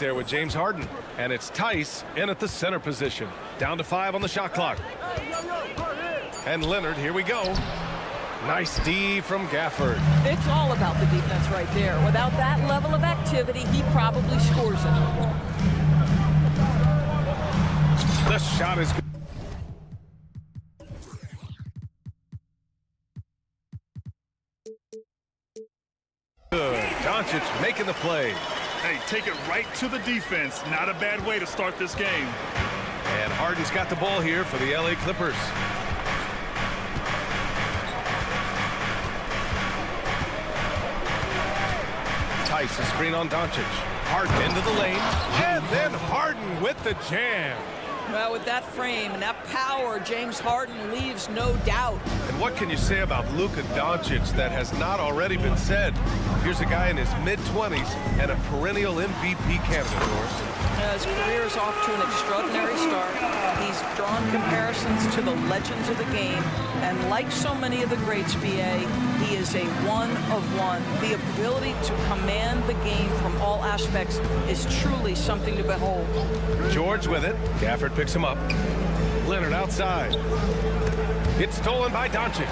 There with James Harden, and it's Tice in at the center position. Down to 5 on the shot clock. And Leonard, here we go. Nice D from Gafford. It's all about the defense right there. Without that level of activity, he probably scores it. The shot is good. Good. Doncic making the play. Hey, take it right to the defense. Not a bad way to start this game. And Harden's got the ball here for the LA Clippers. Tice, a screen on Doncic. Harden into the lane. And then Harden with the jam. Well, with that frame and that power, James Harden leaves no doubt. And what can you say about Luka Doncic that has not already been said? Here's a guy in his mid-20s and a perennial MVP candidate, Doris. His career is off to an extraordinary start. He's drawn comparisons to the legends of the game. And like so many of the greats, BA, he is a one-of-one. The ability to command the game from all aspects is truly something to behold. George with it. Gafford picks him up. Leonard outside. It's stolen by Doncic.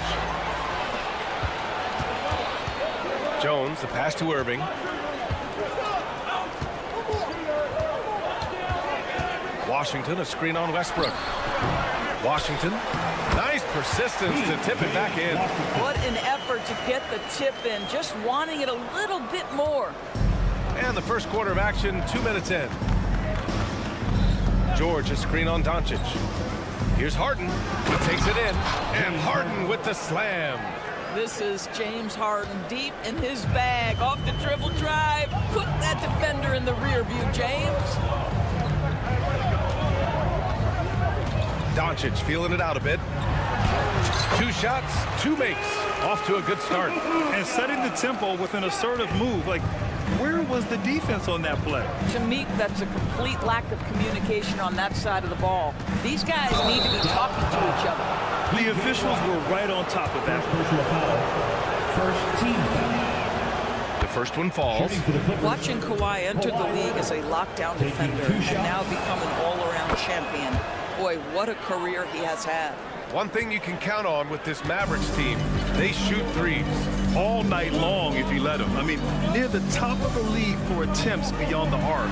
Jones, the pass to Irving. Washington, a screen on Westbrook. Washington, nice persistence to tip it back in. What an effort to get the tip in, just wanting it a little bit more. And the first quarter of action, 2 minutes in. George, a screen on Doncic. Here's Harden. He takes it in. And Harden with the slam. This is James Harden deep in his bag. Off the dribble drive. Put that defender in the rear view, James. Doncic feeling it out a bit. 2 shots, 2 makes. Off to a good start. And setting the tempo with an assertive move. Like, where was the defense on that play? To me, that's a complete lack of communication on that side of the ball. These guys need to be talking to each other. The officials were right on top of that. First team foul. The first one falls. Watching Kawhi enter the league as a lockdown defender and now become an all-around champion. Boy, what a career he has had. One thing you can count on with this Mavericks team, they shoot threes. All night long if you let them. I mean, near the top of the league for attempts beyond the arc.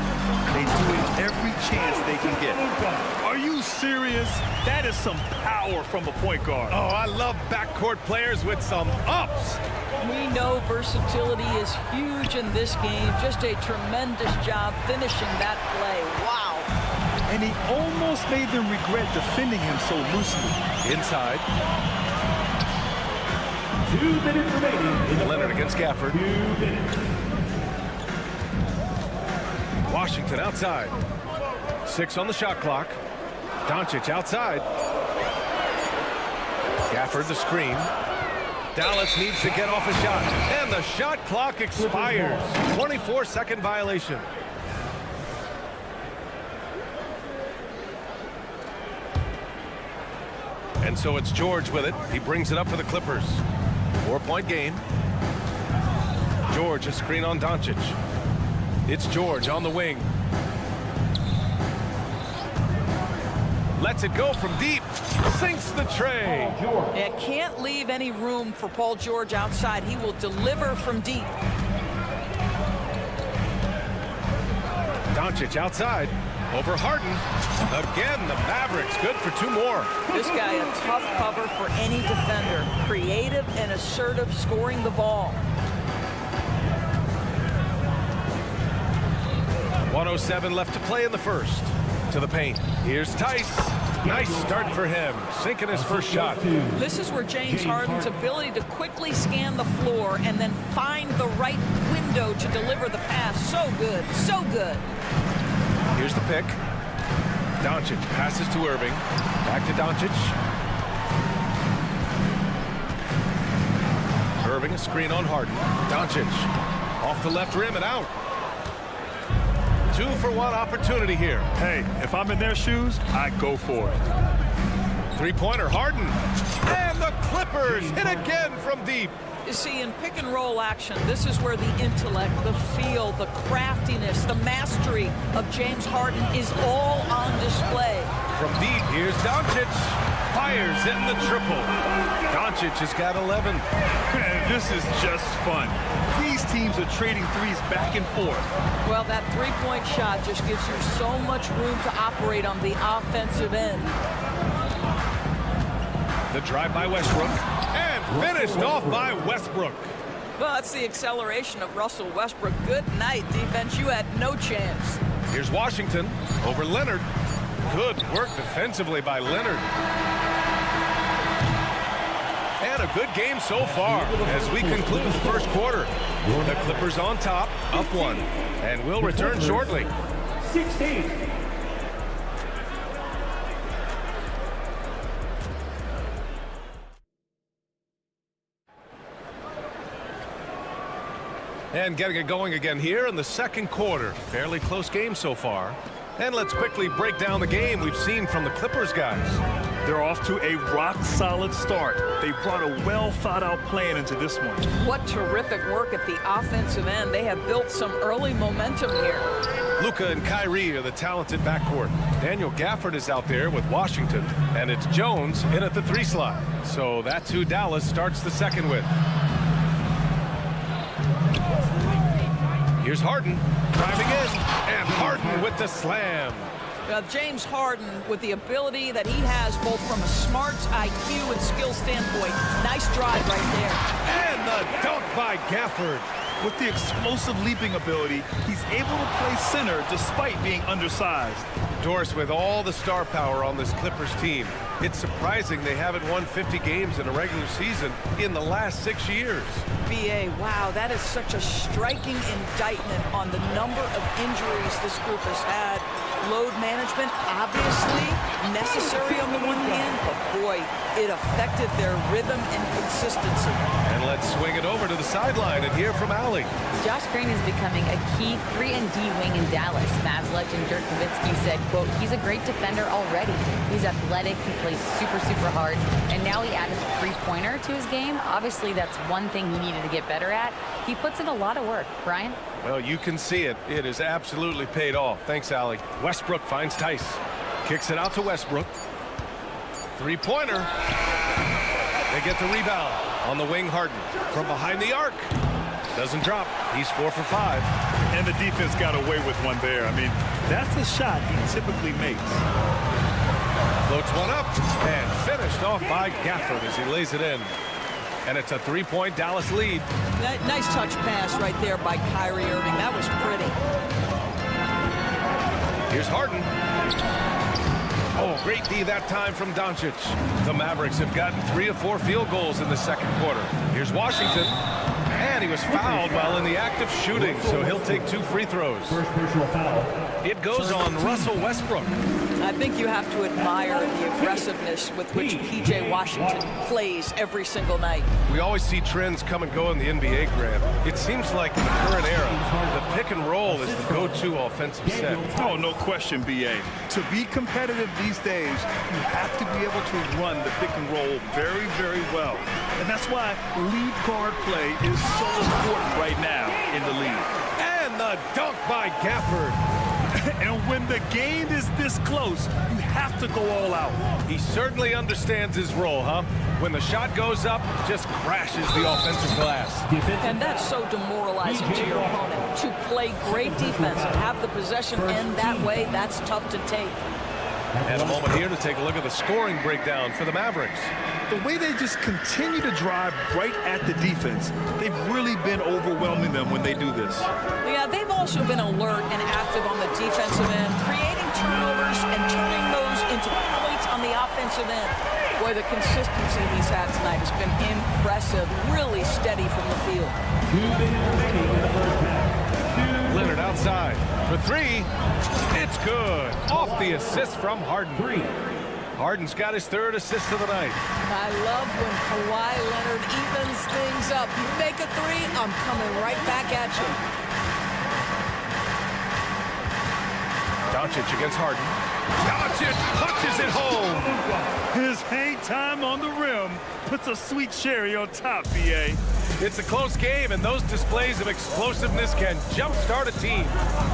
They do it every chance they can get. Are you serious? That is some power from a point guard. Oh, I love backcourt players with some ups. We know versatility is huge in this game. Just a tremendous job finishing that play. Wow. And he almost made them regret defending him so loosely. Inside. 2 minutes remaining. Leonard against Gafford. 2 minutes. Washington outside. 6 on the shot clock. Doncic outside. Gafford the screen. Dallas needs to get off a shot. And the shot clock expires. 24-second violation. And so it's George with it. He brings it up for the Clippers. 4-point game. George, a screen on Doncic. It's George on the wing. Lets it go from deep. Sinks the tray. Yeah, can't leave any room for Paul George outside. He will deliver from deep. Doncic outside. Over Harden. Again, the Mavericks good for 2 more. This guy a tough cover for any defender. Creative and assertive scoring the ball. 1:07 left to play in the first. To the paint. Here's Tice. Nice start for him. Sinking his first shot. This is where James Harden's ability to quickly scan the floor and then find the right window to deliver the pass. So good. So good. Here's the pick. Doncic passes to Irving. Back to Doncic. Irving, a screen on Harden. Doncic off the left rim and out. 2-for-1 opportunity here. Hey, if I'm in their shoes, I go for it. 3-pointer Harden. And the Clippers hit again from deep. You see, in pick and roll action, this is where the intellect, the feel, the craftiness, the mastery of James Harden is all on display. From deep, here's Doncic. Fires in the triple. Doncic has got 11. Man, this is just fun. These teams are trading threes back and forth. Well, that three-point shot just gives you so much room to operate on the offensive end. The drive by Westbrook. And finished off by Westbrook. Well, that's the acceleration of Russell Westbrook. Good night, defense. You had no chance. Here's Washington over Leonard. Good work defensively by Leonard. And a good game so far as we conclude the first quarter. The Clippers on top, up one. And we'll return shortly. 16. And getting it going again here in the second quarter. Fairly close game so far. And let's quickly break down the game we've seen from the Clippers guys. They're off to a rock-solid start. They brought a well-thought-out plan into this one. What terrific work at the offensive end. They have built some early momentum here. Luka and Kyrie are the talented backcourt. Daniel Gafford is out there with Washington. And it's Jones in at the 3 slot. So that's who Dallas starts the second with. Here's Harden driving in, and Harden with the slam. James Harden, with the ability that he has both from a smarts, IQ, and skill standpoint. Nice drive right there. And the dunk by Gafford. With the explosive leaping ability, he's able to play center despite being undersized. Doris, with all the star power on this Clippers team, it's surprising they haven't won 50 games in a regular season in the last 6 years. BA, wow, that is such a striking indictment on the number of injuries this group has had. Load management, obviously necessary on the one hand, but boy, it affected their rhythm and consistency. And let's swing it over to the sideline and hear from Allie. Josh Green is becoming a key 3-and-D wing in Dallas. Mavs legend Dirk Nowitzki said, quote, he's a great defender already. He's athletic, he plays super, super hard, and now he added a three-pointer to his game. Obviously, that's one thing he needed to get better at. He puts in a lot of work. Brian? Well, you can see it. It has absolutely paid off. Thanks, Allie. Westbrook finds Tice. Kicks it out to Westbrook. Three-pointer. They get the rebound on the wing. Harden from behind the arc. Doesn't drop. He's 4 for 5. And the defense got away with one there. I mean, that's a shot he typically makes. Floats one up and finished off by Gafford as he lays it in. And it's a 3-point Dallas lead. Nice touch pass right there by Kyrie Irving. That was pretty. Here's Harden. Oh, great D that time from Doncic. The Mavericks have gotten 3 of 4 field goals in the second quarter. Here's Washington. And he was fouled while in the act of shooting, so he'll take 2 free throws. First personal foul. It goes on Russell Westbrook. I think you have to admire the aggressiveness with which P.J. Washington plays every single night. We always see trends come and go in the NBA, Grant. It seems like in the current era, the pick and roll is the go-to offensive set. Oh, no question, B.A. To be competitive these days, you have to be able to run the pick and roll very, very well. And that's why lead guard play is so important right now in the league. And the dunk by Gafford. And when the game is this close, you have to go all out. He certainly understands his role, huh? When the shot goes up, just crashes the offensive glass. And that's so demoralizing to your opponent. To play great defense and have the possession end that way, that's tough to take. And a moment here to take a look at the scoring breakdown for the Mavericks. The way they just continue to drive right at the defense, they've really been overwhelming them when they do this. Yeah, they've also been alert and active on the defensive end, creating turnovers and turning those into points on the offensive end. Boy, the consistency he's had tonight has been impressive, really steady from the field. 2 minutes remaining in the first half. Leonard outside for 3. It's good. Off the assist from Harden. 3. Harden's got his 3rd assist of the night. I love when Kawhi Leonard evens things up. You make a 3, I'm coming right back at you. Doncic against Harden. Doncic punches it home. His hang time on the rim puts a sweet cherry on top, BA. It's a close game, and those displays of explosiveness can jumpstart a team.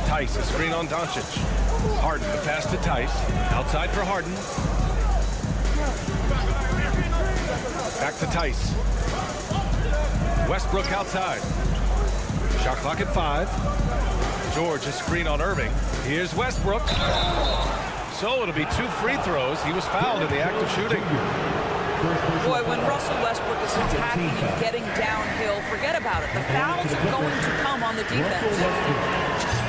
Tice, a screen on Doncic. Harden, the pass to Tice. Outside for Harden. Back to Tice. Westbrook outside. Shot clock at 5. George, a screen on Irving. Here's Westbrook. So it'll be 2 free throws. He was fouled in the act of shooting. Boy, when Russell Westbrook is attacking and getting downhill, forget about it. The fouls are going to come on the defense.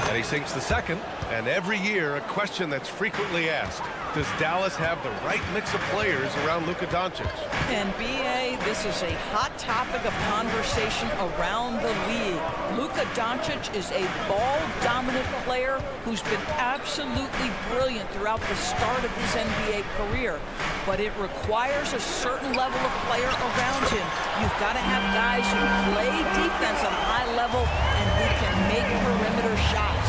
And he sinks the second. And every year, a question that's frequently asked. Does Dallas have the right mix of players around Luka Doncic? And BA, this is a hot topic of conversation around the league. Luka Doncic is a ball-dominant player who's been absolutely brilliant throughout the start of his NBA career. But it requires a certain level of player around him. You've got to have guys who play defense at a high level and who can make perimeter shots.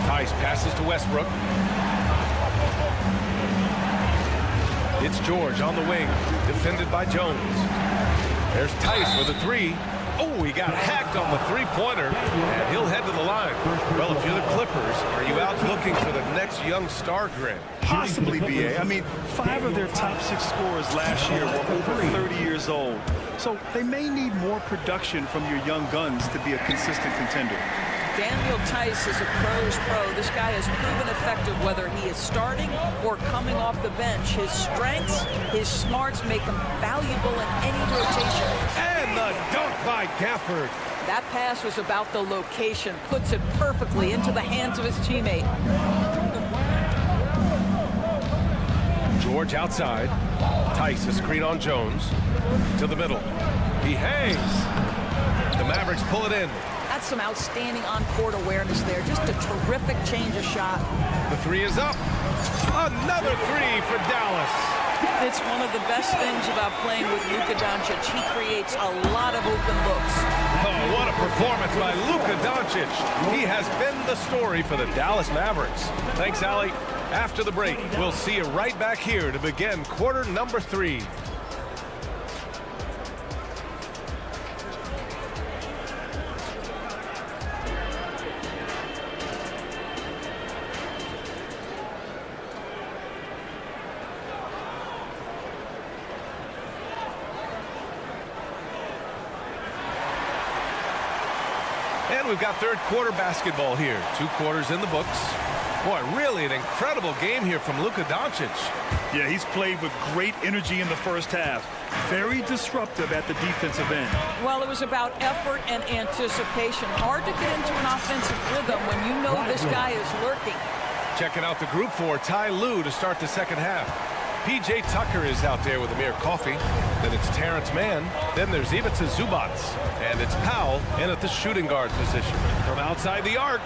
Tice passes to Westbrook. It's George on the wing, defended by Jones. There's Tice with a 3. Oh, he got hacked on the three-pointer, and he'll head to the line. Well, if you're the Clippers, are you out looking for the next young star, Grant? Possibly, BA. I mean, 5 of their top 6 scorers last year were over 30 years old. So they may need more production from your young guns to be a consistent contender. Daniel Tice is a pro's pro. This guy has proven effective whether he is starting or coming off the bench. His strengths, his smarts make him valuable in any rotation. And the dunk by Gafford. That pass was about the location. Puts it perfectly into the hands of his teammate. George outside. Tice, a screen on Jones. To the middle. He hangs. The Mavericks pull it in. That's some outstanding on-court awareness there. Just a terrific change of shot. The 3 is up. Another 3 for Dallas. It's one of the best things about playing with Luka Doncic. He creates a lot of open looks. Oh, what a performance by Luka Doncic. He has been the story for the Dallas Mavericks. Thanks, Allie. After the break, we'll see you right back here to begin quarter number 3. And we've got third quarter basketball here. 2 quarters in the books. Boy, really an incredible game here from Luka Doncic. Yeah, he's played with great energy in the first half. Very disruptive at the defensive end. Well, it was about effort and anticipation. Hard to get into an offensive rhythm when you know this guy is lurking. Checking out the group for Ty Lue to start the second half. P.J. Tucker is out there with Amir Coffey. Then it's Terrence Mann. Then there's Ivica Zubac. And it's Powell in at the shooting guard position. From outside the arc.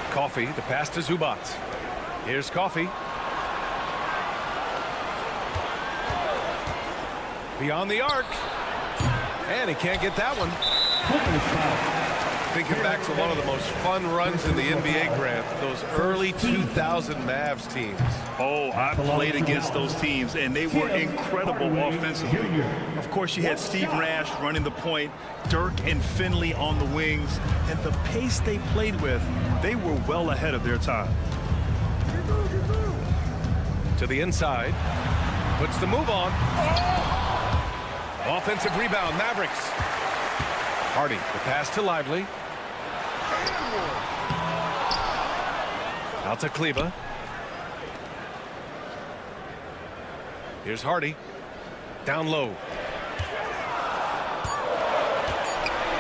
Coffey, the pass to Zubac. Here's Coffey. Beyond the arc. And he can't get that one. Thinking back to one of the most fun runs in the NBA, Grant, those early 2000 Mavs teams. Oh, I played against those teams, and they were incredible offensively. Of course, you had Steve Nash running the point, Dirk and Finley on the wings, and the pace they played with, they were well ahead of their time. To the inside, puts the move on. Offensive rebound, Mavericks. Hardy, the pass to Lively. Out to Kleba. Here's Hardy. Down low.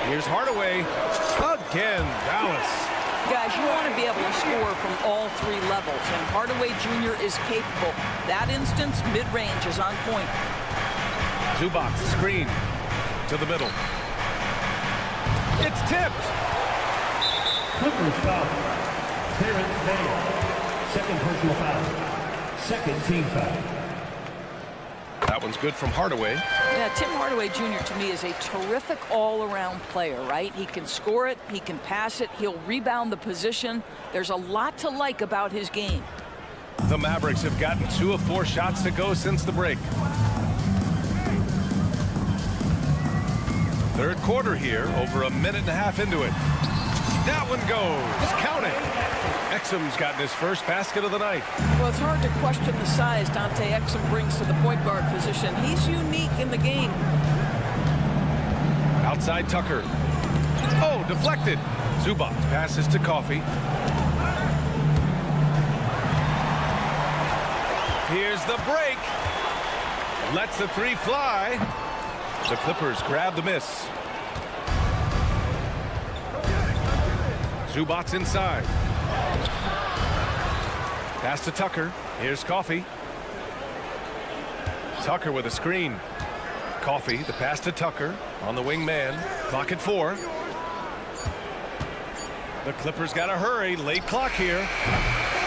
Here's Hardaway. Again, Dallas. Guys, you want to be able to score from all 3 levels, and Hardaway Jr. is capable. That instance, mid-range is on point. Zubac, screen to the middle. It's tipped. Clippers foul. Terrence Mann. Second personal foul. Second team foul. That That one's good from Hardaway. Yeah, Tim Hardaway Jr. to me is a terrific all-around player, right? He can score it, he can pass it, he'll rebound the position. There's a lot to like about his game. The Mavericks have gotten 2 of 4 shots to go since the break. Third quarter here, over a minute and a half into it. That one goes. Count it. Exum's gotten his first basket of the night. Well, it's hard to question the size Dante Exum brings to the point guard position. He's unique in the game. Outside Tucker. Oh, deflected. Zubac passes to Coffee. Here's the break. Lets the 3 fly. The Clippers grab the miss. Zubac inside. Pass to Tucker. Here's Coffee. Tucker with a screen. Coffee, the pass to Tucker on the wing man. Clock at 4. The Clippers got to hurry. Late clock here.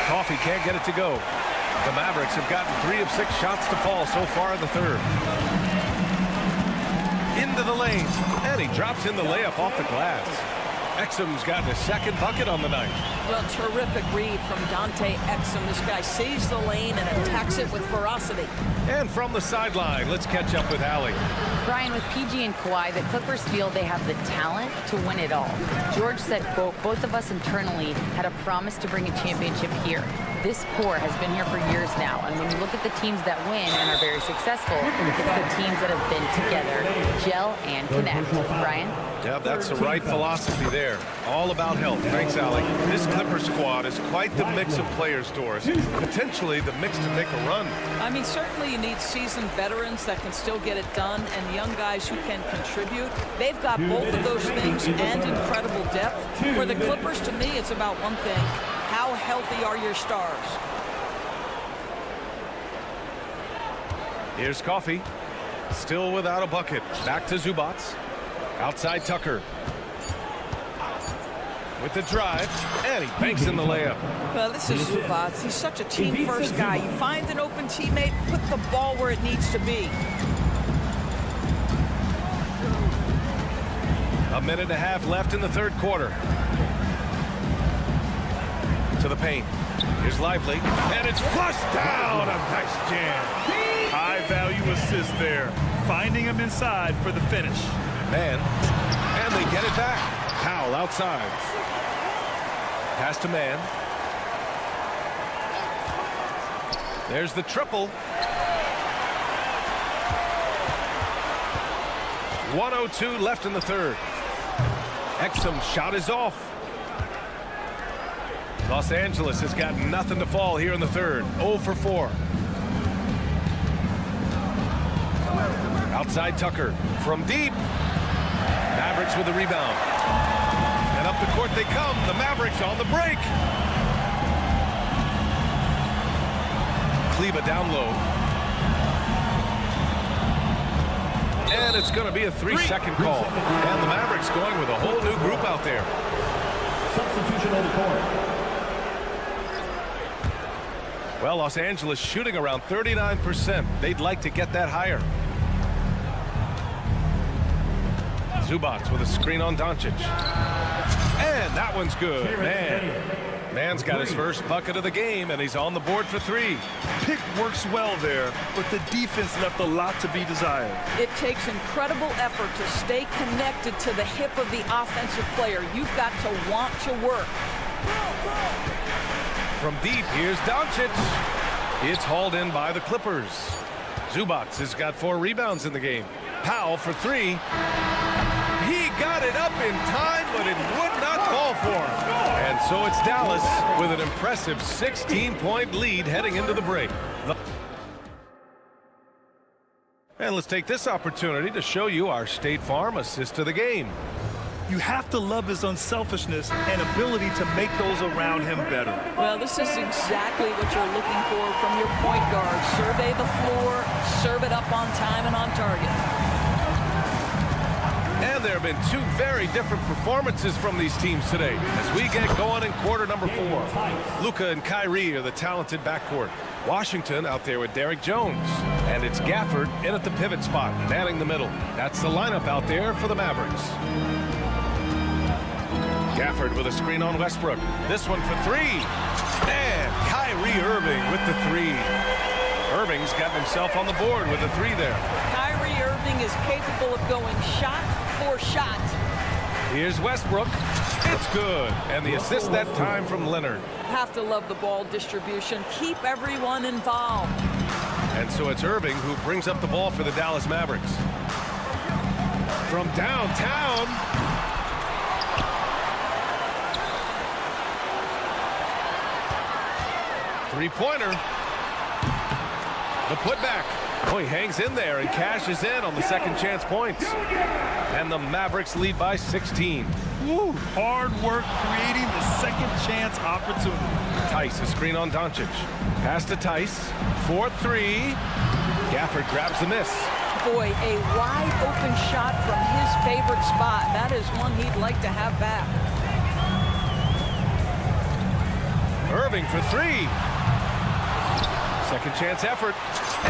Coffee can't get it to go. The Mavericks have gotten 3 of 6 shots to fall so far in the third. Into the lane. And he drops in the layup off the glass. Exum's gotten his second bucket on the night. Well, terrific read from Dante Exum. This guy sees the lane and attacks it with ferocity. And from the sideline, let's catch up with Allie. Brian, with PG and Kawhi, the Clippers feel they have the talent to win it all. George said, quote, both of us internally had a promise to bring a championship here. This core has been here for years now, and when you look at the teams that win and are very successful, it's the teams that have been together, gel and connect. Brian? Yeah, that's the right philosophy there. All about health. Thanks, Allie. This Clipper squad is quite the mix of players, Doris. Potentially the mix to make a run. I mean, certainly you need seasoned veterans that can still get it done and young guys who can contribute. They've got both of those things and incredible depth. For the Clippers, to me, it's about one thing. How healthy are your stars? Here's Coffee. Still without a bucket. Back to Zubac. Outside Tucker. With the drive. And he banks in the layup. Well, this is Zubac. He's such a team-first guy. You find an open teammate, put the ball where it needs to be. A minute and a half left in the third quarter. To the paint. Here's Lively. And it's flushed down. A nice jam. High-value assist there. Finding him inside for the finish. Man. And they get it back. Powell outside. Pass to Man. There's the triple. 1:02 left in the third. Exum's shot is off. Los Angeles has got nothing to fall here in the third. 0 for 4. Outside Tucker from deep. Mavericks with the rebound. And up the court they come. The Mavericks on the break. Kleba down low. And it's going to be a 3-second call. And the Mavericks going with a whole new group out there. Substitution on the court. Well, Los Angeles shooting around 39%. They'd like to get that higher. Zubac with a screen on Doncic. And that one's good. Man's got his first bucket of the game, and he's on the board for 3. Pick works well there, but the defense left a lot to be desired. It takes incredible effort to stay connected to the hip of the offensive player. You've got to want to work. From deep, here's Doncic. It's hauled in by the Clippers. Zubac has got 4 rebounds in the game. Powell for 3. He got it up in time, but it would not fall for him. And so it's Dallas with an impressive 16-point lead heading into the break. And let's take this opportunity to show you our State Farm assist of the game. You have to love his unselfishness and ability to make those around him better. Well, this is exactly what you're looking for from your point guard. Survey the floor, serve it up on time and on target. And there have been two very different performances from these teams today as we get going in quarter number 4. Luka and Kyrie are the talented backcourt. Washington out there with Derrick Jones. And it's Gafford in at the pivot spot, manning the middle. That's the lineup out there for the Mavericks. Gafford with a screen on Westbrook. This one for 3. And Kyrie Irving with the 3. Irving's got himself on the board with a 3 there. Kyrie Irving is capable of going shot for shot. Here's Westbrook. It's good. And the assist that time from Leonard. Have to love the ball distribution. Keep everyone involved. And so it's Irving who brings up the ball for the Dallas Mavericks. From downtown. Three-pointer. The putback. Oh, he hangs in there and cashes in on the second chance points. And the Mavericks lead by 16. Woo, hard work creating the second chance opportunity. Tice, a screen on Doncic. Pass to Tice. 4-3. Gafford grabs the miss. Boy, a wide open shot from his favorite spot. That is one he'd like to have back. Irving for 3. Second chance effort.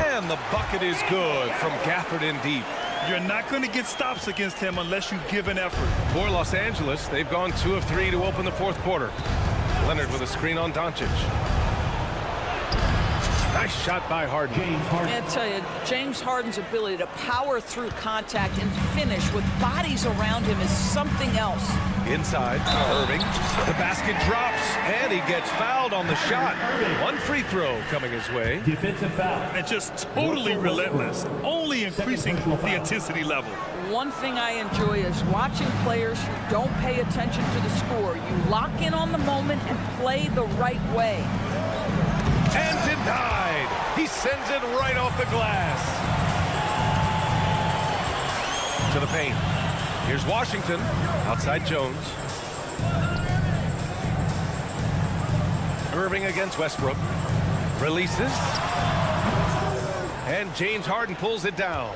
And the bucket is good from Gafford in deep. You're not going to get stops against him unless you give an effort. For Los Angeles, they've gone 2 of 3 to open the fourth quarter. Leonard with a screen on Doncic. Nice shot by Harden. I tell you, James Harden's ability to power through contact and finish with bodies around him is something else. Inside, Irving. The basket drops, and he gets fouled on the shot. One free throw coming his way. Defensive foul. And just totally relentless, only increasing the intensity level. One thing I enjoy is watching players who don't pay attention to the score. You lock in on the moment and play the right way. And denied. He sends it right off the glass. To the paint. Here's Washington. Outside Jones. Irving against Westbrook. Releases. And James Harden pulls it down.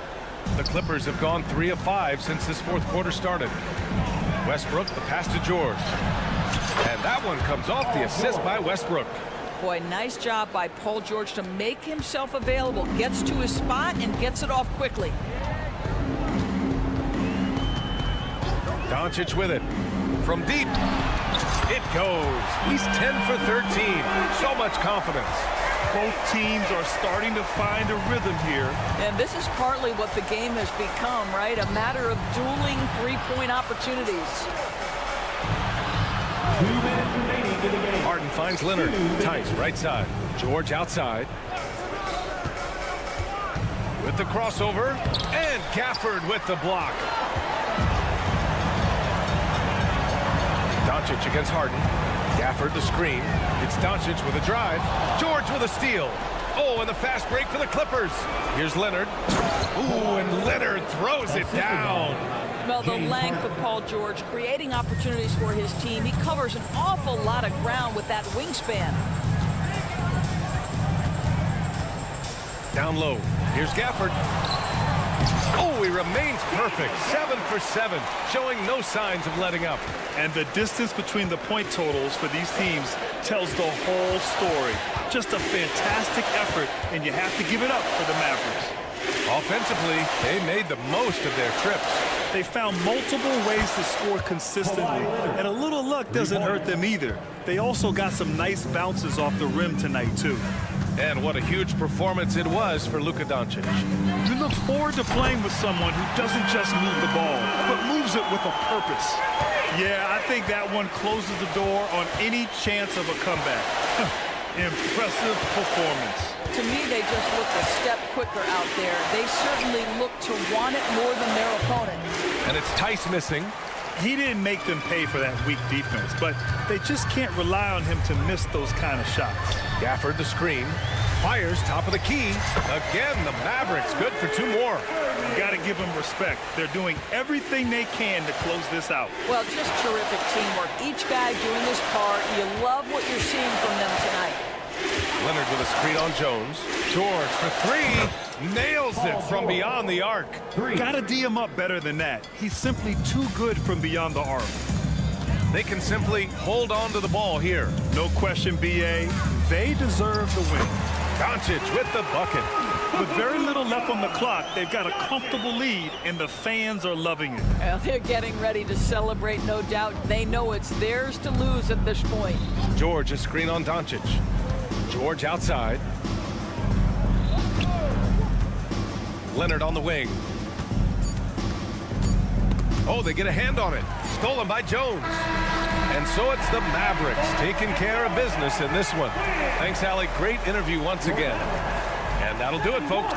The Clippers have gone 3 of 5 since this fourth quarter started. Westbrook, the pass to George. And that one comes off the assist by Westbrook. Boy, nice job by Paul George to make himself available. Gets to his spot and gets it off quickly. Doncic with it. From deep. It goes. He's 10 for 13. So much confidence. Both teams are starting to find a rhythm here. And this is partly what the game has become, right? A matter of dueling three-point opportunities. 2 minutes remaining in the game. Harden finds Leonard. Tice right side. George outside. With the crossover. And Gafford with the block. Doncic against Harden. Gafford the screen. It's Doncic with a drive. George with a steal. Oh, and the fast break for the Clippers. Here's Leonard. Ooh, and Leonard throws it down. Well, the length of Paul George creating opportunities for his team. He covers an awful lot of ground with that wingspan. Down low. Here's Gafford. Oh, he remains perfect. 7 for 7, showing no signs of letting up. And the distance between the point totals for these teams tells the whole story. Just a fantastic effort, and you have to give it up for the Mavericks. Offensively, they made the most of their trips. They found multiple ways to score consistently, and a little luck doesn't hurt them either. They also got some nice bounces off the rim tonight, too. And what a huge performance it was for Luka Doncic. You look forward to playing with someone who doesn't just move the ball, but moves it with a purpose. Yeah, I think that one closes the door on any chance of a comeback. Impressive performance. To me, they just looked a step quicker out there. They certainly look to want it more than their opponent. And it's Tice missing. He didn't make them pay for that weak defense, but they just can't rely on him to miss those kind of shots. Gafford the screen. Fires top of the key. Again, the Mavericks good for 2 more. You got to give them respect. They're doing everything they can to close this out. Well, just terrific teamwork. Each guy doing his part. You love what you're seeing from them tonight. Leonard with a screen on Jones. George for three. Nails it from beyond the arc. Gotta D him up better than that. He's simply too good from beyond the arc. They can simply hold on to the ball here. No question, B.A. They deserve the win. Doncic with the bucket. With very little left on the clock, they've got a comfortable lead, and the fans are loving it. Well, they're getting ready to celebrate, no doubt. They know it's theirs to lose at this point. George, a screen on Doncic. George outside. Leonard on the wing. Oh, they get a hand on it. Stolen by Jones. And so it's the Mavericks taking care of business in this one. Thanks, Allie. Great interview once again. And that'll do it, folks.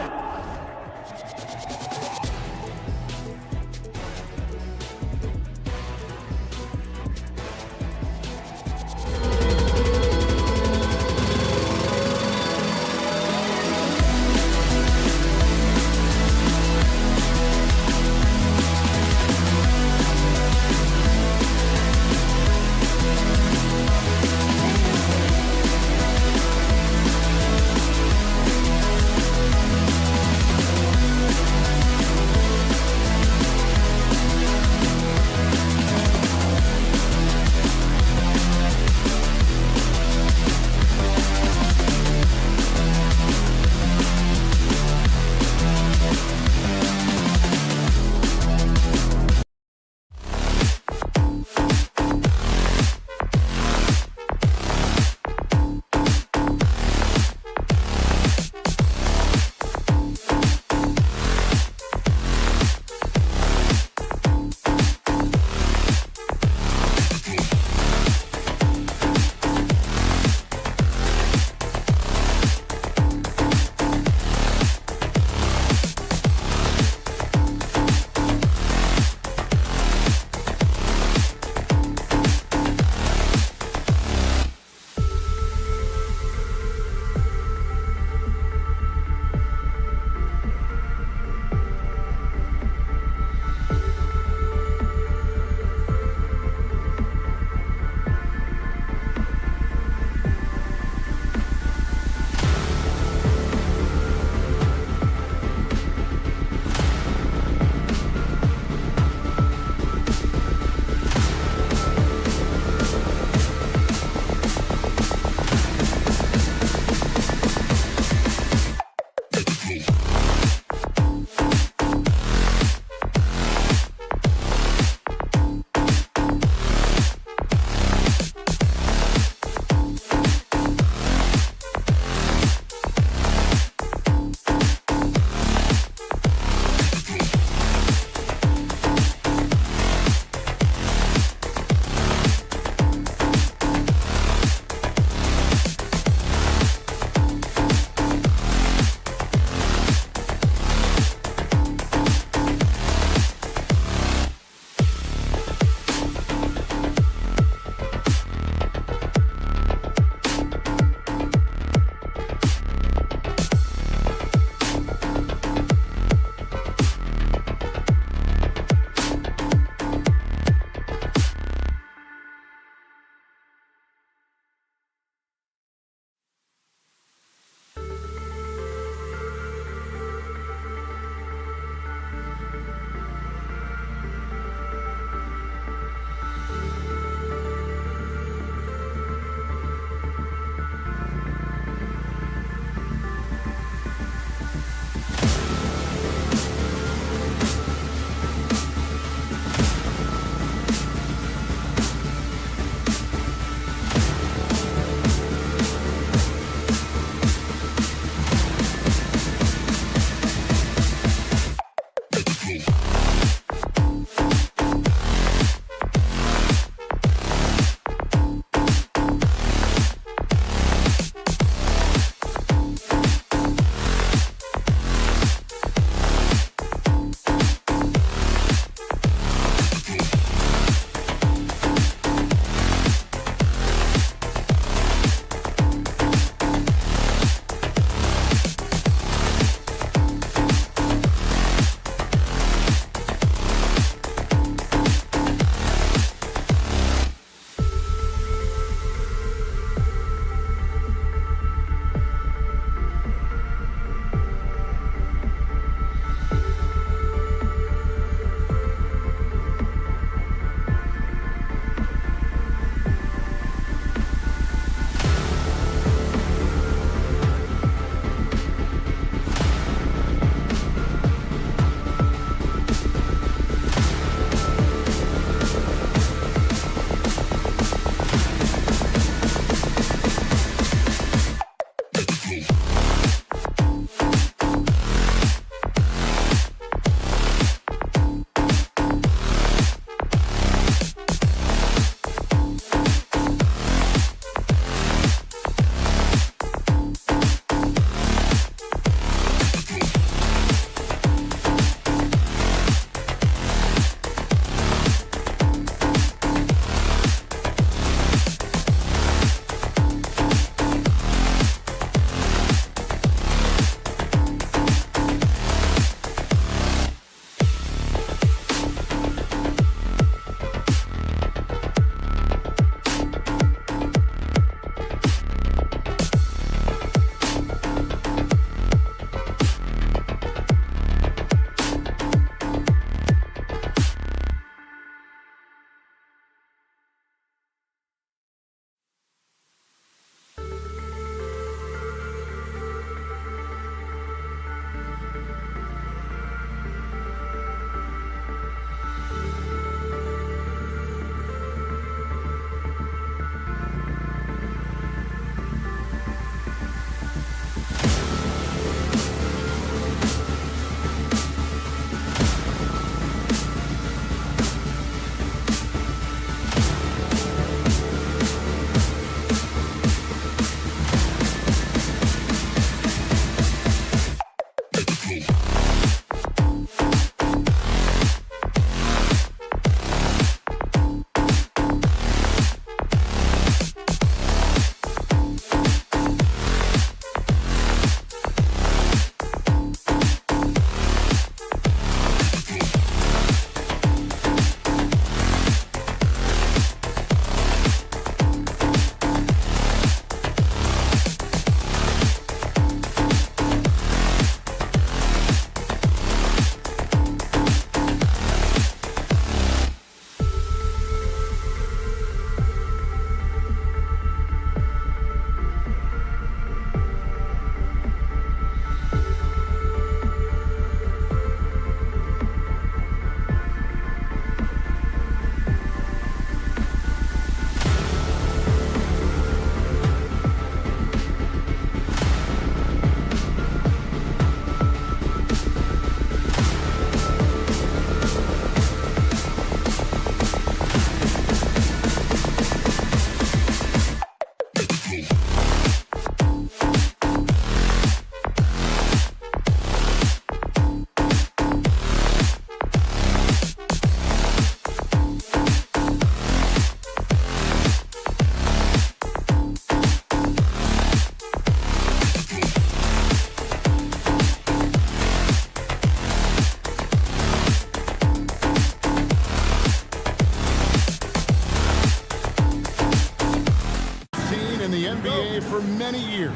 For many years.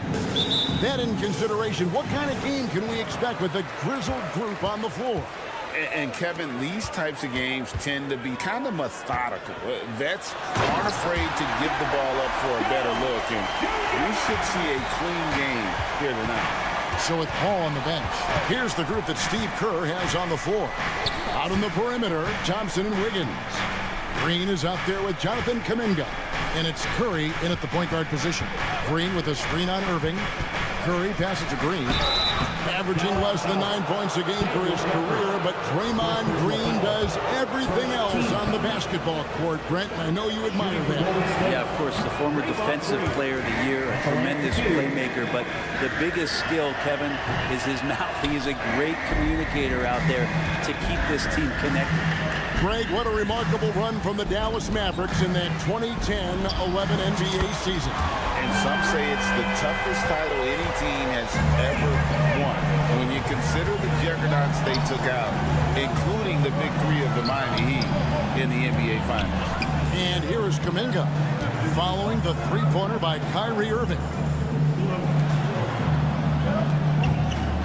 That in consideration, what kind of game can we expect with a grizzled group on the floor? And Kevin, these types of games tend to be kind of methodical. Vets aren't afraid to give the ball up for a better look, and we should see a clean game here tonight. So with Paul on the bench, here's the group that Steve Kerr has on the floor. Out on the perimeter, Thompson and Wiggins. Green is out there with Jonathan Kuminga. And it's Curry in at the point guard position. Green with a screen on Irving. Curry passes to Green. Averaging less than 9 points a game for his career, but Draymond Green does everything else on the basketball court. Brent, I know you admire that. Yeah, of course, the former defensive player of the year, a tremendous playmaker, but the biggest skill, Kevin, is his mouth. He is a great communicator out there to keep this team connected. Greg, what a remarkable run from the Dallas Mavericks in that 2010-11 NBA season. And some say it's the toughest title any team has ever won. When you consider the juggernauts they took out, including the big three of the Miami Heat in the NBA Finals. And here is Kuminga following the three-pointer by Kyrie Irving.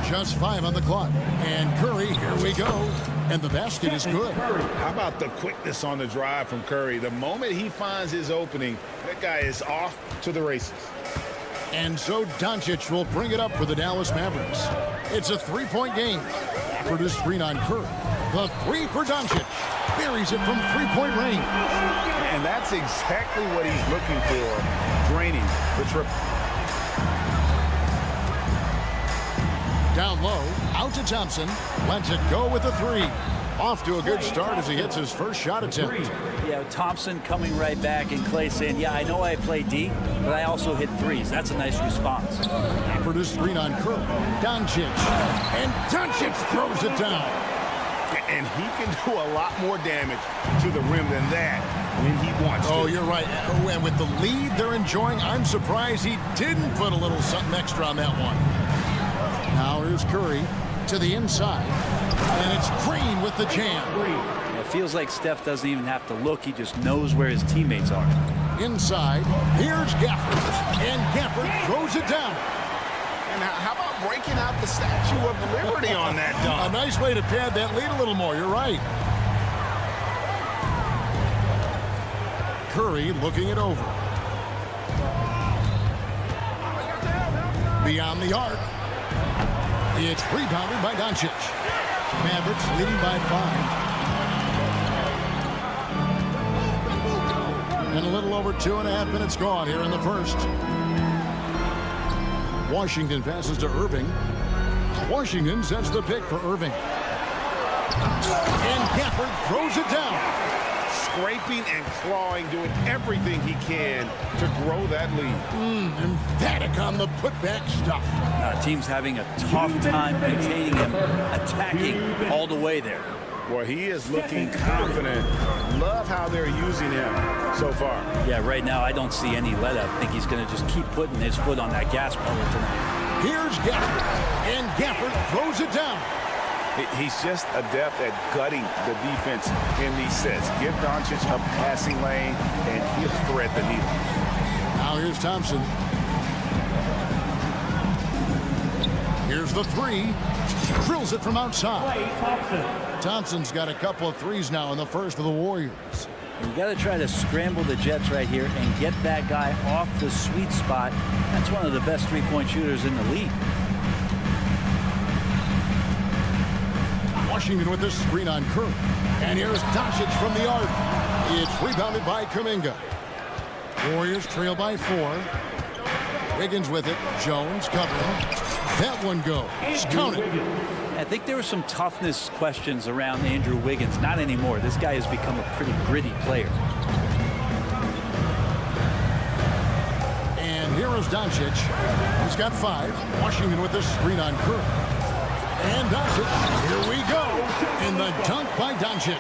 Just 5 on the clock. And Curry, here we go. And the basket is good. How about the quickness on the drive from Curry? The moment he finds his opening, that guy is off to the races. And so Doncic will bring it up for the Dallas Mavericks. It's a 3-point game. Gafford is screen on Curry. The three for Doncic. Buries it from 3-point range. And that's exactly what he's looking for, draining the triple. Down low, out to Thompson. Lets it go with a three. Off to a good start as he hits his first shot attempt. Yeah, Thompson coming right back and Clay saying, yeah, I know I play D, but I also hit threes. That's a nice response. For the screen on Curry. Doncic. And Doncic throws it down. And he can do a lot more damage to the rim than that when he wants to. Oh, you're right. And with the lead they're enjoying, I'm surprised he didn't put a little something extra on that one. Now here's Curry to the inside. And it's Green with the jam. It feels like Steph doesn't even have to look. He just knows where his teammates are. Inside, here's Gafford. And Gafford throws it down. And how about breaking out the Statue of Liberty on that dunk? A nice way to pad that lead a little more. You're right. Curry looking it over. Beyond the arc. It's rebounded by Doncic. Mavericks leading by 5. And a little over 2.5 minutes gone here in the first. Washington passes to Irving. Washington sets the pick for Irving. And Gafford throws it down. scraping and clawing, doing everything he can to grow that lead. Emphatic on the putback stuff. Team's having a tough time containing him, attacking all the way there. Well, he is looking confident. Love how they're using him so far. Yeah, right now I don't see any let up. I think he's going to just keep putting his foot on that gas pedal tonight. Here's Gafford, and Gafford throws it down. He's just adept at gutting the defense in these sets. Give Doncic a passing lane, and he'll thread the needle. Now here's Thompson. Here's the three. Drills it from outside. Thompson's got a couple of threes now in the first for the Warriors. You got to try to scramble the Jets right here and get that guy off the sweet spot. That's one of the best three-point shooters in the league. Washington with this screen on Curry. And here's Doncic from the arc. It's rebounded by Kuminga. Warriors trail by 4. Wiggins with it. Jones covering. That one goes. Count it. I think there were some toughness questions around Andrew Wiggins. Not anymore. This guy has become a pretty gritty player. And here is Doncic. He's got 5. Washington with this screen on Curry. And Doncic. Here we go. And the dunk by Doncic.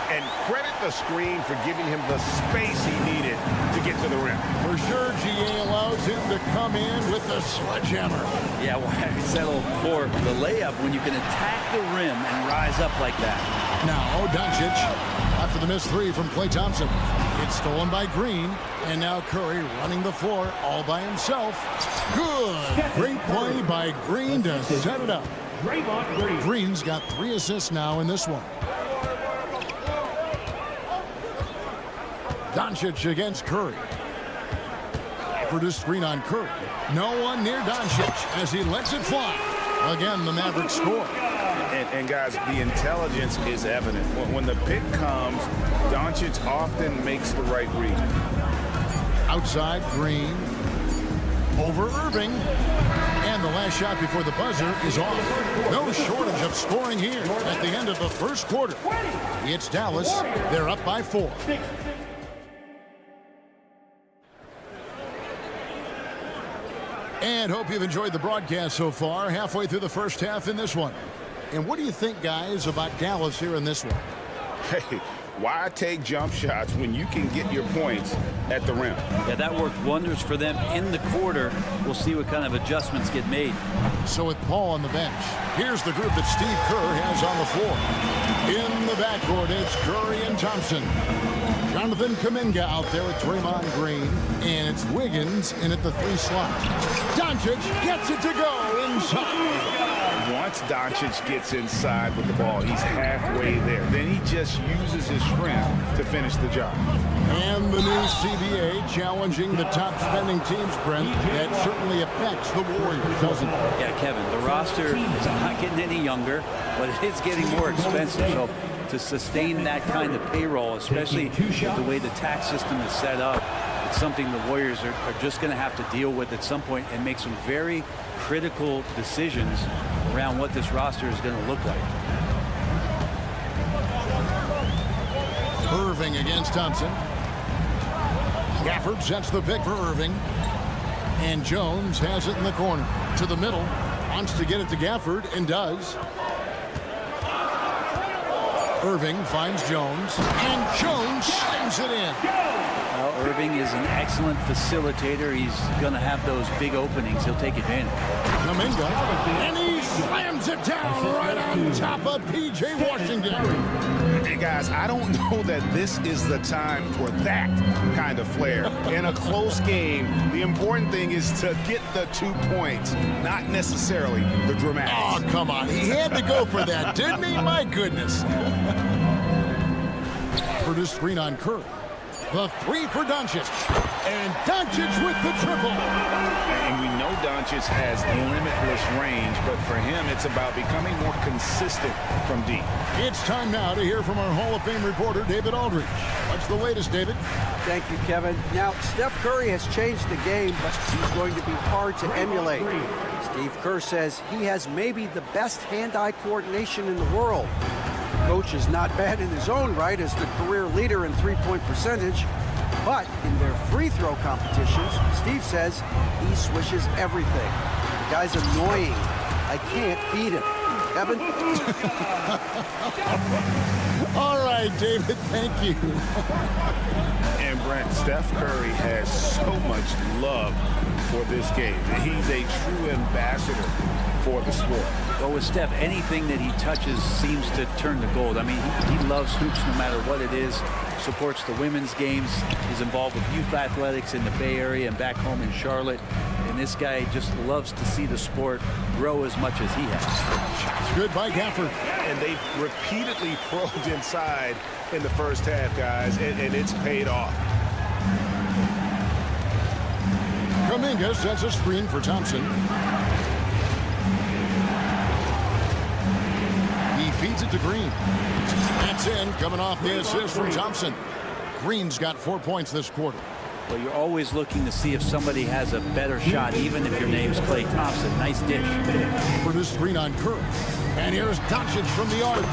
And credit the screen for giving him the space he needed to get to the rim. For sure, GA allows him to come in with the sledgehammer. Yeah, why settle for the layup when you can attack the rim and rise up like that? Now, Doncic, after the missed 3 from Klay Thompson. It's stolen by Green, and now Curry running the floor all by himself. Good. Great play by Green to set it up. Green's got 3 assists now in this one. Doncic against Curry. For this screen on Curry. No one near Doncic as he lets it fly. Again, the Mavericks score. And guys, the intelligence is evident. When the pick comes, Doncic often makes the right read. Outside, Green. Over Irving. And the last shot before the buzzer is off. No shortage of scoring here at the end of the first quarter. It's Dallas. They're up by 4. And hope you've enjoyed the broadcast so far. Halfway through the first half in this one. And what do you think, guys, about Dallas here in this one? Hey, why take jump shots when you can get your points at the rim? Yeah, that worked wonders for them in the quarter. We'll see what kind of adjustments get made. So with Paul on the bench, here's the group that Steve Kerr has on the floor. In the backcourt, it's Curry and Thompson. Jonathan Kuminga out there with Draymond Green. And it's Wiggins in at the 3 slot. Doncic gets it to go inside. Once Doncic gets inside with the ball, he's halfway there. Then he just uses his strength to finish the job. And the new CBA challenging the top spending teams, Brent. That certainly affects the Warriors, doesn't it? Yeah, Kevin, the roster is not getting any younger, but it's getting more expensive. So to sustain that kind of payroll, especially with the way the tax system is set up, it's something the Warriors are just going to have to deal with at some point and make some very critical decisions around what this roster is going to look like. Irving against Thompson. Gafford sets the pick for Irving. And Jones has it in the corner. To the middle. Wants to get it to Gafford and does. Irving finds Jones. And Jones slams it in. Well, Irving is an excellent facilitator. He's going to have those big openings. He'll take advantage. Kuminga, and he slams it down right on top of P.J. Washington. Hey, guys, I don't know that this is the time for that kind of flair. In a close game, the important thing is to get the 2 points, not necessarily the dramatics. Oh, come on. He had to go for that, didn't he? My goodness. For this screen on Curry. The 3 for Doncic. And Doncic with the triple. And we know Doncic has limitless range, but for him, it's about becoming more consistent from deep. It's time now to hear from our Hall of Fame reporter, David Aldridge. What's the latest, David? Thank you, Kevin. Now, Steph Curry has changed the game, but he's going to be hard to emulate. Steve Kerr says he has maybe the best hand-eye coordination in the world. Coach is not bad in his own right as the career leader in three-point percentage, but in their free throw competitions, Steve says he swishes everything. The guy's annoying. I can't beat him. Evan? All right, David, thank you. And Brent, Steph Curry has so much love for this game. He's a true ambassador for the sport. Well, with Steph, anything that he touches seems to turn to gold. I mean, he loves hoops no matter what it is, supports the women's games, is involved with youth athletics in the Bay Area and back home in Charlotte. And this guy just loves to see the sport grow as much as he has. Good by Gafford. And they've repeatedly probed inside in the first half, guys, and it's paid off. Kuminga sets a screen for Thompson. He feeds it to Green. That's in, coming off the assist from Thompson. Green's got 4 points this quarter. Well, you're always looking to see if somebody has a better shot, even if your name's Klay Thompson. Nice dish. For this screen on Curry. And here's Doncic from the arc.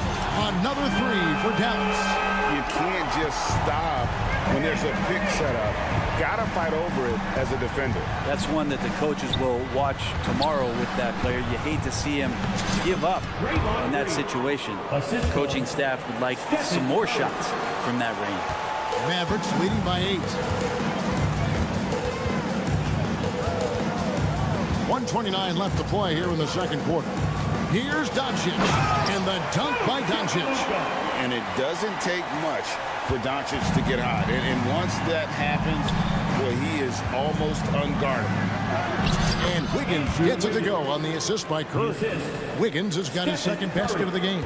Another three for Dallas. You can't just stop when there's a pick set up. Gotta fight over it as a defender. That's one that the coaches will watch tomorrow with that player. You hate to see him give up in that situation. The coaching staff would like some more shots from that range. Mavericks leading by 8. 1:29 left to play here in the second quarter. Here's Doncic, and the dunk by Doncic. And it doesn't take much for Doncic to get hot. And once that happens, well, he is almost unguardable. And Wiggins gets it to go on the assist by Curry. Wiggins has got his second basket of the game.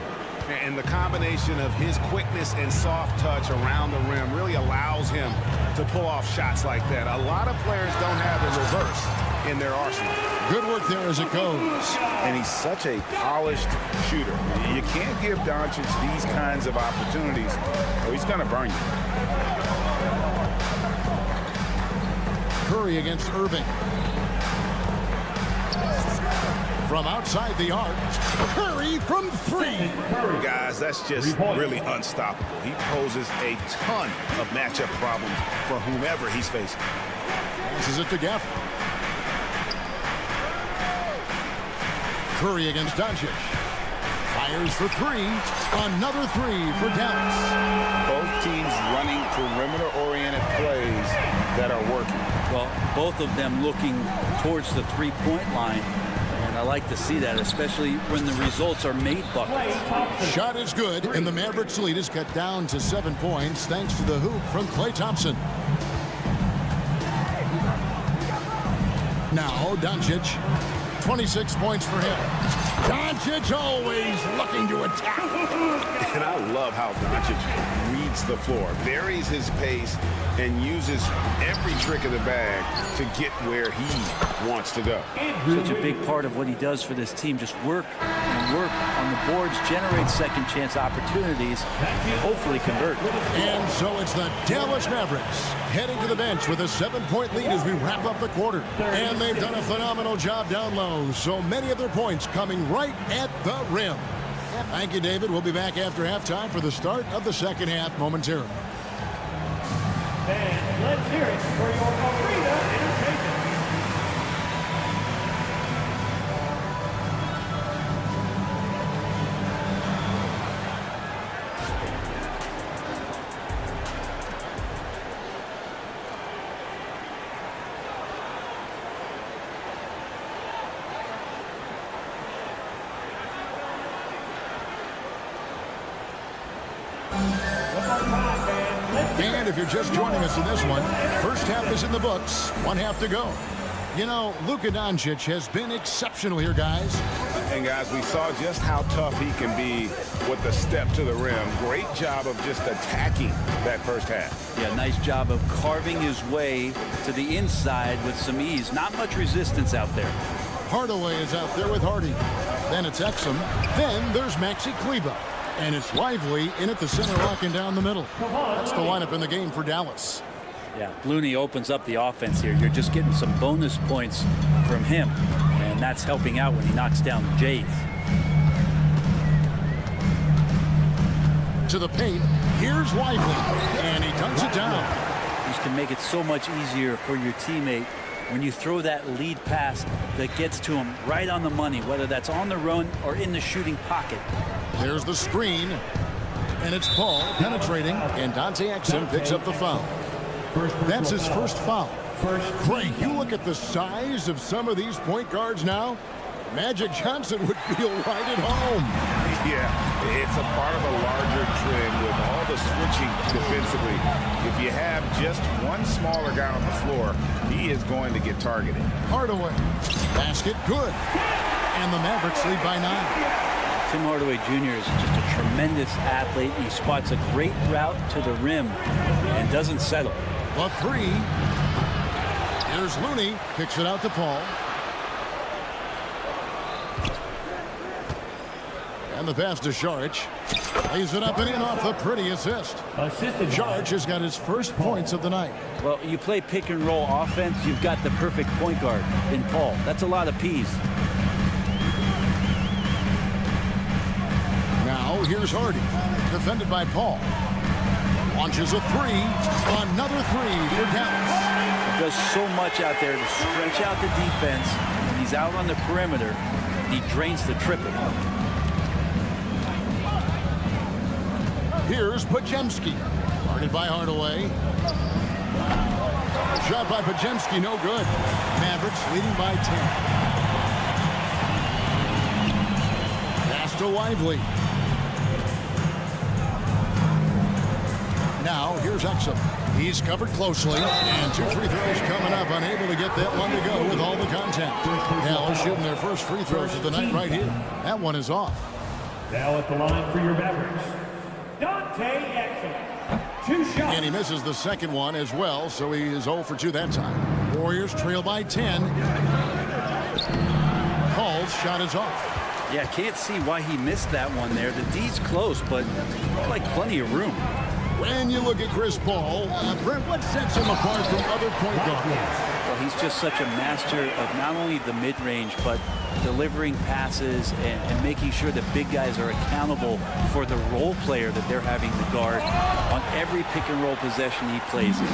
And the combination of his quickness and soft touch around the rim really allows him to pull off shots like that. A lot of players don't have the reverse in their arsenal. Good work there as it goes. And he's such a polished shooter. You can't give Doncic these kinds of opportunities or he's going to burn you. Curry against Irving. From outside the arc, Curry from 3. Guys, that's just really unstoppable. He poses a ton of matchup problems for whomever he's facing. Passes it to Gafford. Curry against Doncic. Fires for 3. Another 3 for Dallas. Both teams running perimeter-oriented plays that are working. Well, both of them looking towards the three-point line. And I like to see that, especially when the results are made buckets. Shot is good, and the Mavericks lead is cut down to 7 points thanks to the hoop from Klay Thompson. Now Doncic, 26 points for him. Doncic always looking to attack. And I love how Doncic reads the floor, varies his pace, and uses every trick of the bag to get where he wants to go. Such a big part of what he does for this team, just work and work on the boards, generate second chance opportunities, and hopefully convert. And so it's the Dallas Mavericks heading to the bench with a 7-point lead as we wrap up the quarter. And they've done a phenomenal job down low, so many of their points coming right at the rim. Thank you, David. We'll be back after halftime for the start of the second half momentarily. And let's hear it for your arena entertainment. And if you're just joining us in this one, first half is in the books, 1 half to go. You know, Luka Doncic has been exceptional here, guys. And guys, we saw just how tough he can be with the step to the rim. Great job of just attacking that first half. Yeah, nice job of carving his way to the inside with some ease. Not much resistance out there. Hardaway is out there with Hardy. Then it's Exum. Then there's Maxi Kleba. And it's Lively in at the center, locking down the middle. That's the lineup in the game for Dallas. Yeah, Looney opens up the offense here. You're just getting some bonus points from him, and that's helping out when he knocks down Jays. To the paint. Here's Lively. And he dunks it down. This can make it so much easier for your teammate when you throw that lead pass that gets to him right on the money, whether that's on the run or in the shooting pocket. There's the screen. And it's Paul penetrating. And Dante Exum picks up the foul. That's his first foul. Craig, you look at the size of some of these point guards now. Magic Johnson would feel right at home. Yeah, it's a part of a larger trend with all the switching defensively. If you have just one smaller guy on the floor, he is going to get targeted. Hardaway. Basket good. And the Mavericks lead by 9. Tim Hardaway Jr. is just a tremendous athlete. He spots a great route to the rim and doesn't settle. The 3. Here's Looney. Kicks it out to Paul. And the pass to Šarić. Lays it up and in off the pretty assist. Šarić has got his first points of the night. Well, you play pick and roll offense, you've got the perfect point guard in Paul. That's a lot of P's. Now here's Hardy. Defended by Paul. Launches a 3. Another 3 for Dallas. Does so much out there to stretch out the defense. When he's out on the perimeter, he drains the triple. Here's Podziemski. Guarded by Hardaway. Shot by Podziemski, no good. Mavericks leading by 10. Pass to Lively. Now here's Exum. He's covered closely, and 2 free throws coming up. Unable to get that one to go with all the contact. Dallas shooting their first free throws of the night right here. That one is off. Now at the line for your Mavericks, Dante Exum. 2 shots. And he misses the second one as well, so he is 0 for 2 that time. Warriors trail by 10. Paul's shot is off. Yeah, can't see why he missed that one there. The D's close, but like plenty of room. When you look at Chris Paul, Brent, what sets him apart from other point guards? Well, he's just such a master of not only the mid-range, but delivering passes and making sure that big guys are accountable for the role player that they're having to guard on every pick and roll possession he plays in.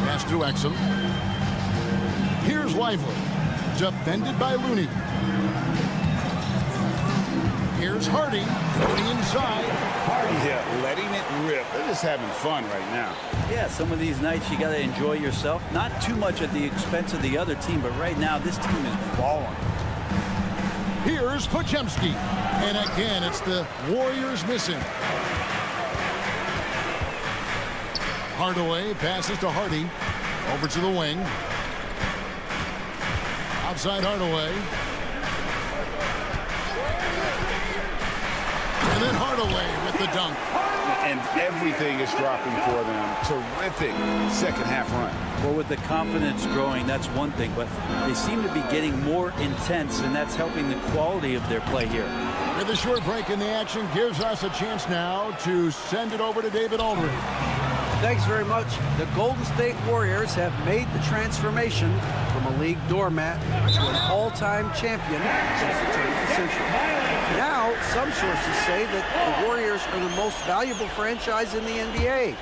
Pass to Exum. Here's Lively. Defended by Looney. Here's Hardy. Going inside. Yeah, letting it rip. They're just having fun right now. Yeah, some of these nights you got to enjoy yourself. Not too much at the expense of the other team, but right now this team is balling. Here's Podziemski. And again, it's the Warriors missing. Hardaway passes to Hardy. Over to the wing. Outside Hardaway. And then Hardaway with the dunk. And everything is dropping for them. Terrific second half run. Well, with the confidence growing, that's one thing, but they seem to be getting more intense, and that's helping the quality of their play here. With a short break in the action gives us a chance now to send it over to David Aldridge. Thanks very much. The Golden State Warriors have made the transformation from a league doormat to an all-time champion since the turn of the century. Now, some sources say that the Warriors are the most valuable franchise in the NBA,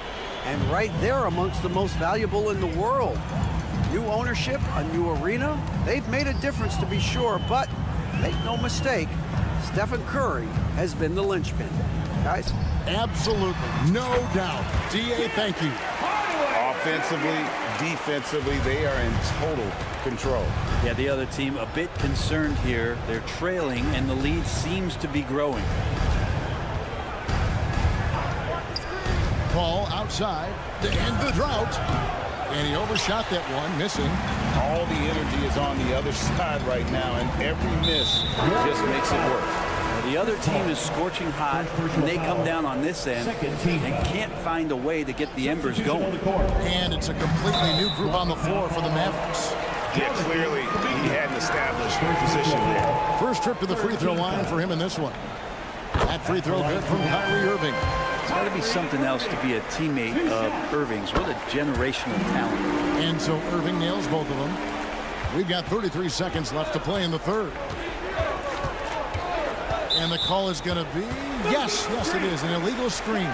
and right there amongst the most valuable in the world. New ownership, a new arena, they've made a difference to be sure, but make no mistake, Stephen Curry has been the linchpin. Guys? Absolutely, no doubt. D.A., thank you. Offensively, defensively, they are in total control. Yeah, the other team a bit concerned here. They're trailing, and the lead seems to be growing. Paul outside to end the drought. And he overshot that one, missing. All the energy is on the other side right now, and every miss just makes it worse. The other team is scorching hot, and they come down on this end and can't find a way to get the embers going. And it's a completely new group on the floor for the Mavericks. Yeah, clearly he hadn't established a position there. First trip to the free throw line for him in this one. That free throw good from Kyrie Irving. It's got to be something else to be a teammate of Irving's. What a generational talent. And so Irving nails both of them. We've got 33 seconds left to play in the third. And the call is going to be, yes, it is, an illegal screen.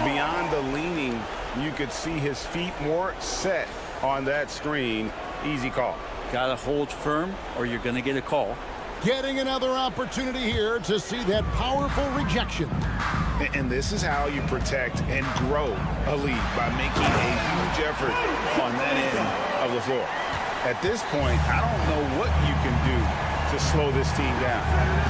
Beyond the leaning, you could see his feet more set on that screen. Easy call. Got to hold firm or you're going to get a call. Getting another opportunity here to see that powerful rejection. And this is how you protect and grow a lead, by making a huge effort on that end of the floor. At this point, I don't know what you can do to slow this team down.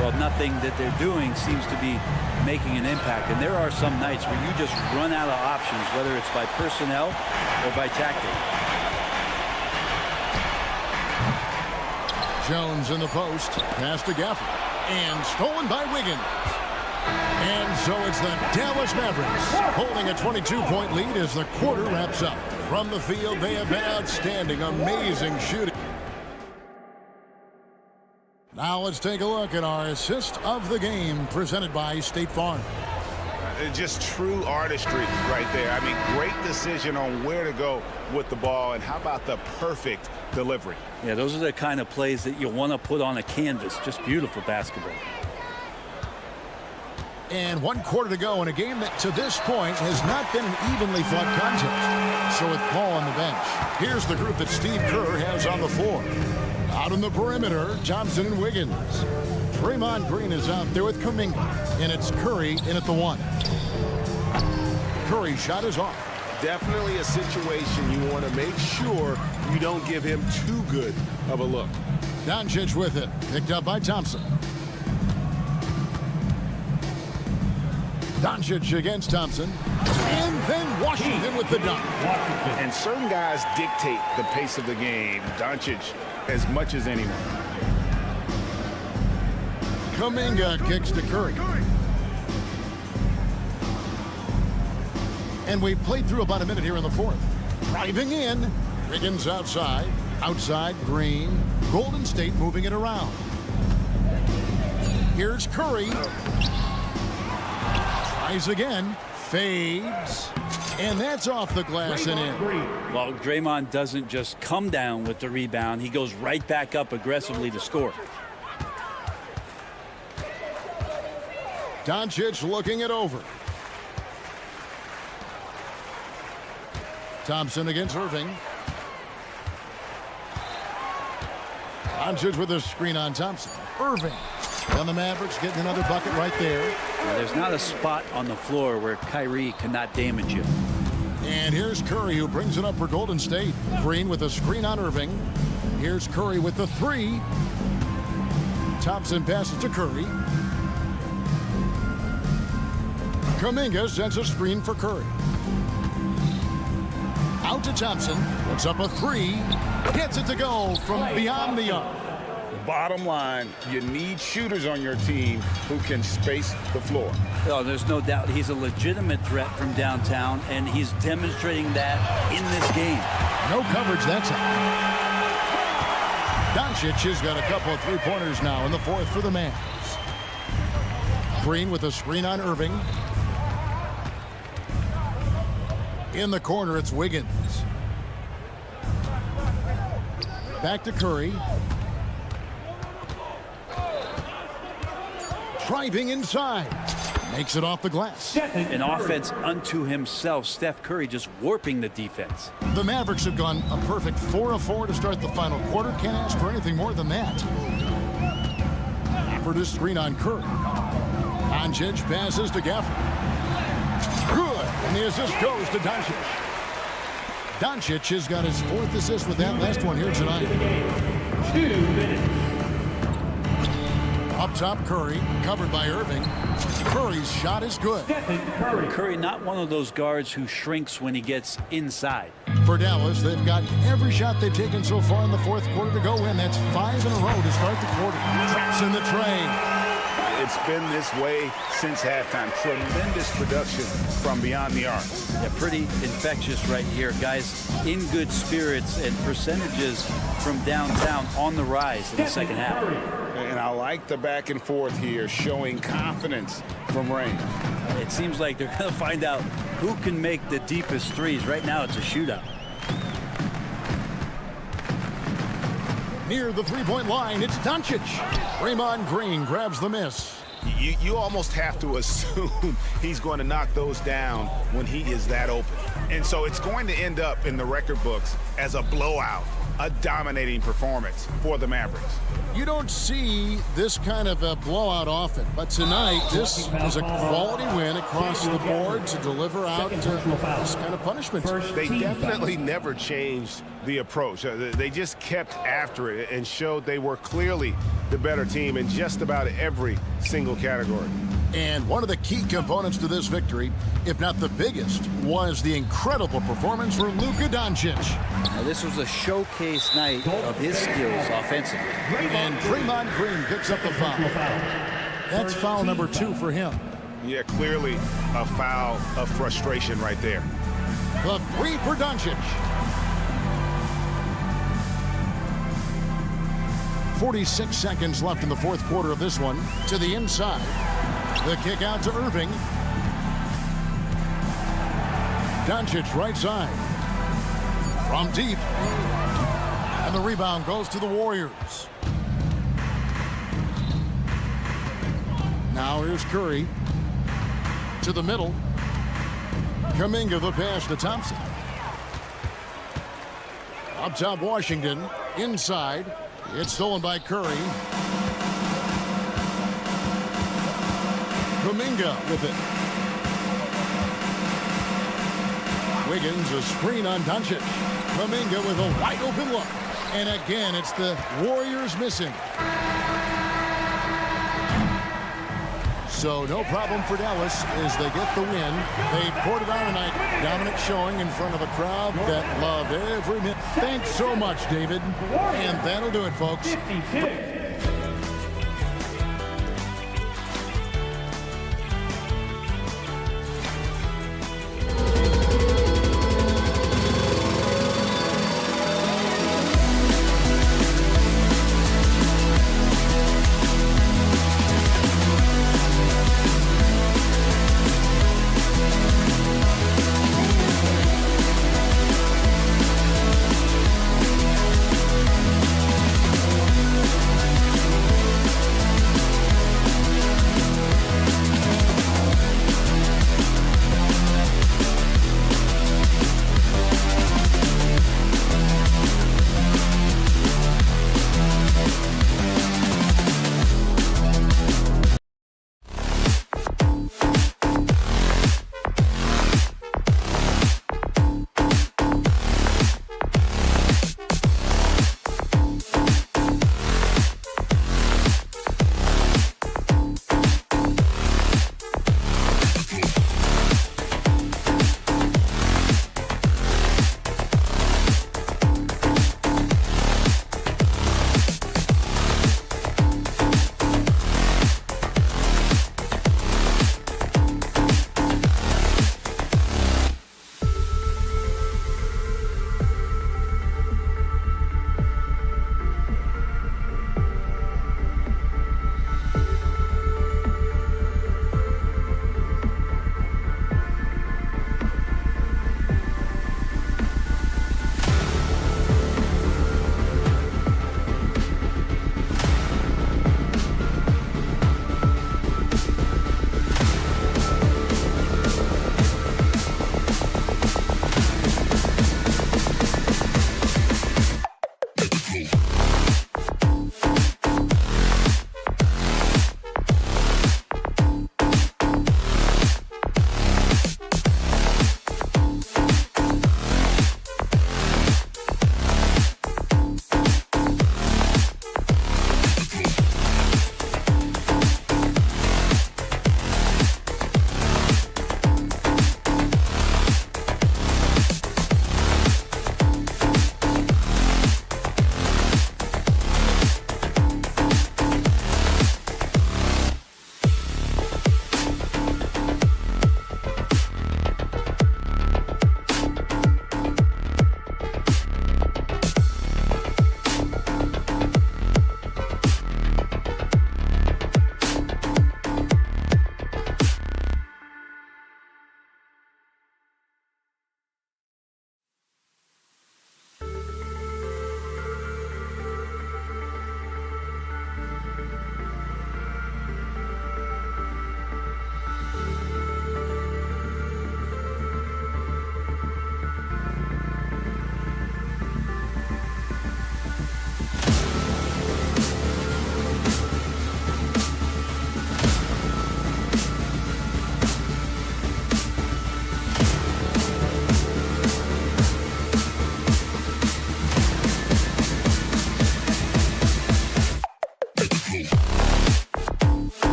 Well, nothing that they're doing seems to be making an impact. And there are some nights where you just run out of options, whether it's by personnel or by tactic. Jones in the post, pass to Gafford, and stolen by Wiggins. And so it's the Dallas Mavericks holding a 22-point lead as the quarter wraps up. From the field, they have been outstanding, amazing shooting. Now let's take a look at our assist of the game presented by State Farm. Just true artistry right there. I mean, great decision on where to go with the ball, and how about the perfect delivery? Yeah, those are the kind of plays that you want to put on a canvas. Just beautiful basketball. And 1 quarter to go in a game that to this point has not been an evenly fought contest. So with Paul on the bench, here's the group that Steve Kerr has on the floor. Out on the perimeter, Thompson and Wiggins. Draymond Green is out there with Kuminga, and it's Curry in at the 1. Curry's shot is off. Definitely a situation you want to make sure you don't give him too good of a look. Doncic with it, picked up by Thompson. Doncic against Thompson, and then Washington with the dunk. And certain guys dictate the pace of the game. Doncic as much as anyone. Kuminga kicks to Curry. And we've played through about a minute here in the fourth. Driving in, Wiggins outside. Outside, Green. Golden State moving it around. Here's Curry. Tries again. Fades. And that's off the glass and in. Well, Draymond doesn't just come down with the rebound. He goes right back up aggressively to score. Doncic looking it over. Thompson against Irving. Doncic with a screen on Thompson. Irving. And the Mavericks getting another bucket right there. Now, there's not a spot on the floor where Kyrie cannot damage you. And here's Curry, who brings it up for Golden State. Green with a screen on Irving. Here's Curry with the 3. Thompson passes to Curry. Kuminga sends a screen for Curry. Out to Thompson. Puts up a 3. Gets it to go from beyond the arc. Bottom line, you need shooters on your team who can space the floor. Oh, there's no doubt he's a legitimate threat from downtown, and he's demonstrating that in this game. No coverage that time. Doncic has got a couple of 3-pointers now in the fourth for the Mavs. Green with a screen on Irving. In the corner, it's Wiggins. Back to Curry. Driving inside. Makes it off the glass. An offense unto himself. Steph Curry just warping the defense. The Mavericks have gone a perfect 4 of 4 to start the final quarter. Can't ask for anything more than that. Gafford is screen on Curry. Doncic passes to Gafford. Good. And the assist goes to Doncic. Doncic has got his 4th assist with that last one here tonight. 2 minutes. Up top, Curry, covered by Irving. Curry's shot is good. Curry, not one of those guards who shrinks when he gets inside. For Dallas, they've got every shot they've taken so far in the fourth quarter to go in. That's 5 in a row to start the quarter. Traps in the tray. It's been this way since halftime. Tremendous production from beyond the arc. Yeah, pretty infectious right here. Guys in good spirits, and percentages from downtown on the rise in the second half. And I like the back and forth here, showing confidence from range. It seems like they're going to find out who can make the deepest threes. Right now, it's a shootout. Near the 3-point line, it's Doncic. Draymond Green grabs the miss. You almost have to assume he's going to knock those down when he is that open. And so it's going to end up in the record books as a blowout, a dominating performance for the Mavericks. You don't see this kind of a blowout often, but tonight this is a quality win across the board to deliver out this kind of punishment. They definitely never changed the approach. They just kept after it and showed they were clearly the better team in just about every single category. And one of the key components to this victory, if not the biggest, was the incredible performance for Luka Doncic. Now, this was a showcase night of his skills offensively. And Draymond Green picks up the foul. That's foul number 2 for him. Yeah, clearly a foul of frustration right there. The 3 for Doncic. 46 seconds left in the fourth quarter of this one. To the inside. The kick out to Irving. Doncic right side. From deep. And the rebound goes to the Warriors. Now here's Curry. To the middle. Kuminga the pass to Thompson. Up top Washington. Inside. It's stolen by Curry. Kuminga with it. Wiggins, a screen on Doncic. Kuminga with a wide open look. And again, it's the Warriors missing. So no problem for Dallas as they get the win. They poured it on tonight. Dominant showing in front of a crowd that loved every minute. Thanks so much, David. And that'll do it, folks. 56.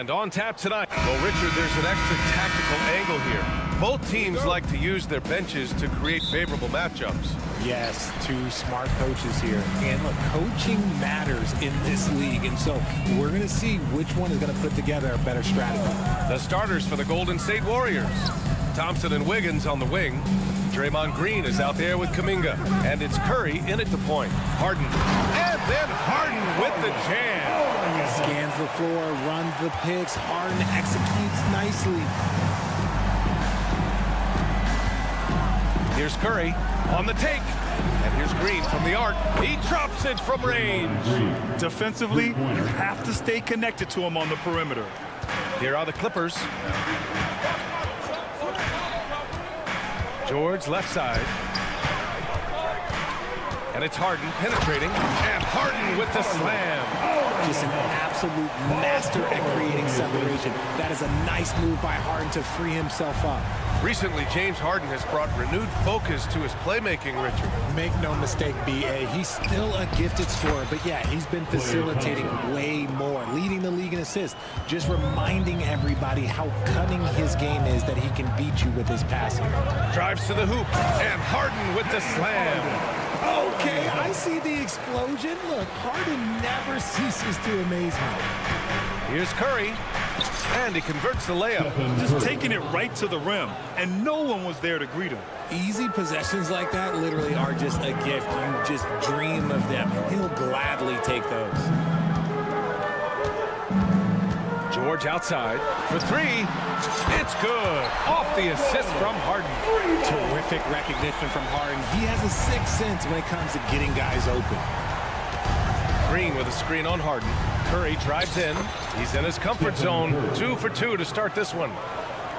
And on tap tonight. Well, Richard, there's an extra tactical angle here. Both teams like to use their benches to create favorable matchups. Yes, two smart coaches here. And look, coaching matters in this league. And so we're going to see which one is going to put together a better strategy. The starters for the Golden State Warriors. Thompson and Wiggins on the wing. Draymond Green is out there with Kuminga. And it's Curry in at the point. Harden. And then Harden with the jam. Scans the floor, runs the picks. Harden executes nicely. Here's Curry on the take. And here's Green from the arc. He drops it from range. Defensively, you have to stay connected to him on the perimeter. Here are the Clippers. George left side. And it's Harden penetrating. And Harden with the slam. Just an absolute master at creating separation. That is a nice move by Harden to free himself up. Recently, James Harden has brought renewed focus to his playmaking, Richard. Make no mistake, B.A., he's still a gifted scorer, but yeah, he's been facilitating way more, leading the league in assists, just reminding everybody how cunning his game is, that he can beat you with his passing. Drives to the hoop, and Harden with the slam. Okay, I see the explosion. Look, Harden never ceases to amaze me. Here's Curry, and he converts the layup. Just taking it right to the rim, and no one was there to greet him. Easy possessions like that literally are just a gift. You just dream of them. He'll gladly take those. George outside for three. It's good. Off the assist from Harden. Terrific recognition from Harden. He has a sixth sense when it comes to getting guys open. Green with a screen on Harden. Curry drives in. He's in his comfort zone. 2 for 2 to start this one.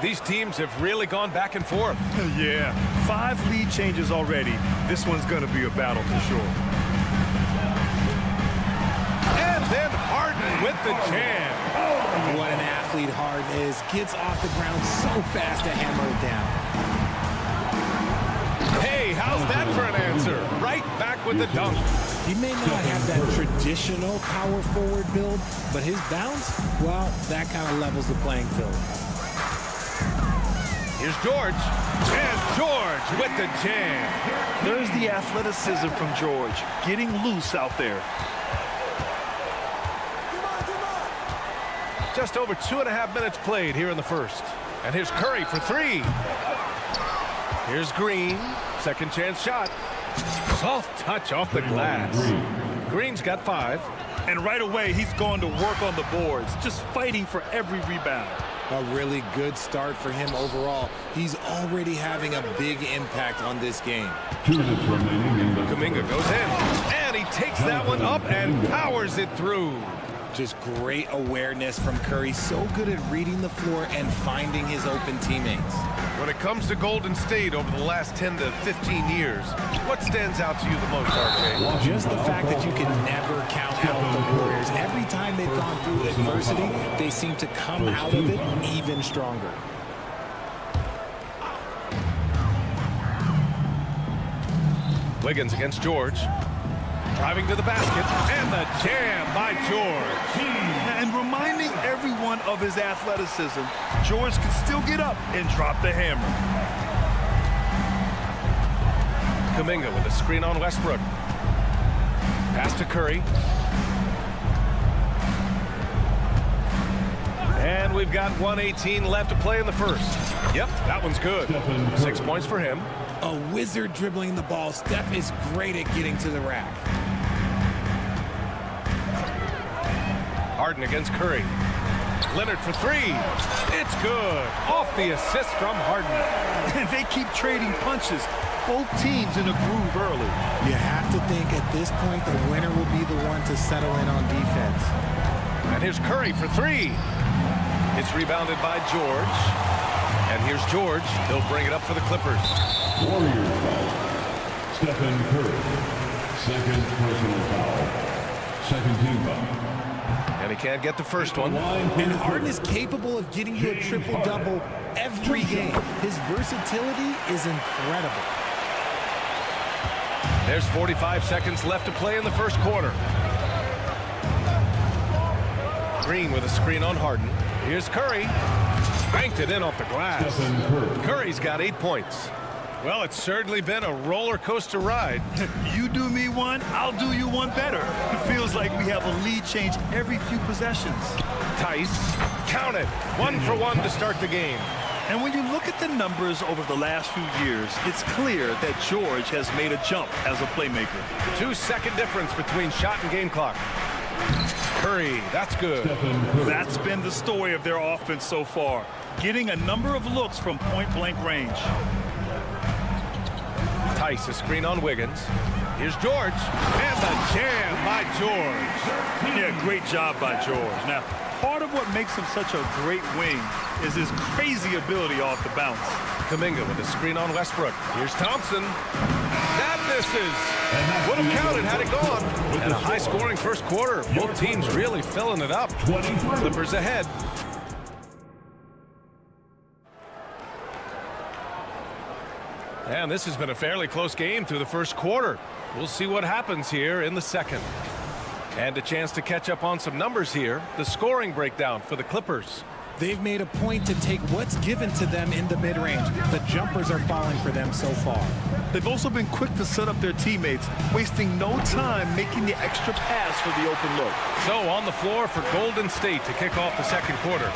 These teams have really gone back and forth. Yeah, 5 lead changes already. This one's going to be a battle for sure. And then Harden with the jam. What an athlete Harden is. Gets off the ground so fast to hammer it down. Hey, how's that for an answer? Right back with the dunk. He may not have that traditional power forward build, but his bounce, well, that kind of levels the playing field. Here's George. And George with the jam. There's the athleticism from George, getting loose out there. Just over 2.5 minutes played here in the first. And here's Curry for three. Here's Green. Second chance shot. Soft touch off the glass. Green's got 5. And right away, he's going to work on the boards, just fighting for every rebound. A really good start for him overall. He's already having a big impact on this game. 2 minutes remaining in the Kuminga goes in. And he takes that one up and powers it through. Just great awareness from Curry. So good at reading the floor and finding his open teammates. When it comes to Golden State over the last 10 to 15 years, what stands out to you the most, RJ? Just the fact that you can never count out the Warriors. Every time they've gone through adversity, they seem to come out of it even stronger. Wiggins against George. Driving to the basket, and the jam by George. And reminding everyone of his athleticism, George can still get up and drop the hammer. Kuminga with a screen on Westbrook. Pass to Curry. And we've got 1:18 left to play in the first. Yep, that one's good. 6 points for him. A wizard dribbling the ball. Steph is great at getting to the rack. Harden against Curry. Leonard for three. It's good. Off the assist from Harden. They keep trading punches. Both teams in a groove early. You have to think at this point the winner will be the one to settle in on defense. And here's Curry for three. It's rebounded by George. And here's George. He'll bring it up for the Clippers. Warriors foul. Stephen Curry. Second personal foul. Second team foul. And he can't get the first one. And Harden is capable of getting you a triple-double every game. His versatility is incredible. There's 45 seconds left to play in the first quarter. Green with a screen on Harden. Here's Curry. Banked it in off the glass. Curry's got 8 points. Well, it's certainly been a roller coaster ride. You do me one, I'll do you one better. It feels like we have a lead change every few possessions. Tice, count it. 1 for 1 to start the game. And when you look at the numbers over the last few years, it's clear that George has made a jump as a playmaker. 2-second difference between shot and game clock. Curry, that's good. That's been the story of their offense so far, getting a number of looks from point-blank range. Tice, a screen on Wiggins. Here's George. And the jam by George. Yeah, great job by George. Now, part of what makes him such a great wing is his crazy ability off the bounce. Kuminga with a screen on Westbrook. Here's Thompson. That misses. Would have counted had it gone. And a high-scoring first quarter. Both teams really filling it up. Clippers ahead. And this has been a fairly close game through the first quarter. We'll see what happens here in the second. And a chance to catch up on some numbers here. The scoring breakdown for the Clippers. They've made a point to take what's given to them in the mid-range. The jumpers are falling for them so far. They've also been quick to set up their teammates, wasting no time making the extra pass for the open look. So on the floor for Golden State to kick off the second quarter.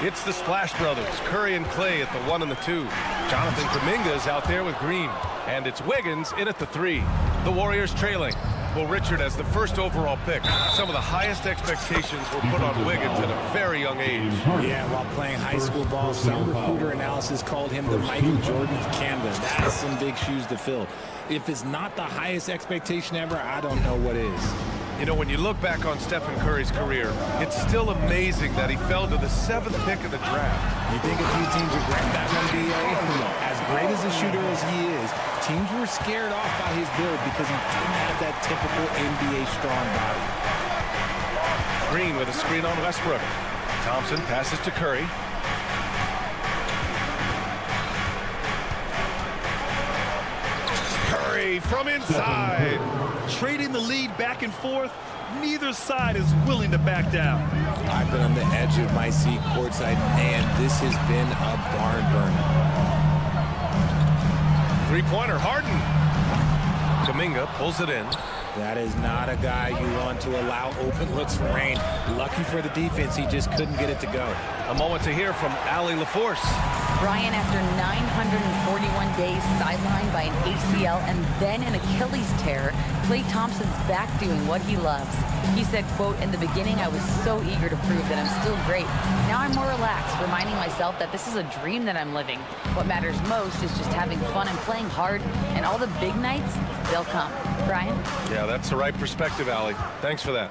It's the Splash Brothers, Curry and Clay at the 1 and the 2. Jonathan Kuminga is out there with Green. And it's Wiggins in at the 3. The Warriors trailing. Well, Richard, as the first overall pick, some of the highest expectations were put on Wiggins at a very young age. Yeah, while playing high school ball, some recruiter analysis called him the Michael Jordan of Canada. That's some big shoes to fill. If it's not the highest expectation ever, I don't know what is. You know, when you look back on Stephen Curry's career, it's still amazing that he fell to the 7th pick of the draft. You think a few teams would grab that one, B.A.? As great as a shooter as he is, teams were scared off by his build because he didn't have that typical NBA strong body. Green with a screen on Westbrook. Thompson passes to Curry. Curry from inside. Trading the lead back and forth, neither side is willing to back down. I've been on the edge of my seat courtside, and this has been a barn burner. Three-pointer, Harden. Kuminga pulls it in. That is not a guy you want to allow open looks for rain. Lucky for the defense, he just couldn't get it to go. A moment to hear from Allie LaForce. Brian, after 941 days sidelined by an ACL and then an Achilles tear, Klay Thompson's back doing what he loves. He said, quote, "In the beginning, I was so eager to prove that I'm still great. Now I'm more relaxed, reminding myself that this is a dream that I'm living. What matters most is just having fun and playing hard, and all the big nights, they'll come." Brian? Yeah, that's the right perspective, Allie. Thanks for that.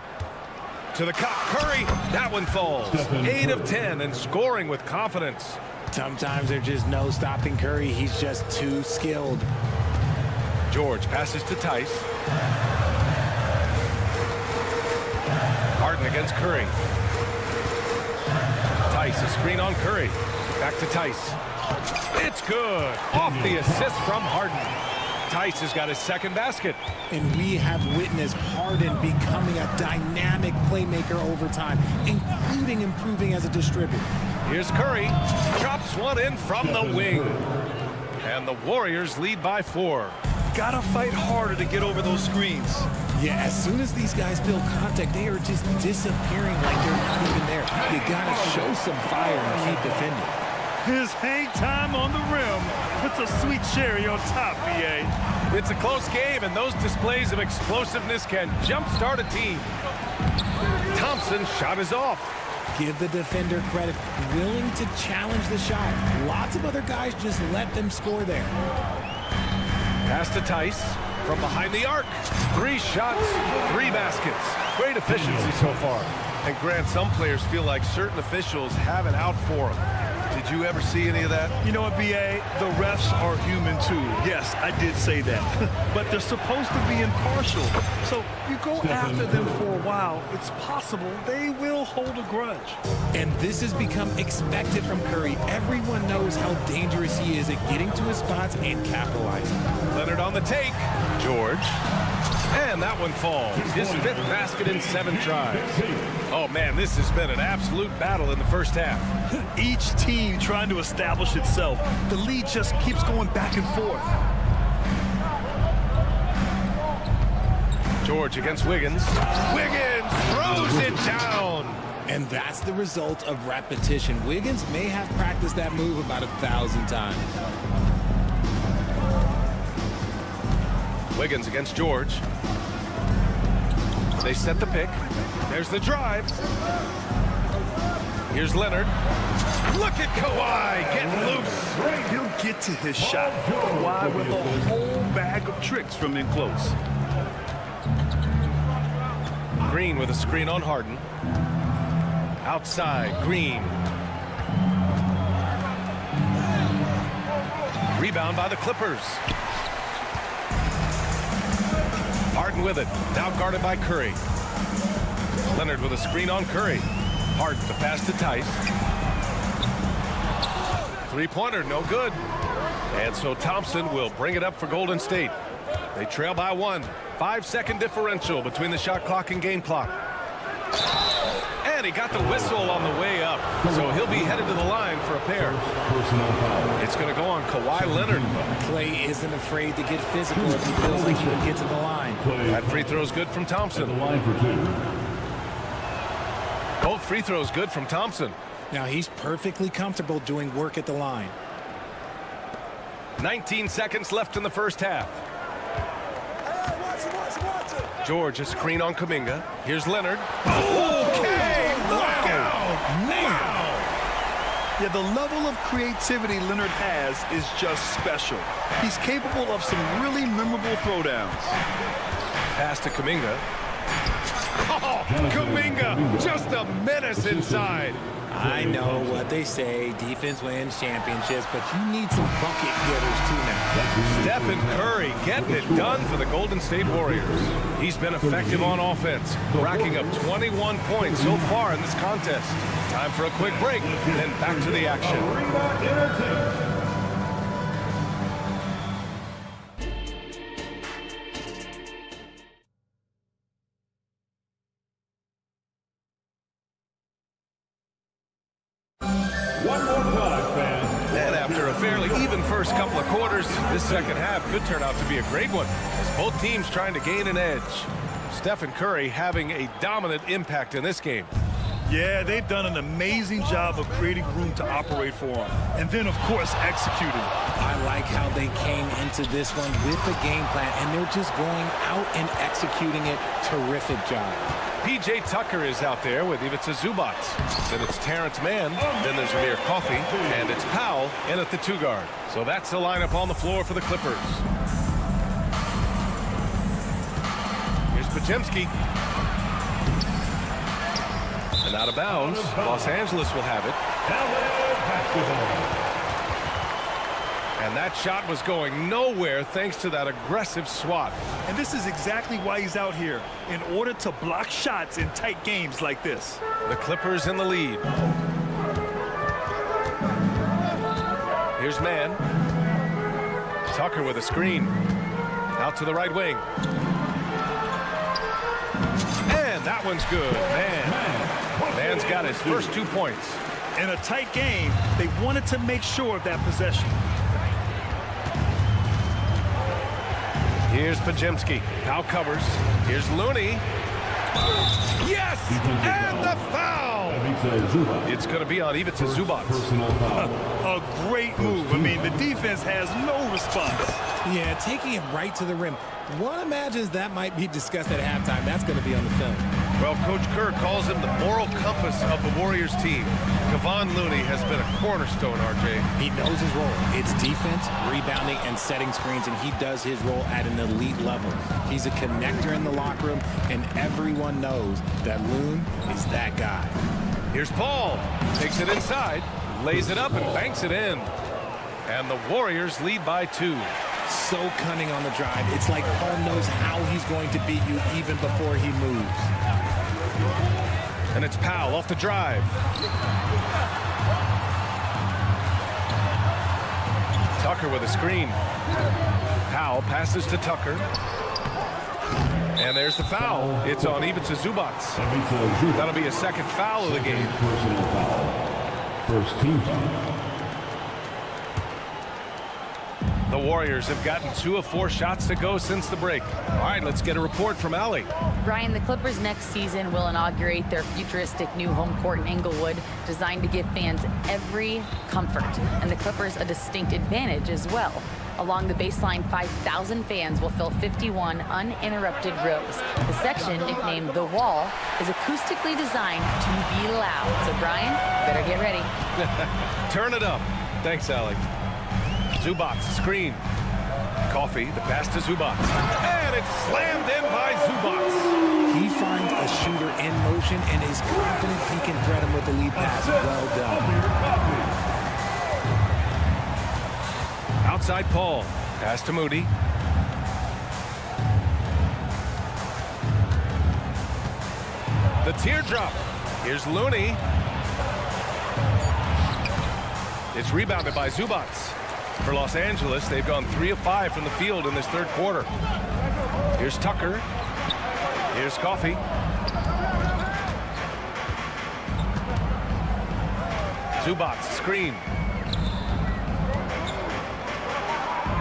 To the cup, Curry. That one falls. 8 of 10 and scoring with confidence. Sometimes there's just no stopping Curry. He's just too skilled. George passes to Tice. Harden against Curry. Tice, a screen on Curry. Back to Tice. It's good. Off the assist from Harden. Tice has got his second basket. And we have witnessed Harden becoming a dynamic playmaker over time, including improving as a distributor. Here's Curry. Chops one in from the wing. And the Warriors lead by 4. Gotta fight harder to get over those screens. Yeah, as soon as these guys build contact, they are just disappearing like they're not even there. You gotta show some fire and keep defending. His hang time on the rim puts a sweet cherry on top, B.A. It's a close game, and those displays of explosiveness can jumpstart a team. Thompson's shot is off. Give the defender credit, willing to challenge the shot. Lots of other guys just let them score there. Pass to Tice from behind the arc. 3 shots, 3 baskets. Great efficiency so far. And Grant, some players feel like certain officials have it out for them. Did you ever see any of that? You know what, B.A.? The refs are human too. Yes, I did say that. But they're supposed to be impartial. So you go after them for a while, it's possible they will hold a grudge. And this has become expected from Curry. Everyone knows how dangerous he is at getting to his spots and capitalizing. Leonard on the take. George. And that one falls. His 5th basket in 7 tries. Oh, man, this has been an absolute battle in the first half. Each team trying to establish itself. The lead just keeps going back and forth. George against Wiggins. Wiggins throws it down. And that's the result of repetition. Wiggins may have practiced that move about 1,000 times. Wiggins against George. They set the pick. There's the drive. Here's Leonard. Look at Kawhi getting loose. He'll get to his shot. Kawhi with a whole bag of tricks from in close. Green with a screen on Harden. Outside, Green. Rebound by the Clippers. Harden with it. Now guarded by Curry. Leonard with a screen on Curry. Harden to pass to Tice. 3-pointer, no good. And so Thompson will bring it up for Golden State. They trail by 1. 5-second differential between the shot clock and game clock. And he got the whistle on the way up. So he'll be headed to the line for a pair. It's going to go on Kawhi Leonard. Clay isn't afraid to get physical if he feels like he can get to the line. That free throw's good from Thompson. Both free throws good from Thompson. Now he's perfectly comfortable doing work at the line. 19 seconds left in the first half. George, a screen on Kuminga. Here's Leonard. Okay, look out now. Yeah, the level of creativity Leonard has is just special. He's capable of some really memorable throwdowns. Pass to Kuminga. Oh, Kuminga, just a menace inside. I know what they say, defense wins championships, but you need some bucket getters too now. Stephen Curry getting it done for the Golden State Warriors. He's been effective on offense, racking up 21 points so far in this contest. Time for a quick break, then back to the action. And after a fairly even first couple of quarters, this second half could turn out to be a great one, as both teams trying to gain an edge. Stephen Curry having a dominant impact in this game. Yeah, they've done an amazing job of creating room to operate for him. And then, of course, executing. I like how they came into this one with the game plan, and they're just going out and executing it. Terrific job. P.J. Tucker is out there with Ivica Zubac. Then it's Terrence Mann, then there's Amir Coffey, and it's Powell in at the 2 guard. So that's the lineup on the floor for the Clippers. Here's Podziemski. And out of bounds, Los Angeles will have it. And that shot was going nowhere thanks to that aggressive swat. And this is exactly why he's out here, in order to block shots in tight games like this. The Clippers in the lead. Here's Mann. Tucker with a screen. Out to the right wing. And that one's good. Mann's got his first 2 points. In a tight game, they wanted to make sure of that possession. Here's Podziemski. Powell covers. Here's Looney. Yes! And the foul! It's going to be on Ivica Zubac. A great move. I mean, the defense has no response. Yeah, taking it right to the rim. One imagines that might be discussed at halftime. That's going to be on the film. Well, Coach Kerr calls him the moral compass of the Warriors team. Kevon Looney has been a cornerstone, RJ. He knows his role. It's defense, rebounding, and setting screens, and he does his role at an elite level. He's a connector in the locker room, and everyone knows that Loon is that guy. Here's Paul. Takes it inside, lays it up, and banks it in. And the Warriors lead by 2. So cunning on the drive. It's like Paul knows how he's going to beat you even before he moves. And it's Powell off the drive. Tucker with a screen. Powell passes to Tucker. And there's the foul. It's on Ivica Zubac. That'll be a second foul of the game. Personal foul. First team foul. The Warriors have gotten 2 of 4 shots to go since the break. All right, let's get a report from Allie. Brian, the Clippers next season will inaugurate their futuristic new home court in Inglewood, designed to give fans every comfort, and the Clippers a distinct advantage as well. Along the baseline, 5,000 fans will fill 51 uninterrupted rows. The section, nicknamed The Wall, is acoustically designed to be loud. So, Brian, better get ready. Turn it up. Thanks, Allie. Zubac, screen. Coffee, the pass to Zubac. And it's slammed in by Zubac. He finds a shooter in motion and is confident he can thread him with the lead pass. Well done. Outside Paul. Pass to Moody. The teardrop. Here's Looney. It's rebounded by Zubac. For Los Angeles, they've gone 3 of 5 from the field in this third quarter. Here's Tucker. Here's Coffee. Zubac, screen.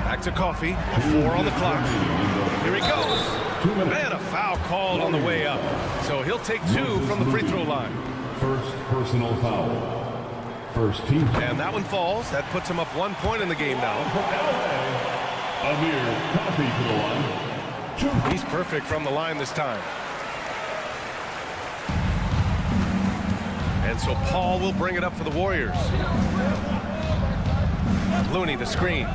Back to Coffee. 4 on the clock. Here he goes. Man, a foul called on the way up. So he'll take 2 from the free throw line. First personal foul. First team. And that one falls. That puts him up 1 point in the game now. Amir Coffee to the line. He's perfect from the line this time. And so Paul will bring it up for the Warriors. Looney, the screen.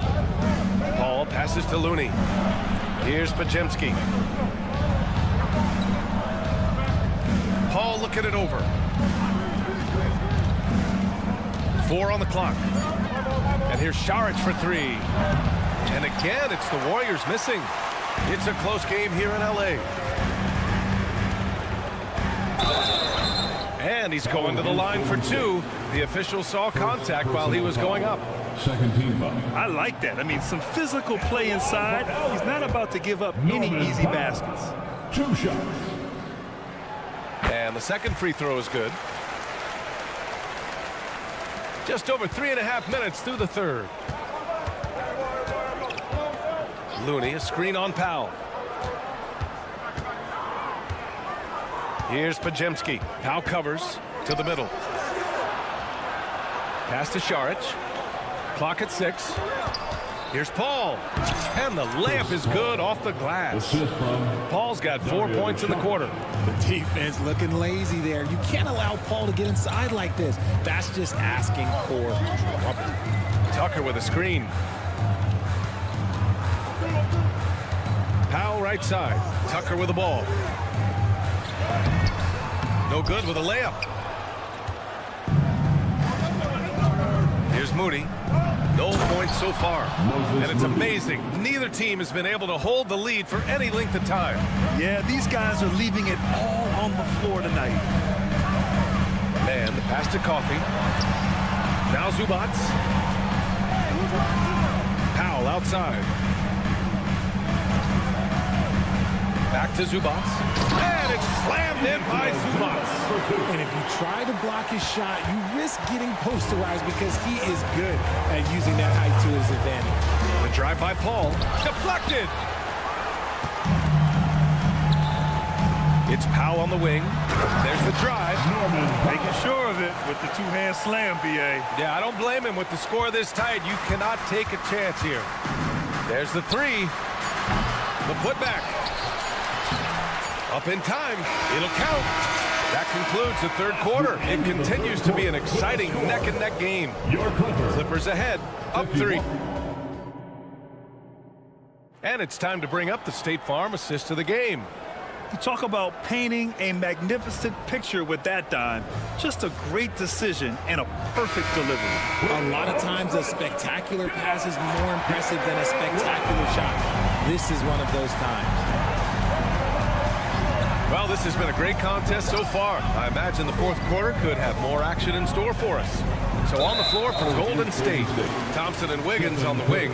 Paul passes to Looney. Here's Pajemski. Paul looking it over. 4 on the clock. And here's Šarić for 3. And again, it's the Warriors missing. It's a close game here in LA. And he's going to the line for 2. The official saw contact while he was going up. Second team foul. I like that. I mean, some physical play inside. He's not about to give up any easy baskets. 2 shots. And the second free throw is good. Just over 3.5 minutes through the third. Looney, a screen on Powell. Here's Pajemski. Powell covers to the middle. Pass to Šarić. Clock at 6. Here's Paul. And the layup is good off the glass. Paul's got 4 points in the quarter. The defense looking lazy there. You can't allow Paul to get inside like this. That's just asking for trouble. Tucker with a screen. Powell right side. Tucker with the ball. No good with a layup. Here's Moody. No points so far. And it's amazing. Neither team has been able to hold the lead for any length of time. Yeah, these guys are leaving it all on the floor tonight. Man, the pass to Coffee. Now Zubac. Powell outside. Back to Zubac. And it's slammed in by Zubac. And if you try to block his shot, you risk getting posterized because he is good at using that height to his advantage. The drive by Paul. Deflected. It's Powell on the wing. There's the drive. Making sure of it with the 2-hand slam, B.A. Yeah, I don't blame him. With the score this tight, you cannot take a chance here. There's the 3. The putback. Up in time. It'll count. That concludes the third quarter. It continues to be an exciting neck-and-neck game. Clippers ahead, up 3. And it's time to bring up the State Farm assist of the game. You talk about painting a magnificent picture with that dime. Just a great decision and a perfect delivery. A lot of times a spectacular pass is more impressive than a spectacular shot. This is one of those times. Well, this has been a great contest so far. I imagine the fourth quarter could have more action in store for us. So on the floor for Golden State, Thompson and Wiggins on the wing.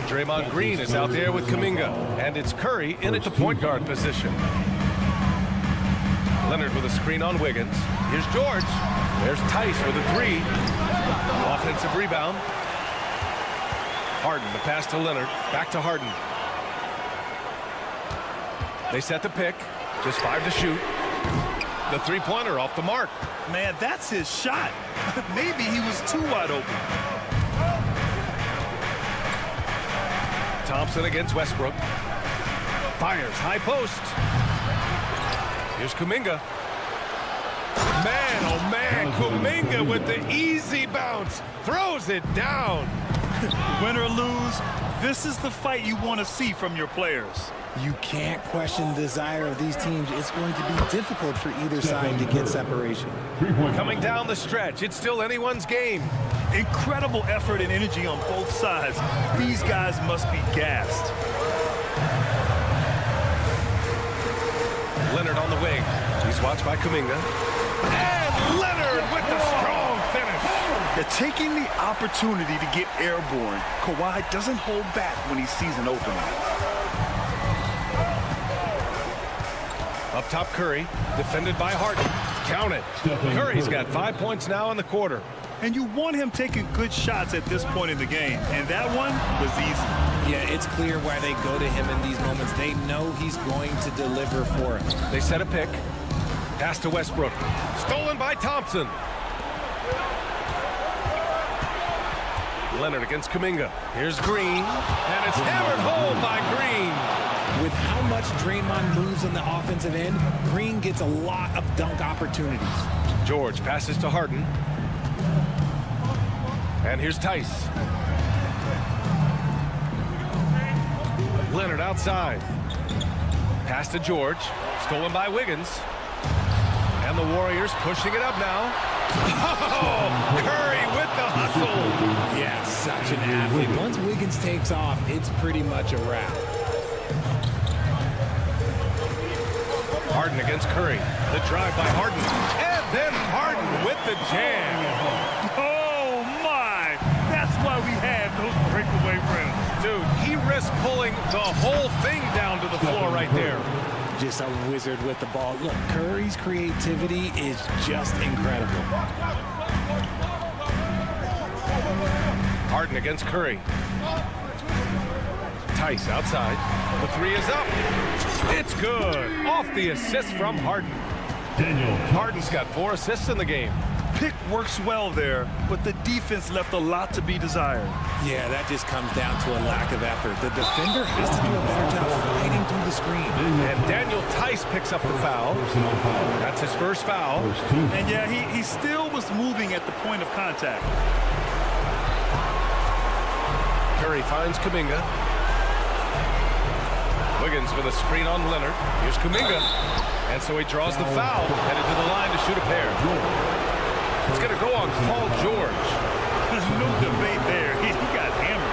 Draymond Green is out there with Kuminga, and it's Curry in at the point guard position. Leonard with a screen on Wiggins. Here's George. There's Tice with a three. Offensive rebound. Harden, the pass to Leonard. Back to Harden. They set the pick. Just 5 to shoot. The three-pointer off the mark. Man, that's his shot. Maybe he was too wide open. Thompson against Westbrook. Fires, high post. Here's Kuminga. Man, oh man, Kuminga with the easy bounce. Throws it down. Win or lose, this is the fight you want to see from your players. You can't question the desire of these teams. It's going to be difficult for either side to get separation. Coming down the stretch, it's still anyone's game. Incredible effort and energy on both sides. These guys must be gassed. Leonard on the wing. He's watched by Kuminga. And Leonard with the strong finish. They're taking the opportunity to get airborne. Kawhi doesn't hold back when he sees an opening. Up top, Curry, defended by Harden. Count it. Curry's got 5 points now in the quarter. And you want him taking good shots at this point in the game. And that one was easy. Yeah, it's clear why they go to him in these moments. They know he's going to deliver for them. They set a pick. Pass to Westbrook. Stolen by Thompson. Leonard against Kuminga. Here's Green. And it's hammered home by Green. With how much Draymond moves on the offensive end, Green gets a lot of dunk opportunities. George passes to Harden. And here's Tice. Leonard outside. Pass to George. Stolen by Wiggins. And the Warriors pushing it up now. Oh, Curry with the hustle. Yeah, such an athlete. Once Wiggins takes off, it's pretty much a wrap. Harden against Curry. The drive by Harden. And then Harden with the jam. Oh, my. That's why we have those breakaway rims. Dude, he risked pulling the whole thing down to the floor right there. Just a wizard with the ball. Look, Curry's creativity is just incredible. Harden against Curry. Tice outside. The three is up. It's good. Off the assist from Harden. Harden's got 4 assists in the game. Pick works well there, but the defense left a lot to be desired. Yeah, that just comes down to a lack of effort. The defender has to do a better job fighting through the screen. And Daniel Tice picks up the foul. That's his first foul. And yeah, he still was moving at the point of contact. Curry finds Kuminga. Wiggins with a screen on Leonard. Here's Kuminga. And so he draws the foul, headed to the line to shoot a pair. It's going to go on Paul George. There's no debate there. He got hammered.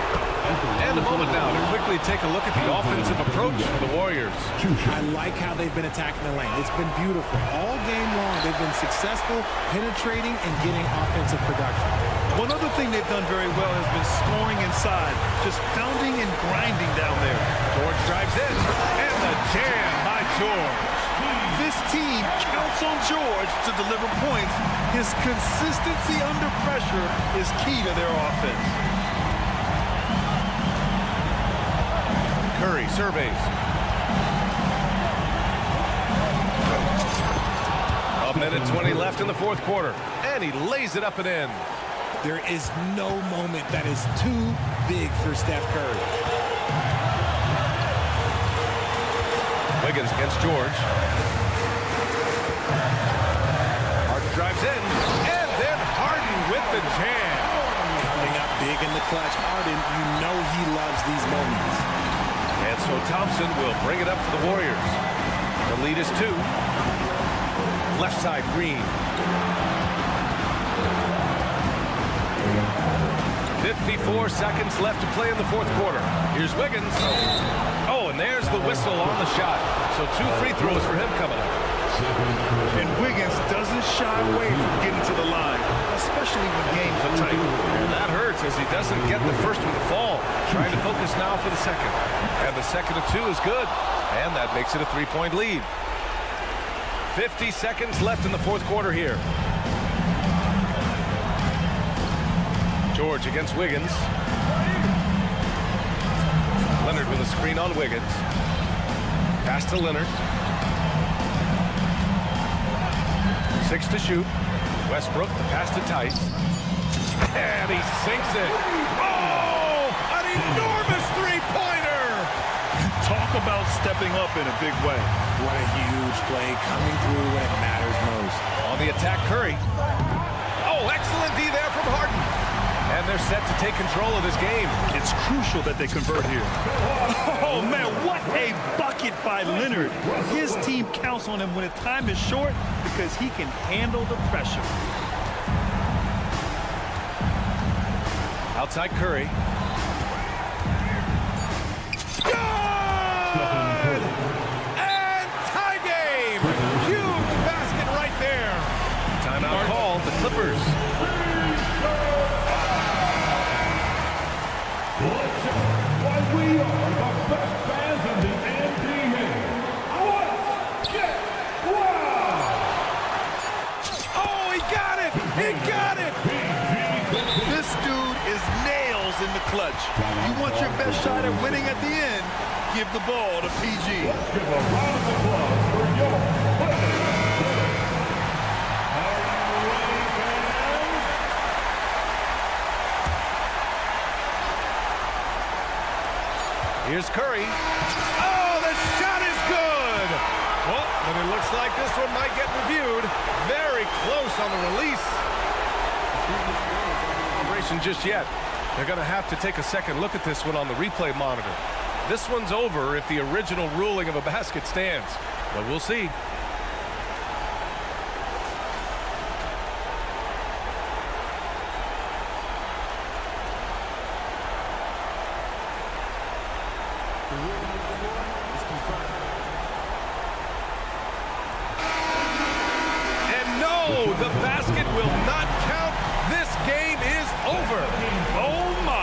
And a moment now to quickly take a look at the offensive approach for the Warriors. I like how they've been attacking the lane. It's been beautiful. All game long, they've been successful penetrating and getting offensive production. One other thing they've done very well has been scoring inside, just pounding and grinding down there. George drives in, and the jam by George. This team counts on George to deliver points. His consistency under pressure is key to their offense. Curry surveys. A minute 20 left in the fourth quarter, and he lays it up and in. There is no moment that is too big for Steph Curry. Wiggins against George. Harden drives in, and then Harden with the jam. Coming up big in the clutch, Harden, you know he loves these moments. And so Thompson will bring it up for the Warriors. The lead is 2. Left side, Green. 54 seconds left to play in the fourth quarter. Here's Wiggins. Oh, and there's the whistle on the shot. So 2 free throws for him coming up. And Wiggins doesn't shy away from getting to the line, especially when games are tight. And that hurts as he doesn't get the first one to fall. Trying to focus now for the second. And the second of two is good. And that makes it a 3-point lead. 50 seconds left in the fourth quarter here. George against Wiggins. Leonard with a screen on Wiggins. Pass to Leonard. 6 to shoot. Westbrook, the pass to Tice. And he sinks it. Oh, an enormous three-pointer. Talk about stepping up in a big way. What a huge play, coming through when it matters most. On the attack, Curry. Oh, excellent D there from Harden. And they're set to take control of this game. It's crucial that they convert here. Oh, man, what a bucket by Leonard. His team counts on him when the time is short because he can handle the pressure. Outside Curry. Good! And tie game! Huge basket right there. Timeout called, the Clippers. Why we are the best fans in the NBA. Let's get wild! Oh, he got it! He got it! This dude is nails in the clutch. You want your best shot at winning at the end, give the ball to PG. Let's give a round of applause for your players. Are you ready, fans? Here's Curry. Oh, the shot is good! Well, and it looks like this one might get reviewed. Very close on the release. Just yet. They're going to have to take a second look at this one on the replay monitor. This one's over if the original ruling of a basket stands, but we'll see. And no, the basket will not count. This game is over. Oh, my.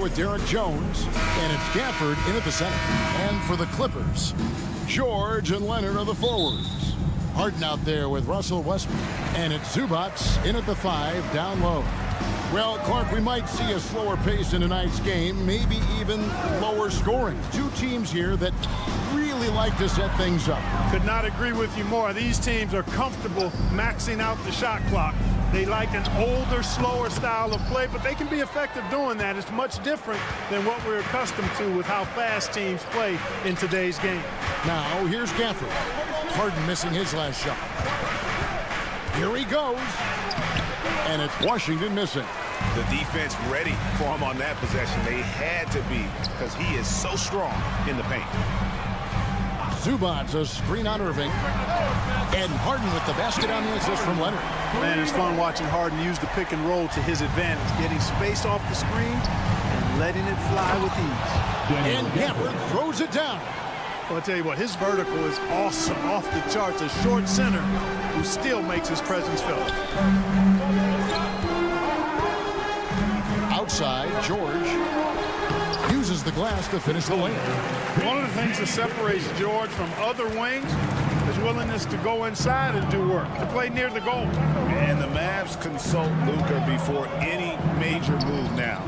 with Derek Jones. And it's Gafford in at the center. And for the Clippers, George and Leonard are the forwards. Harden out there with Russell Westbrook. And it's Zubats in at the 5 down low. Well, Clark, we might see a slower pace in tonight's game, maybe even lower scoring. Two teams here that really like to set things up. Could not agree with you more. These teams are comfortable maxing out the shot clock. They like an older, slower style of play, but they can be effective doing that. It's much different than what we're accustomed to with how fast teams play in today's game. Now, here's Gafford. Harden missing his last shot. Here he goes. And it's Washington missing. The defense ready for him on that possession. They had to be because he is so strong in the paint. Zubats a screen on Irving. And Harden with the basket on the assist from Leonard. Man, it's fun watching Harden use the pick and roll to his advantage, getting space off the screen and letting it fly with ease. And Gafford throws it down. Well, I'll tell you what, his vertical is awesome, off the charts. A short center who still makes his presence felt. Outside, George uses the glass to finish the lane. One of the things that separates George from other wings is willingness to go inside and do work, to play near the goal. And the Mavs consult Luka before any major move now.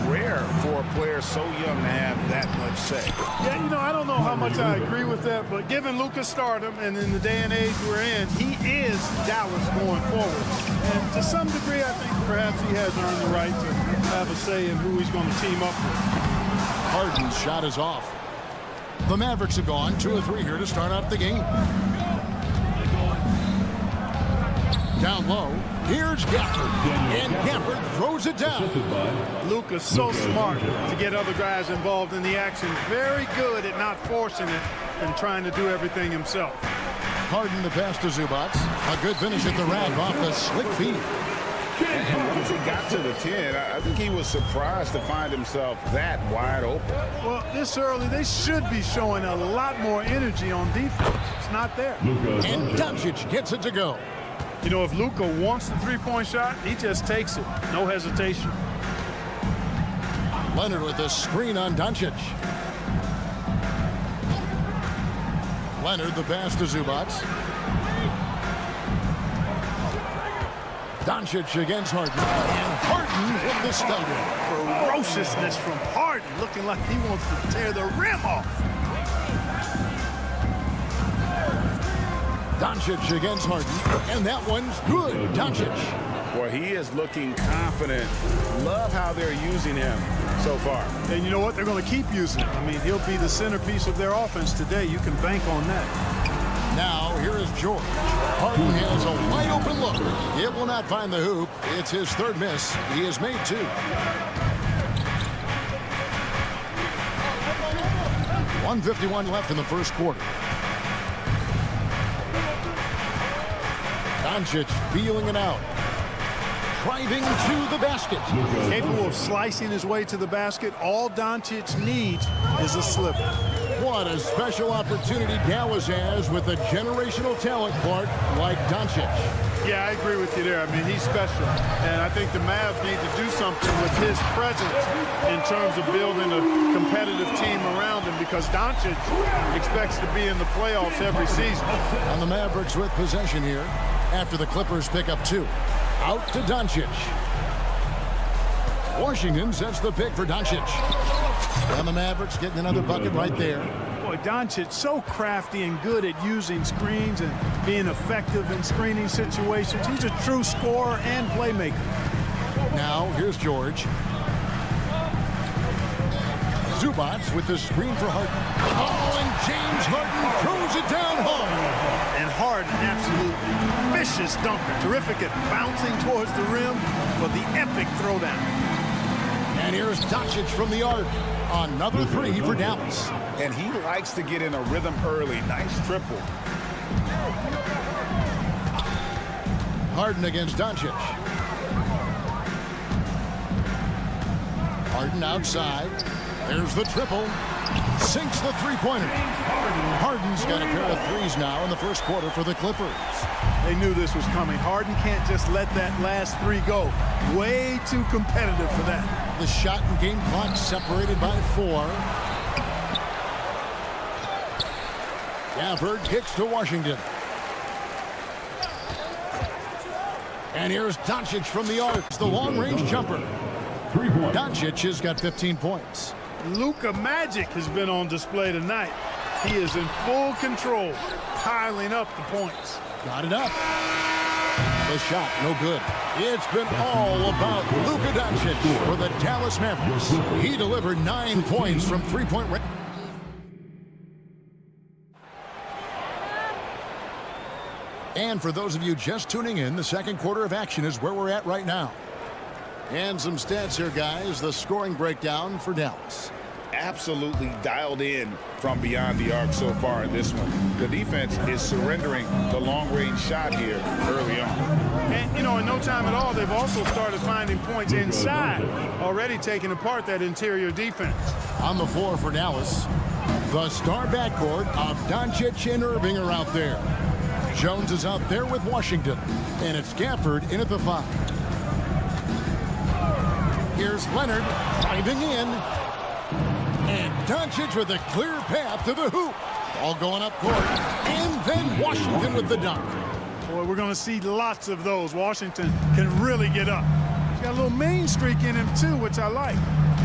Rare for a player so young to have that much say. Yeah, you know, I don't know how much I agree with that, but given Luka's stardom and in the day and age we're in, he is Dallas going forward. And to some degree, I think perhaps he has earned the right to have a say in who he's going to team up with. Harden's shot is off. The Mavericks have gone 2 of 3 here to start out the game. Down low, here's Gafford. And Gafford throws it down. Luka's so smart to get other guys involved in the action. Very good at not forcing it and trying to do everything himself. Harden the pass to Zubats. A good finish at the rack off the slick feed. And once he got to the 10, I think he was surprised to find himself that wide open. Well, this early, they should be showing a lot more energy on defense. It's not there. And Doncic gets it to go. You know, if Luka wants the three-point shot, he just takes it. No hesitation. Leonard with a screen on Doncic. Leonard the pass to Zubats. Doncic against Harden. And Harden with the stun. Ferociousness from Harden, looking like he wants to tear the rim off. Doncic against Harden. And that one's good. Doncic. Well, he is looking confident. Love how they're using him so far. And you know what? They're going to keep using him. I mean, he'll be the centerpiece of their offense today. You can bank on that. Now, here is George. Harden has a wide open look. It will not find the hoop. It's his third miss. He has made 2. .151 left in the first quarter. Doncic feeling it out. Driving to the basket. Capable of slicing his way to the basket. All Doncic needs is a sliver. What a special opportunity Dallas has with a generational talent, Clark, like Doncic. Yeah, I agree with you there. I mean, he's special. And I think the Mavs need to do something with his presence in terms of building a competitive team around him, because Doncic expects to be in the playoffs every season. And the Mavericks with possession here after the Clippers pick up 2. Out to Doncic. Washington sets the pick for Doncic. And the Mavericks getting another bucket right there. Boy, Doncic so crafty and good at using screens and being effective in screening situations. He's a true scorer and playmaker. Now, here's George. Zubats with the screen for Harden. Oh, and James Harden throws it down hard. And Harden, absolutely vicious dunker. Terrific at bouncing towards the rim for the epic throwdown. And here's Doncic from the arc. Another 3 for Dallas. And he likes to get in a rhythm early. Nice triple. Harden against Doncic. Harden outside. There's the triple. sinks the three-pointer. Harden's got a pair of threes now in the first quarter for the Clippers. They knew this was coming. Harden can't just let that last three go. Way too competitive for that. The shot and game clock separated by 4. Gafford kicks to Washington. And here's Doncic from the arc. It's the long-range jumper. Doncic has got 15 points. Luka Magic has been on display tonight. He is in full control, piling up the points. Got it up. The shot, no good. It's been all about Luka Doncic for the Dallas Mavericks. He delivered 9 points from three-point range. And for those of you just tuning in, the second quarter of action is where we're at right now. And some stats here, guys. The scoring breakdown for Dallas. Absolutely dialed in from beyond the arc so far in this one. The defense is surrendering the long-range shot here early on. And, you know, in no time at all, they've also started finding points inside, already taking apart that interior defense. On the floor for Dallas, the star backcourt of Doncic and Irving are out there. Jones is out there with Washington, and it's Gafford in at the 5. Here's Leonard driving in. And Doncic with a clear path to the hoop. All going up court. And then Washington with the dunk. Boy, we're going to see lots of those. Washington can really get up. He's got a little main streak in him, too, which I like.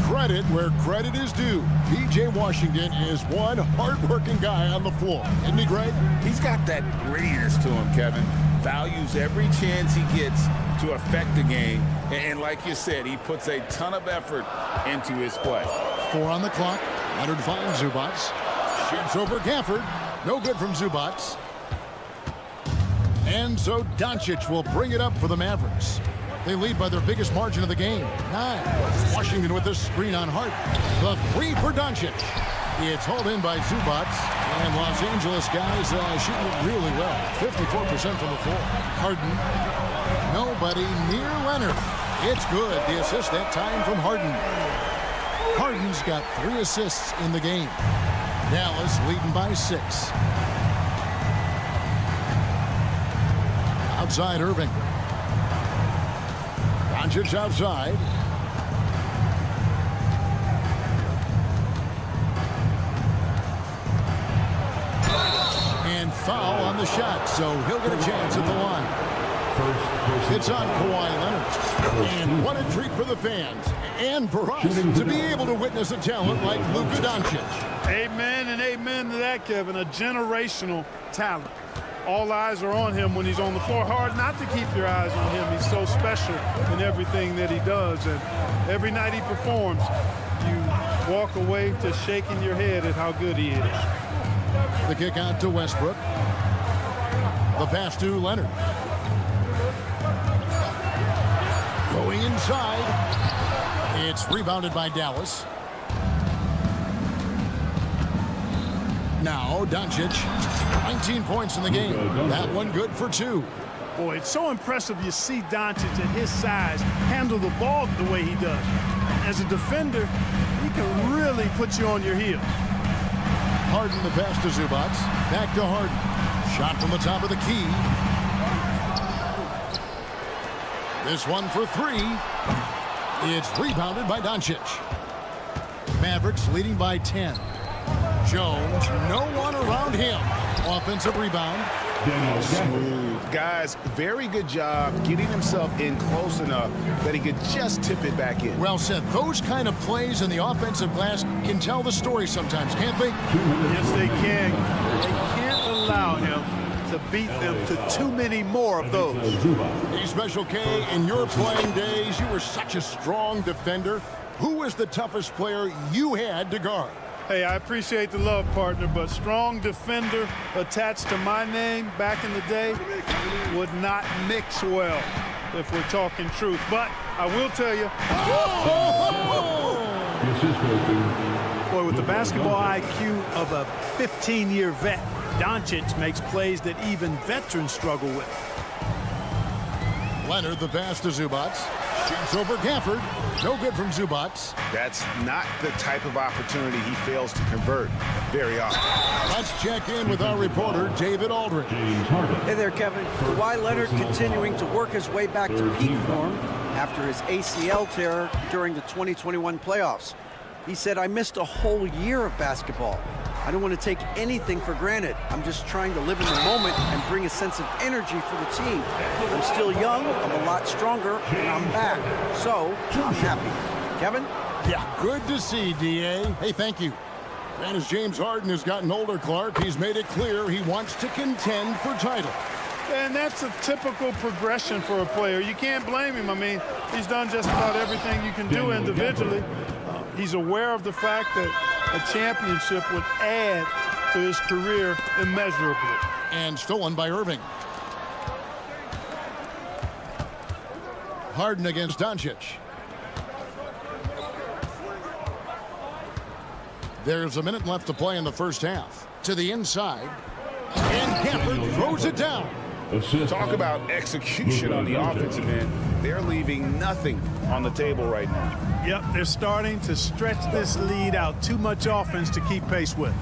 Credit where credit is due. P.J. Washington is one hard-working guy on the floor. Isn't he great? He's got that grittiness to him, Kevin. Values every chance he gets to affect the game. And like you said, he puts a ton of effort into his play. 4 on the clock. Leonard finds Zubats. Shoots over Gafford. No good from Zubats. And so Doncic will bring it up for the Mavericks. They lead by their biggest margin of the game, 9. Washington with the screen on Hart. The 3 for Doncic. It's hauled in by Zubats. And Los Angeles guys shooting it really well. 54% from the floor. Harden. Nobody near Leonard. It's good. The assist that time from Harden. Harden's got 3 assists in the game. Dallas leading by 6. Outside Irving. Doncic outside. And foul on the shot, so he'll get a chance at the line. It's on Kawhi Leonard. And what a treat for the fans and for us to be able to witness a talent like Luka Doncic. Amen and amen to that, Kevin. A generational talent. All eyes are on him when he's on the floor. Hard not to keep your eyes on him. He's so special in everything that he does. And every night he performs, you walk away to shaking your head at how good he is. The kick out to Westbrook. The pass to Leonard. Going inside. It's rebounded by Dallas. Now Doncic, 19 points in the game. That one good for 2. Boy, it's so impressive you see Doncic at his size handle the ball the way he does. As a defender, he can really put you on your heels. Harden the pass to Zubats. Back to Harden. Shot from the top of the key. This one for 3. It's rebounded by Doncic. Mavericks leading by 10. Jones, no one around him. Offensive rebound. Smooth. Guys, very good job getting himself in close enough that he could just tip it back in. Well said. Those kind of plays in the offensive glass can tell the story sometimes, can't they? Yes, they can. They can't allow him to beat them to too many more of those. Hey, Special K, in your playing days, you were such a strong defender. Who was the toughest player you had to guard? Hey, I appreciate the love, partner, but strong defender attached to my name back in the day would not mix well if we're talking truth. But I will tell you, boy, with the basketball IQ of a 15-year vet, Doncic makes plays that even veterans struggle with. Leonard the pass to Zubats. Shoots over Gafford. No good from Zubac. That's not the type of opportunity he fails to convert very often. Let's check in with our reporter, David Aldridge. Hey there, Kevin. Kawhi Leonard continuing to work his way back to peak form after his ACL tear during the 2021 playoffs. He said, "I missed a whole year of basketball. I don't want to take anything for granted. I'm just trying to live in the moment and bring a sense of energy for the team. I'm still young, I'm a lot stronger, and I'm back. So, I'm happy." Kevin? Yeah, good to see, D.A. Hey, thank you. And as James Harden has gotten older, Clark, he's made it clear he wants to contend for title. And that's a typical progression for a player. You can't blame him. I mean, he's done just about everything you can do individually. He's aware of the fact that a championship would add to his career immeasurably. And stolen by Irving. Harden against Doncic. There's a minute left to play in the first half. To the inside. And Gafford throws it down. Talk about execution on the offensive end. They're leaving nothing on the table right now. Yep, they're starting to stretch this lead out. Too much offense to keep pace with.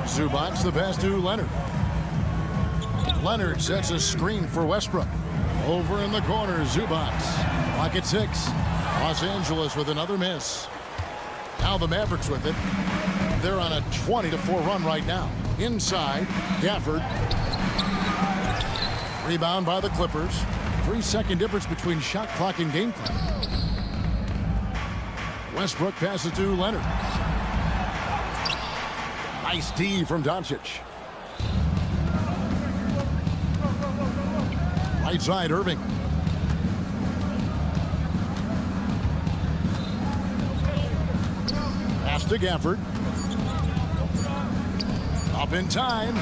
Zubac the pass to Leonard. Leonard sets a screen for Westbrook. Over in the corner, Zubac. Clock at 6. Los Angeles with another miss. Now the Mavericks with it. They're on a 20-4 run right now. Inside, Gafford. Rebound by the Clippers. 3-second difference between shot clock and game clock. Westbrook passes to Leonard. Nice D from Doncic. Right side, Irving. Pass to Gafford. Up in time.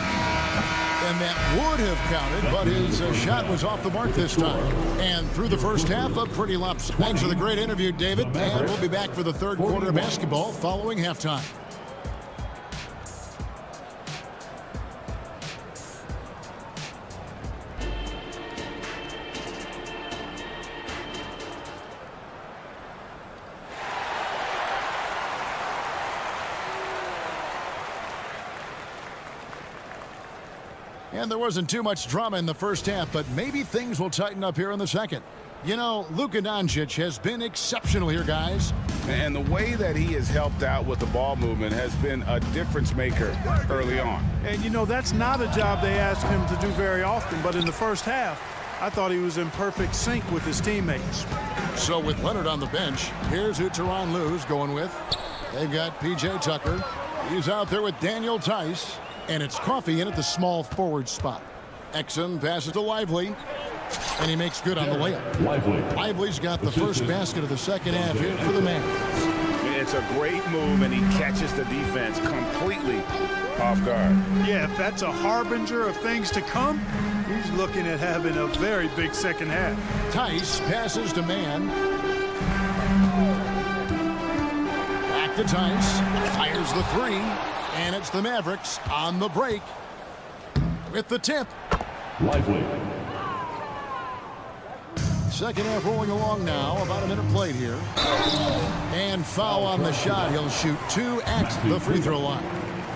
And that would have counted, but his shot was off the mark this time. And through the first half, a pretty lopsided. Thanks for the great interview, David. And we'll be back for the third quarter of basketball following halftime. And there wasn't too much drama in the first half, but maybe things will tighten up here in the second. You know, Luka Doncic has been exceptional here, guys. And the way that he has helped out with the ball movement has been a difference maker early on. And, you know, that's not a job they ask him to do very often, but in the first half, I thought he was in perfect sync with his teammates. So with Leonard on the bench, here's who Tyronn Lue's going with. They've got P.J. Tucker. He's out there with Daniel Tice. And it's Coffey in at the small forward spot. Exum passes to Lively. And he makes good on the layup. Lively's got the first basket of the second half here for the Mavericks. It's a great move, and he catches the defense completely off guard. Yeah, if that's a harbinger of things to come, he's looking at having a very big second half. Tice passes to Mann. Back to Tice. Fires the three. And it's the Mavericks on the break with the tip. Lively. Second half rolling along now. About a minute played here. And foul on the shot. He'll shoot 2 at the free throw line.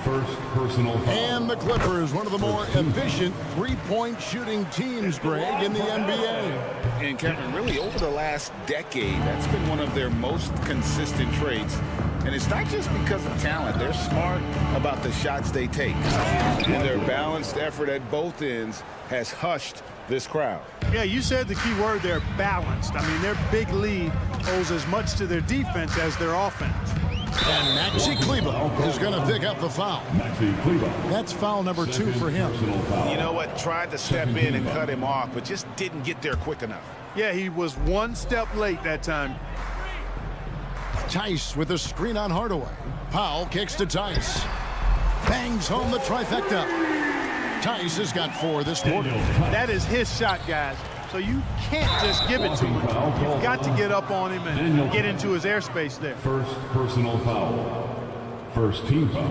First personal foul. And the Clippers, one of the more efficient three-point shooting teams, Greg, in the NBA. And Kevin, really over the last decade, that's been one of their most consistent traits. And it's not just because of talent. They're smart about the shots they take. And their balanced effort at both ends has hushed this crowd. Yeah, you said the key word there, balanced. I mean, their big lead owes as much to their defense as their offense. And Maxi Kleber is going to pick up the foul. That's foul number 2 for him. You know what? Tried to step in and cut him off, but just didn't get there quick enough. Yeah, he was one step late that time. Tice with a screen on Hardaway. Powell kicks to Tice. Bangs home the trifecta. Tice has got 4 this quarter. That is his shot, guys. So you can't just give it to him. You've got to get up on him and get into his airspace there. First personal foul. First team foul.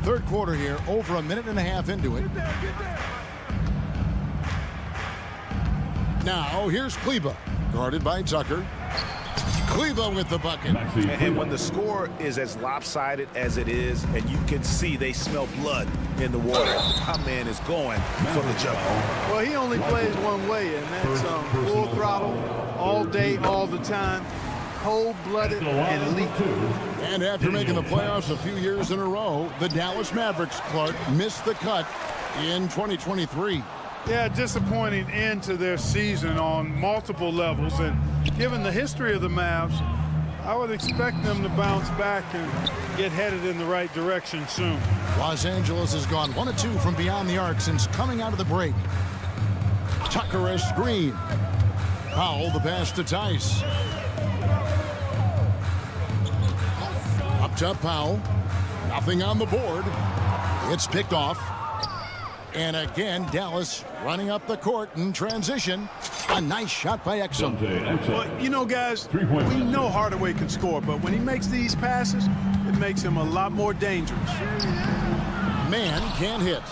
Third quarter here, over a minute and a half into it. Now, here's Kleba, guarded by Tucker. Kleba with the bucket. And when the score is as lopsided as it is, and you can see they smell blood in the water, my man is going for the jump. Well, he only plays one way, and that's full throttle, all day, all the time, cold-blooded and lethal. And after making the playoffs a few years in a row, the Dallas Mavericks, Clark, missed the cut in 2023. Yeah, disappointing end to their season on multiple levels. And given the history of the Mavs, I would expect them to bounce back and get headed in the right direction soon. Los Angeles has gone 1 of 2 from beyond the arc since coming out of the break. Tucker a screen. Powell the pass to Tice. Up top Powell. Nothing on the board. It's picked off. And again, Dallas running up the court in transition. A nice shot by Exum. Well, you know, guys, we know Hardaway can score, but when he makes these passes, it makes him a lot more dangerous. Man can't hit.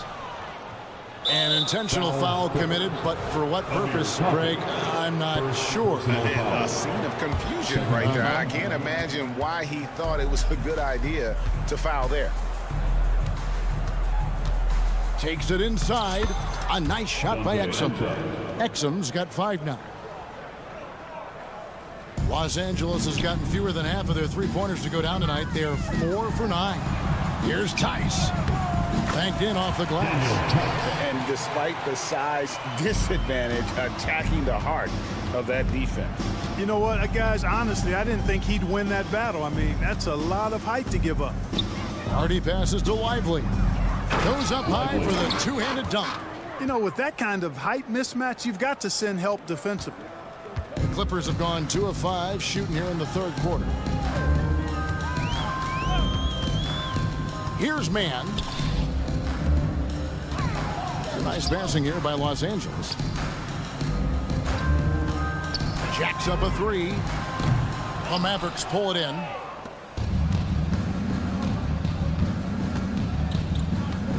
An intentional foul committed, but for what purpose, Greg, I'm not sure. A scene of confusion right there. I can't imagine why he thought it was a good idea to foul there. Takes it inside. A nice shot by Exum. Exum's got 5 now. Los Angeles has gotten fewer than half of their three-pointers to go down tonight. They're 4 for 9. Here's Tice. Banked in off the glass. And despite the size disadvantage, attacking the heart of that defense. You know what, guys, honestly, I didn't think he'd win that battle. I mean, that's a lot of height to give up. Hardy passes to Lively. Goes up high for the two-handed dunk. You know, with that kind of height mismatch, you've got to send help defensively. The Clippers have gone 2 of 5 shooting here in the third quarter. Here's Man. Nice passing here by Los Angeles. Jacks up a 3. The Mavericks pull it in.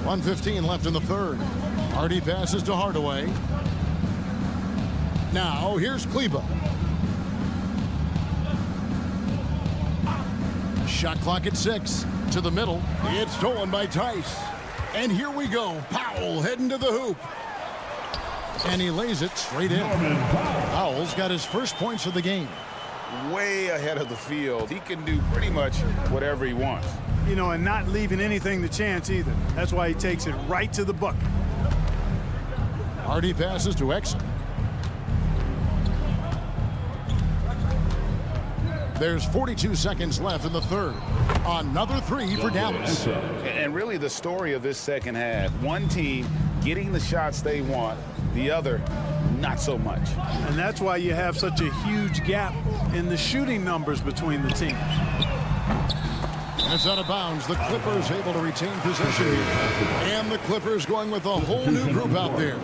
.115 left in the third. Hardy passes to Hardaway. Now here's Kleba. Shot clock at 6. To the middle. It's stolen by Tice. And here we go. Powell heading to the hoop. And he lays it straight in. Powell's got his first points of the game. Way ahead of the field. He can do pretty much whatever he wants. You know, and not leaving anything to chance either. That's why he takes it right to the bucket. Hardy passes to Exum. There's 42 seconds left in the third. Another 3 for Dallas. And really the story of this second half, one team getting the shots they want, the other not so much. And that's why you have such a huge gap in the shooting numbers between the teams. It's out of bounds. The Clippers able to retain possession here. And the Clippers going with a whole new group out there.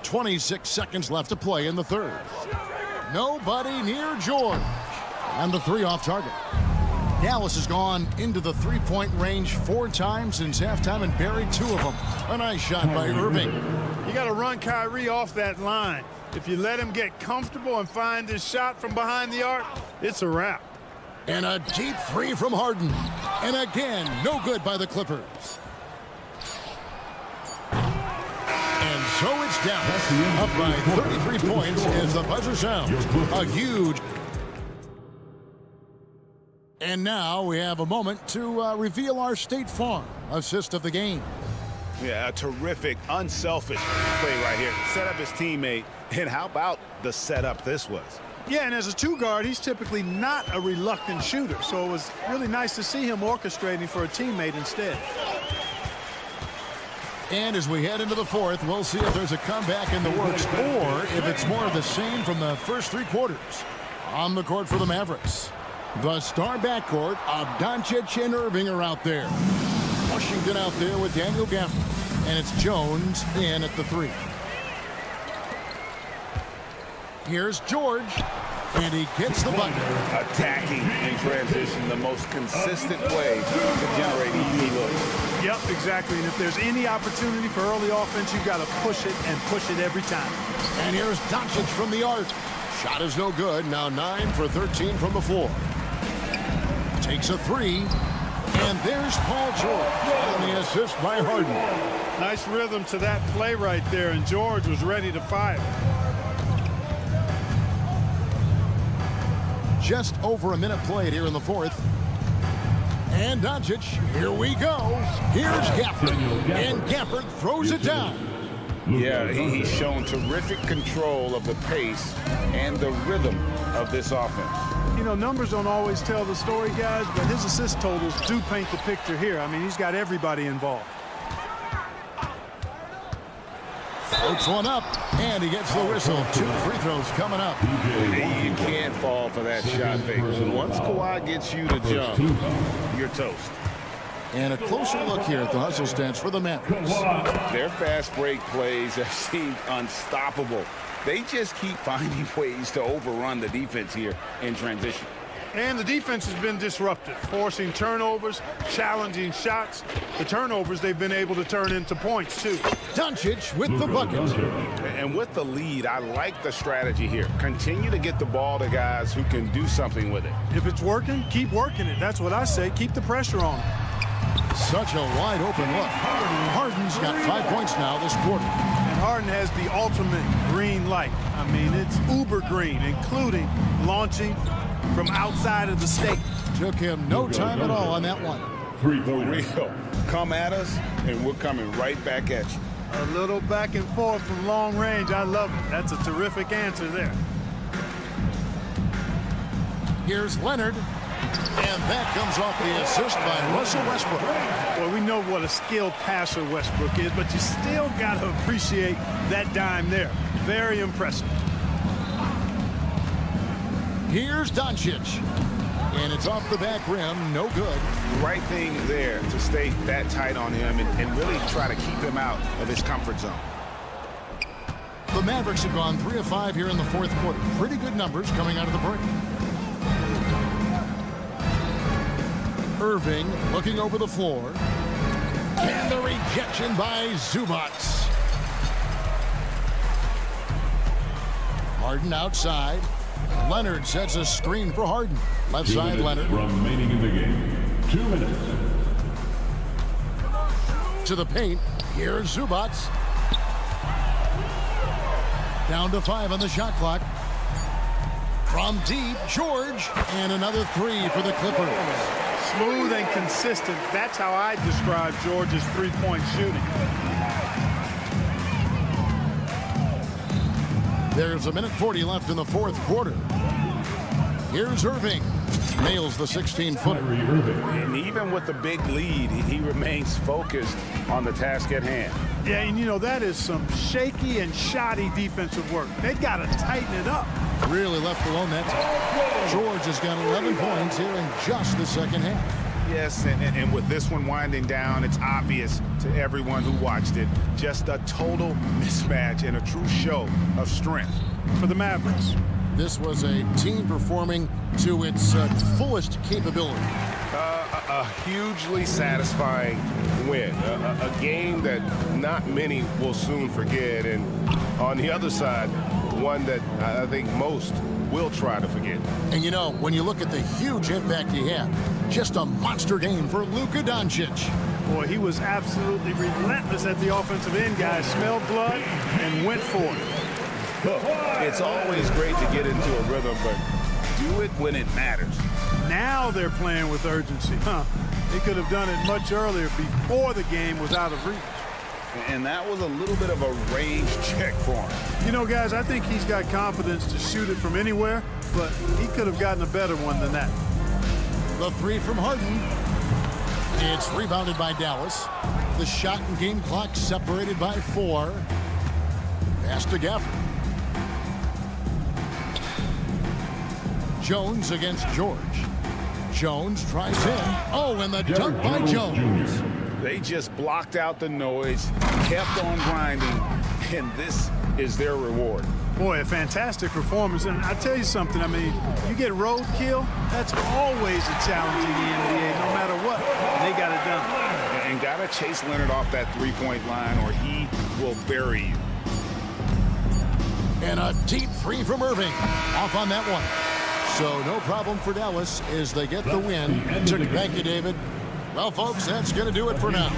26 seconds left to play in the third. Nobody near George. And the 3 off target. Dallas has gone into the three-point range 4 times since halftime and buried 2 of them. A nice shot by Irving. You got to run Kyrie off that line. If you let him get comfortable and find his shot from behind the arc, it's a wrap. And a deep 3 from Harden. And again, no good by the Clippers. And so it's Dallas up by 33 points as the buzzer sounds. A huge. And now we have a moment to reveal our State Farm assist of the game. Yeah, a terrific, unselfish play right here. Set up his teammate. And how about the setup this was? Yeah, and as a 2-guard, he's typically not a reluctant shooter. So it was really nice to see him orchestrating for a teammate instead. And as we head into the fourth, we'll see if there's a comeback in the works or if it's more of the same from the first 3 quarters. On the court for the Mavericks, the star backcourt of Doncic and Irving are out there. Washington out there with Daniel Gafford. And it's Jones in at the 3. Here's George. And he gets the bucket. Attacking and transition the most consistent way to generate easy looks. Yep, exactly. And if there's any opportunity for early offense, you've got to push it and push it every time. And here's Doncic from the arc. Shot is no good. Now 9 for 13 from the floor. Takes a 3. And there's Paul George on the assist by Harden. Nice rhythm to that play right there, and George was ready to fire. Just over a minute played here in the fourth. And Doncic, here we go. Here's Gafford. And Gafford throws it down. Yeah, he's shown terrific control of the pace and the rhythm of this offense. You know, numbers don't always tell the story, guys, but his assist totals do paint the picture here. I mean, he's got everybody involved. Floats one up, and he gets the whistle. 2 free throws coming up. You can't fall for that shot fake. Once Kawhi gets you to jump, you're toast. And a closer look here at the hustle stats for the Mavericks. Their fast break plays have seemed unstoppable. They just keep finding ways to overrun the defense here in transition. And the defense has been disruptive, forcing turnovers, challenging shots. The turnovers they've been able to turn into points, too. Doncic with the bucket. And with the lead, I like the strategy here. Continue to get the ball to guys who can do something with it. If it's working, keep working it. That's what I say. Keep the pressure on him. Such a wide open look. Harden's got 5 points now this quarter. And Harden has the ultimate green light. I mean, it's uber green, including launching from outside of the state. Took him no time at all on that one. For real. Come at us, and we're coming right back at you. A little back and forth from long range. I love it. That's a terrific answer there. Here's Leonard. And that comes off the assist by Russell Westbrook. Well, we know what a skilled passer Westbrook is, but you still got to appreciate that dime there. Very impressive. Here's Doncic. And it's off the back rim. No good. Right thing there to stay that tight on him and really try to keep him out of his comfort zone. The Mavericks have gone 3 of 5 here in the fourth quarter. Pretty good numbers coming out of the break. Irving looking over the floor. And the rejection by Zubac. Harden outside. Leonard sets a screen for Harden. Left side, Leonard. Remaining in the game. 2 minutes. To the paint. Here's Zubac. Down to 5 on the shot clock. From deep, George. And another 3 for the Clippers. Smooth and consistent. That's how I describe George's three-point shooting. There's a minute 40 left in the fourth quarter. Here's Irving. Nails the 16-footer. And even with the big lead, he remains focused on the task at hand. Yeah, and you know, that is some shaky and shoddy defensive work. They got to tighten it up. Really left alone that time. George has got 11 points here in just the second half. Yes, and with this one winding down, it's obvious to everyone who watched it. Just a total mismatch and a true show of strength for the Mavericks. This was a team performing to its fullest capability. A hugely satisfying win. A game that not many will soon forget. And on the other side, one that I think most will try to forget. And you know, when you look at the huge impact he had, just a monster game for Luka Doncic. Boy, he was absolutely relentless at the offensive end, guys. Smelled blood and went for it. Look, it's always great to get into a rhythm, but do it when it matters. Now they're playing with urgency. They could have done it much earlier before the game was out of reach. And that was a little bit of a range check for him. You know, guys, I think he's got confidence to shoot it from anywhere, but he could have gotten a better one than that. The 3 from Harden. It's rebounded by Dallas. The shot and game clock separated by 4. Pass to Gafford. Jones against George. Jones tries in. Oh, and the dunk by Jones. They just blocked out the noise, kept on grinding, and this is their reward. Boy, a fantastic performance. And I tell you something, I mean, you get roadkill, that's always a challenge in the NBA. No matter what, they got it done. And got to chase Leonard off that three-point line or he will bury you. And a deep three from Irving. Off on that one. So no problem for Dallas as they get the win. Thank you, David. Well, folks, that's going to do it for now.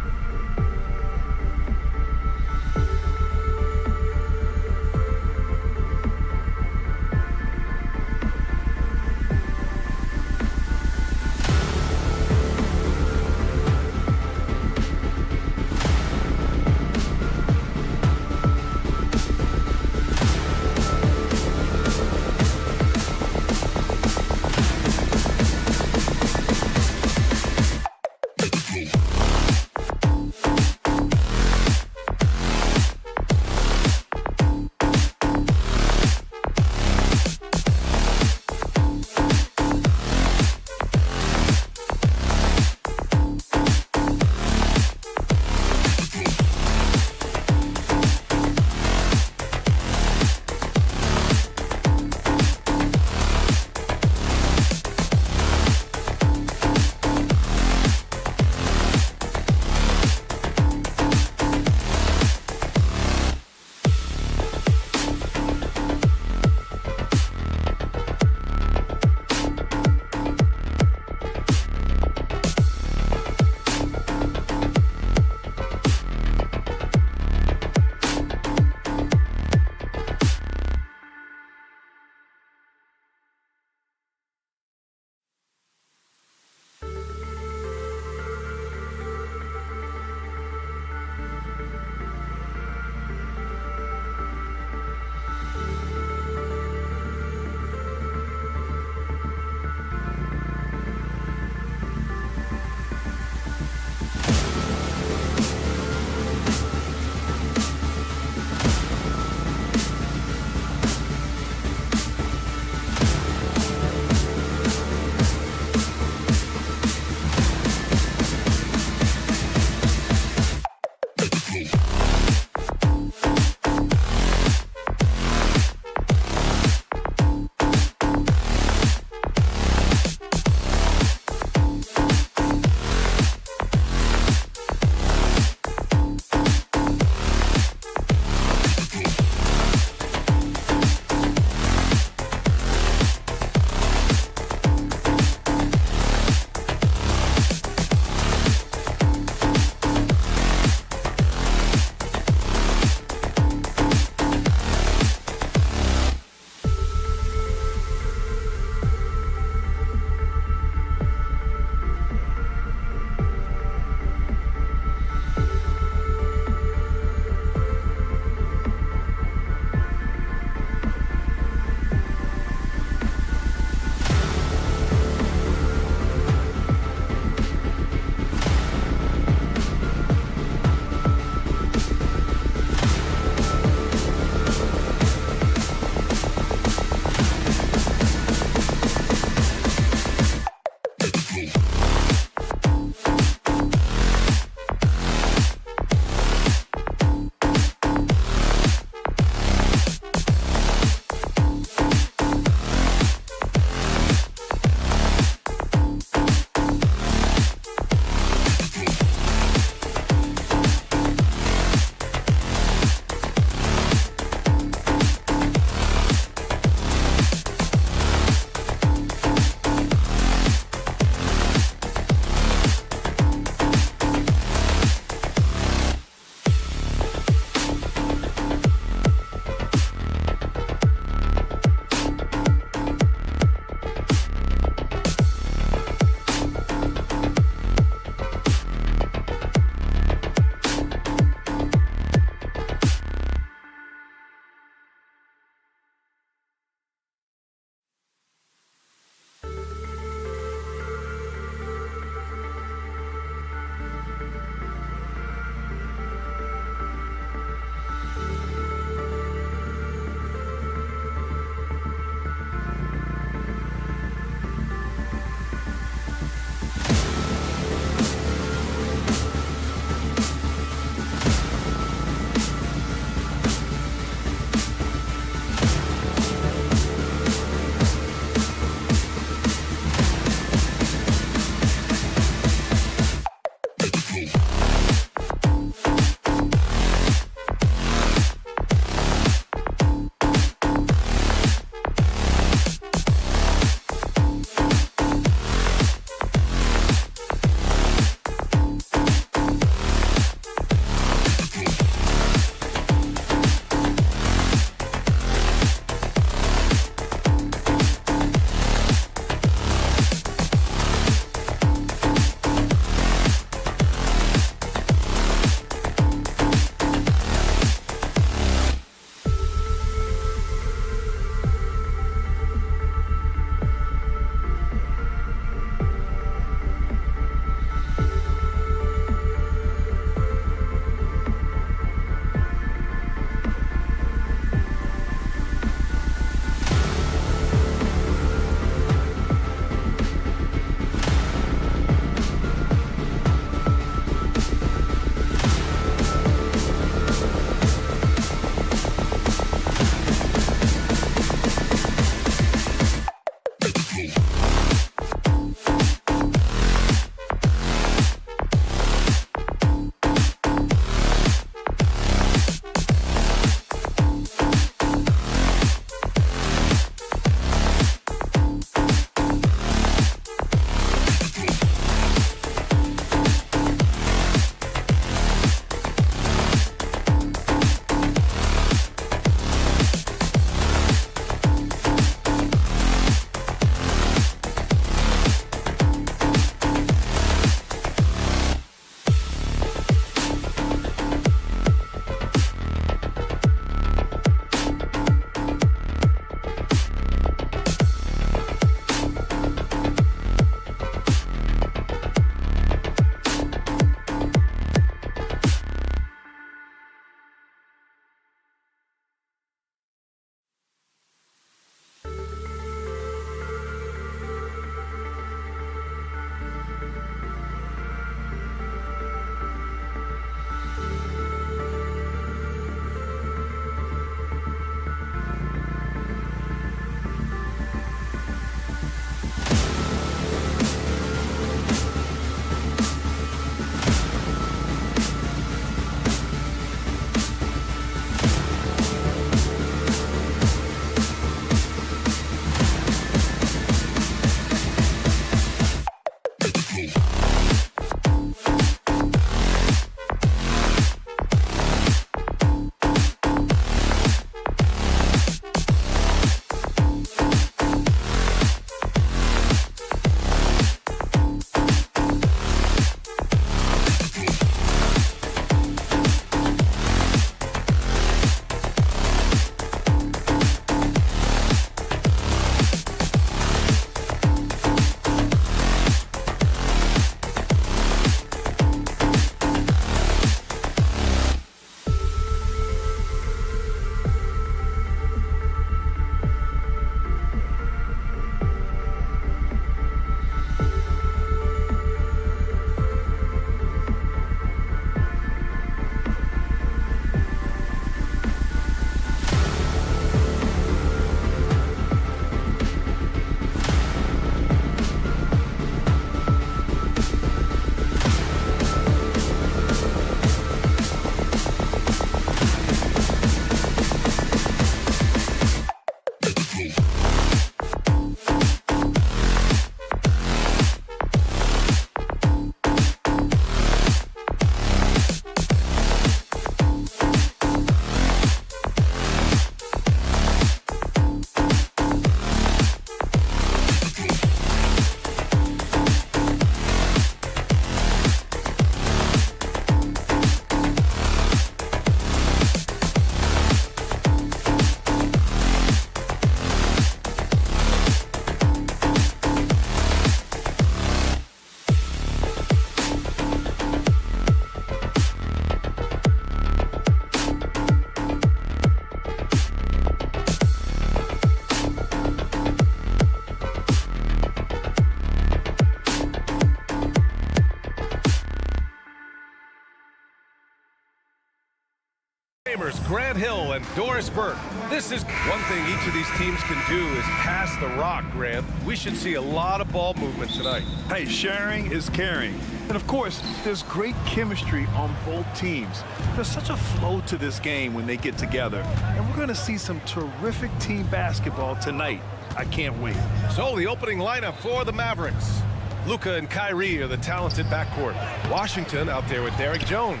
Grant Hill and Doris Burke. This is one thing each of these teams can do is pass the rock, Grant. We should see a lot of ball movement tonight. Hey, sharing is caring. And of course, there's great chemistry on both teams. There's such a flow to this game when they get together. And we're going to see some terrific team basketball tonight. I can't wait. So the opening lineup for the Mavericks. Luka and Kyrie are the talented backcourt. Washington out there with Derek Jones.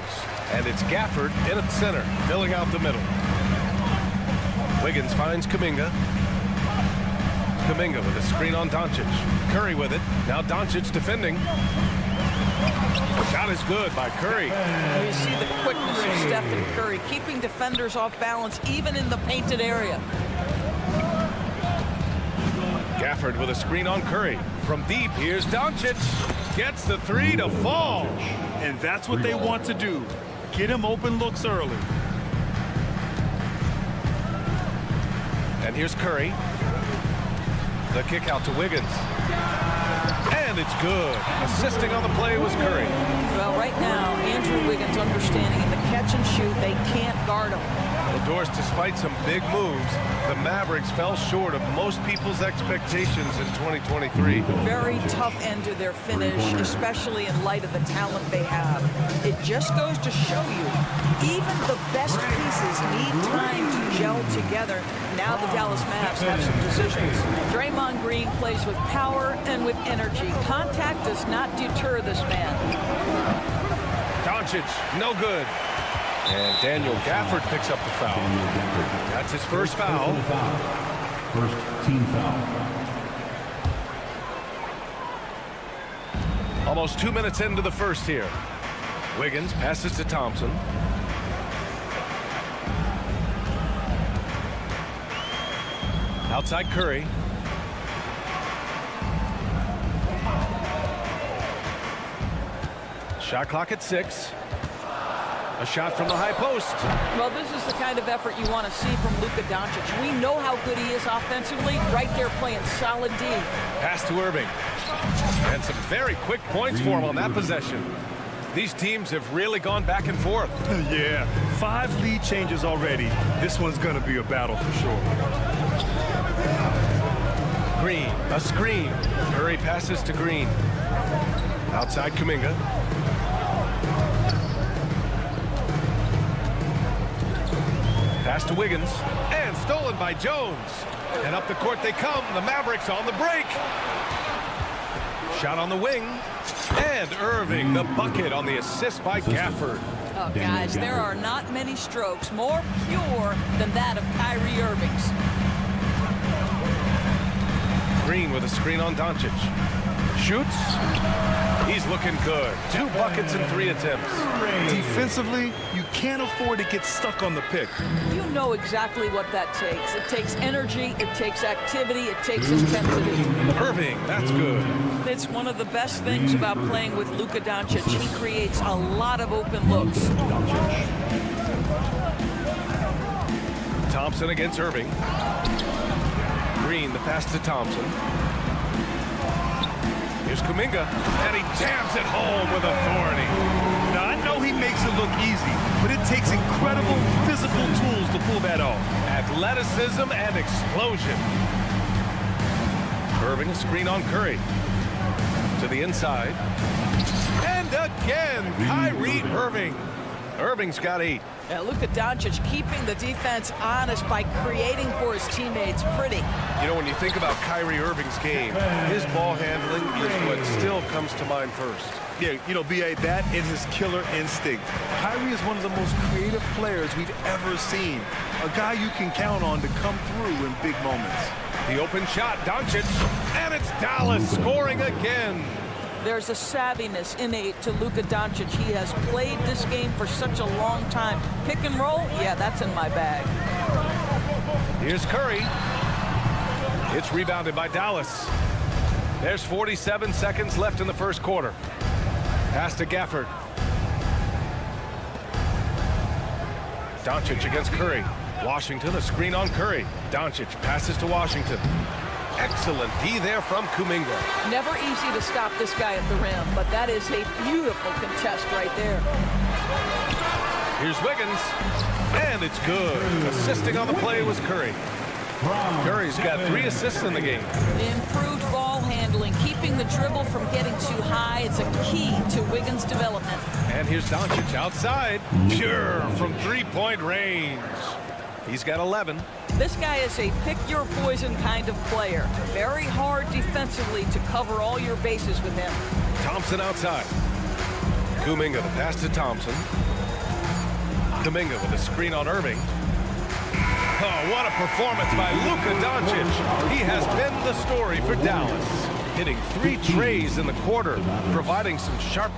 And it's Gafford in at center, filling out the middle. Wiggins finds Kuminga. Kuminga with a screen on Doncic. Curry with it. Now Doncic defending. The shot is good by Curry. You see the quickness of Steph and Curry, keeping defenders off balance even in the painted area. Gafford with a screen on Curry. From deep, here's Doncic. Gets the three to fall. And that's what they want to do. Get him open looks early. And here's Curry. The kick out to Wiggins. And it's good. Assisting on the play was Curry. Well, right now, Andrew Wiggins understanding in the catch and shoot, they can't guard him. Well, Doris, despite some big moves, the Mavericks fell short of most people's expectations in 2023. Very tough end to their finish, especially in light of the talent they have. It just goes to show you, even the best pieces need time to gel together. Now the Dallas Mavs have some decisions. Draymond Green plays with power and with energy. Contact does not deter this man. Doncic, no good. And Daniel Gafford picks up the foul. That's his first foul. First team foul. Almost 2 minutes into the first here. Wiggins passes to Thompson. Outside Curry. Shot clock at 6. A shot from the high post. Well, this is the kind of effort you want to see from Luka Doncic. We know how good he is offensively. Right there playing solid D. Pass to Irving. And some very quick points for him on that possession. These teams have really gone back and forth. Yeah, 5 lead changes already. This one's going to be a battle for sure. Green, a screen. Curry passes to Green. Outside Kuminga. Pass to Wiggins. And stolen by Jones. And up the court they come. The Mavericks on the break. Shot on the wing. And Irving, the bucket on the assist by Gafford. Oh, guys, there are not many strokes more pure than that of Kyrie Irving's. Green with a screen on Doncic. Shoots. He's looking good. 2 buckets in 3 attempts. Defensively, you can't afford to get stuck on the pick. You know exactly what that takes. It takes energy, it takes activity, it takes intensity. Irving, that's good. It's one of the best things about playing with Luka Doncic. He creates a lot of open looks. Thompson against Irving. Green, the pass to Thompson. Here's Kuminga, and he jams it home with authority. Now, I know he makes it look easy, but it takes incredible physical tools to pull that off. Athleticism and explosion. Irving, a screen on Curry. To the inside. And again, Kyrie Irving. Irving's got 8. Yeah, Luka Doncic keeping the defense honest by creating for his teammates. Pretty. You know, when you think about Kyrie Irving's game, his ball handling is what still comes to mind first. Yeah, you know, B.A., that and his killer instinct. Kyrie is one of the most creative players we've ever seen. A guy you can count on to come through in big moments. The open shot, Doncic, and it's Dallas scoring again. There's a savviness innate to Luka Doncic. He has played this game for such a long time. Pick and roll, yeah, that's in my bag. Here's Curry. It's rebounded by Dallas. There's 47 seconds left in the first quarter. Pass to Gafford. Doncic against Curry. Washington, a screen on Curry. Doncic passes to Washington. Excellent D there from Kuminga. Never easy to stop this guy at the rim, but that is a beautiful contest right there. Here's Wiggins. And it's good. Assisting on the play was Curry. Curry's got 3 assists in the game. Improved ball handling, keeping the dribble from getting too high. It's a key to Wiggins' development. And here's Doncic outside. Pure from 3-point range. He's got 11. This guy is a pick-your-poison kind of player. Very hard defensively to cover all your bases with him. Thompson outside. Kuminga the pass to Thompson. Kuminga with a screen on Irving. Oh, what a performance by Luka Doncic. He has been the story for Dallas. Hitting 3 trays in the quarter, providing some sharp...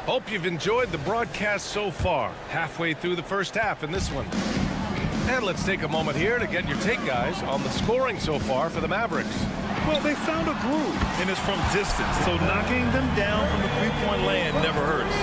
Hope you've enjoyed the broadcast so far. Halfway through the first half in this one. And let's take a moment here to get your take, guys, on the scoring so far for the Mavericks. Well, they found a groove, and it's from distance, so knocking them down from the three-point land never hurts.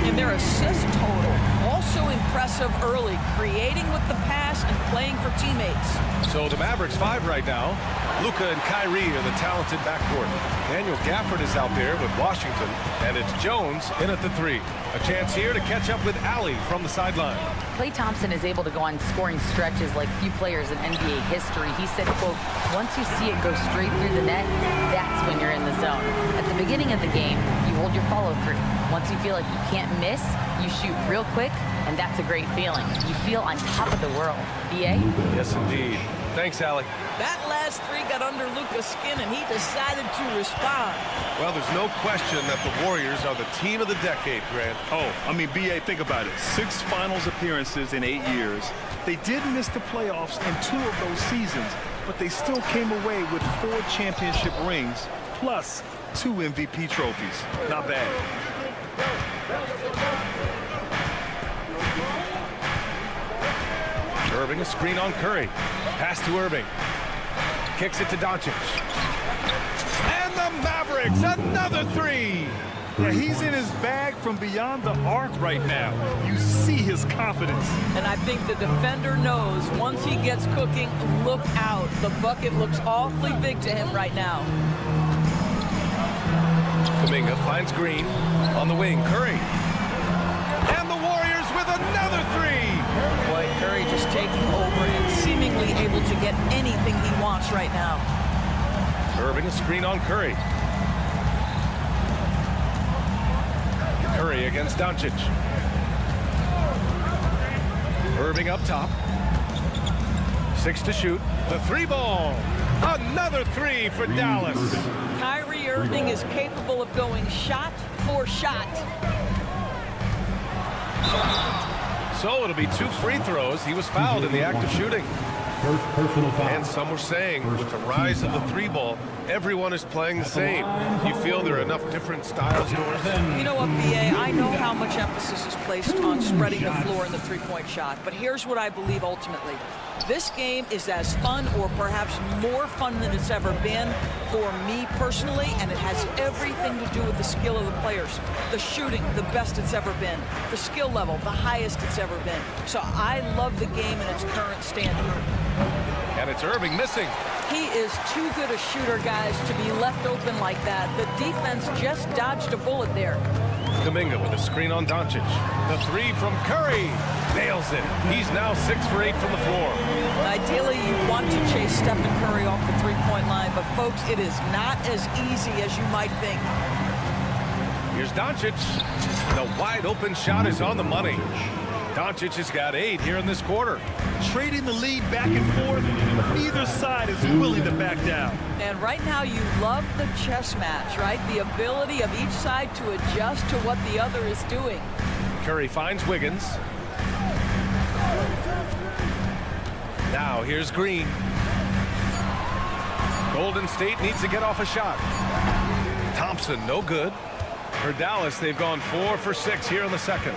And their assist total, also impressive early, creating with the pass and playing for teammates. So the Mavericks 5 right now. Luka and Kyrie are the talented backcourt. Daniel Gafford is out there with Washington, and it's Jones in at the 3. A chance here to catch up with Allie from the sideline. Klay Thompson is able to go on scoring stretches like few players in NBA history. He said, quote, once you see it go straight through the net, that's when you're in the zone. At the beginning of the game, you hold your follow through. Once you feel like you can't miss, you shoot real quick, and that's a great feeling. You feel on top of the world. BA? Yes, indeed. Thanks, Allie. That last 3 got under Luka's skin, and he decided to respond. Well, there's no question that the Warriors are the team of the decade, Grant. Oh, I mean, BA, think about it. 6 finals appearances in 8 years. They did miss the playoffs in 2 of those seasons, but they still came away with 4 championship rings, plus 2 MVP trophies. Not bad. Irving, a screen on Curry. Pass to Irving. Kicks it to Doncic. And the Mavericks, another 3. Yeah, he's in his bag from beyond the arc right now. You see his confidence. And I think the defender knows once he gets cooking, look out. The bucket looks awfully big to him right now. Kuminga finds Green on the wing. Curry. And the Warriors with another 3. Boy, Curry just taking over and seemingly able to get anything he wants right now. Irving, a screen on Curry. Curry against Doncic. Irving up top. 6 to shoot. The 3 ball. Another 3 for Dallas. Kyrie Irving is capable of going shot for shot. So it'll be 2 free throws. He was fouled in the act of shooting. First personal foul. And some were saying with the rise of the 3 ball, everyone is playing the same. You feel there are enough different styles, Doris? You know what, BA? I know how much emphasis is placed on spreading the floor in the three-point shot, but here's what I believe ultimately. This game is as fun or perhaps more fun than it's ever been for me personally, and it has everything to do with the skill of the players. The shooting, the best it's ever been. The skill level, the highest it's ever been. So I love the game in its current standing. And it's Irving missing. He is too good a shooter, guys, to be left open like that. The defense just dodged a bullet there. Kuminga with a screen on Doncic. The 3 from Curry. Nails it. He's now 6 for 8 from the floor. Ideally, you want to chase Stephen Curry off the three-point line, but folks, it is not as easy as you might think. Here's Doncic. The wide open shot is on the money. Doncic has got 8 here in this quarter. Trading the lead back and forth, neither side is willing to back down. And right now you love the chess match, right? The ability of each side to adjust to what the other is doing. Curry finds Wiggins. Now here's Green. Golden State needs to get off a shot. Thompson, no good. For Dallas, they've gone 4 for 6 here in the second.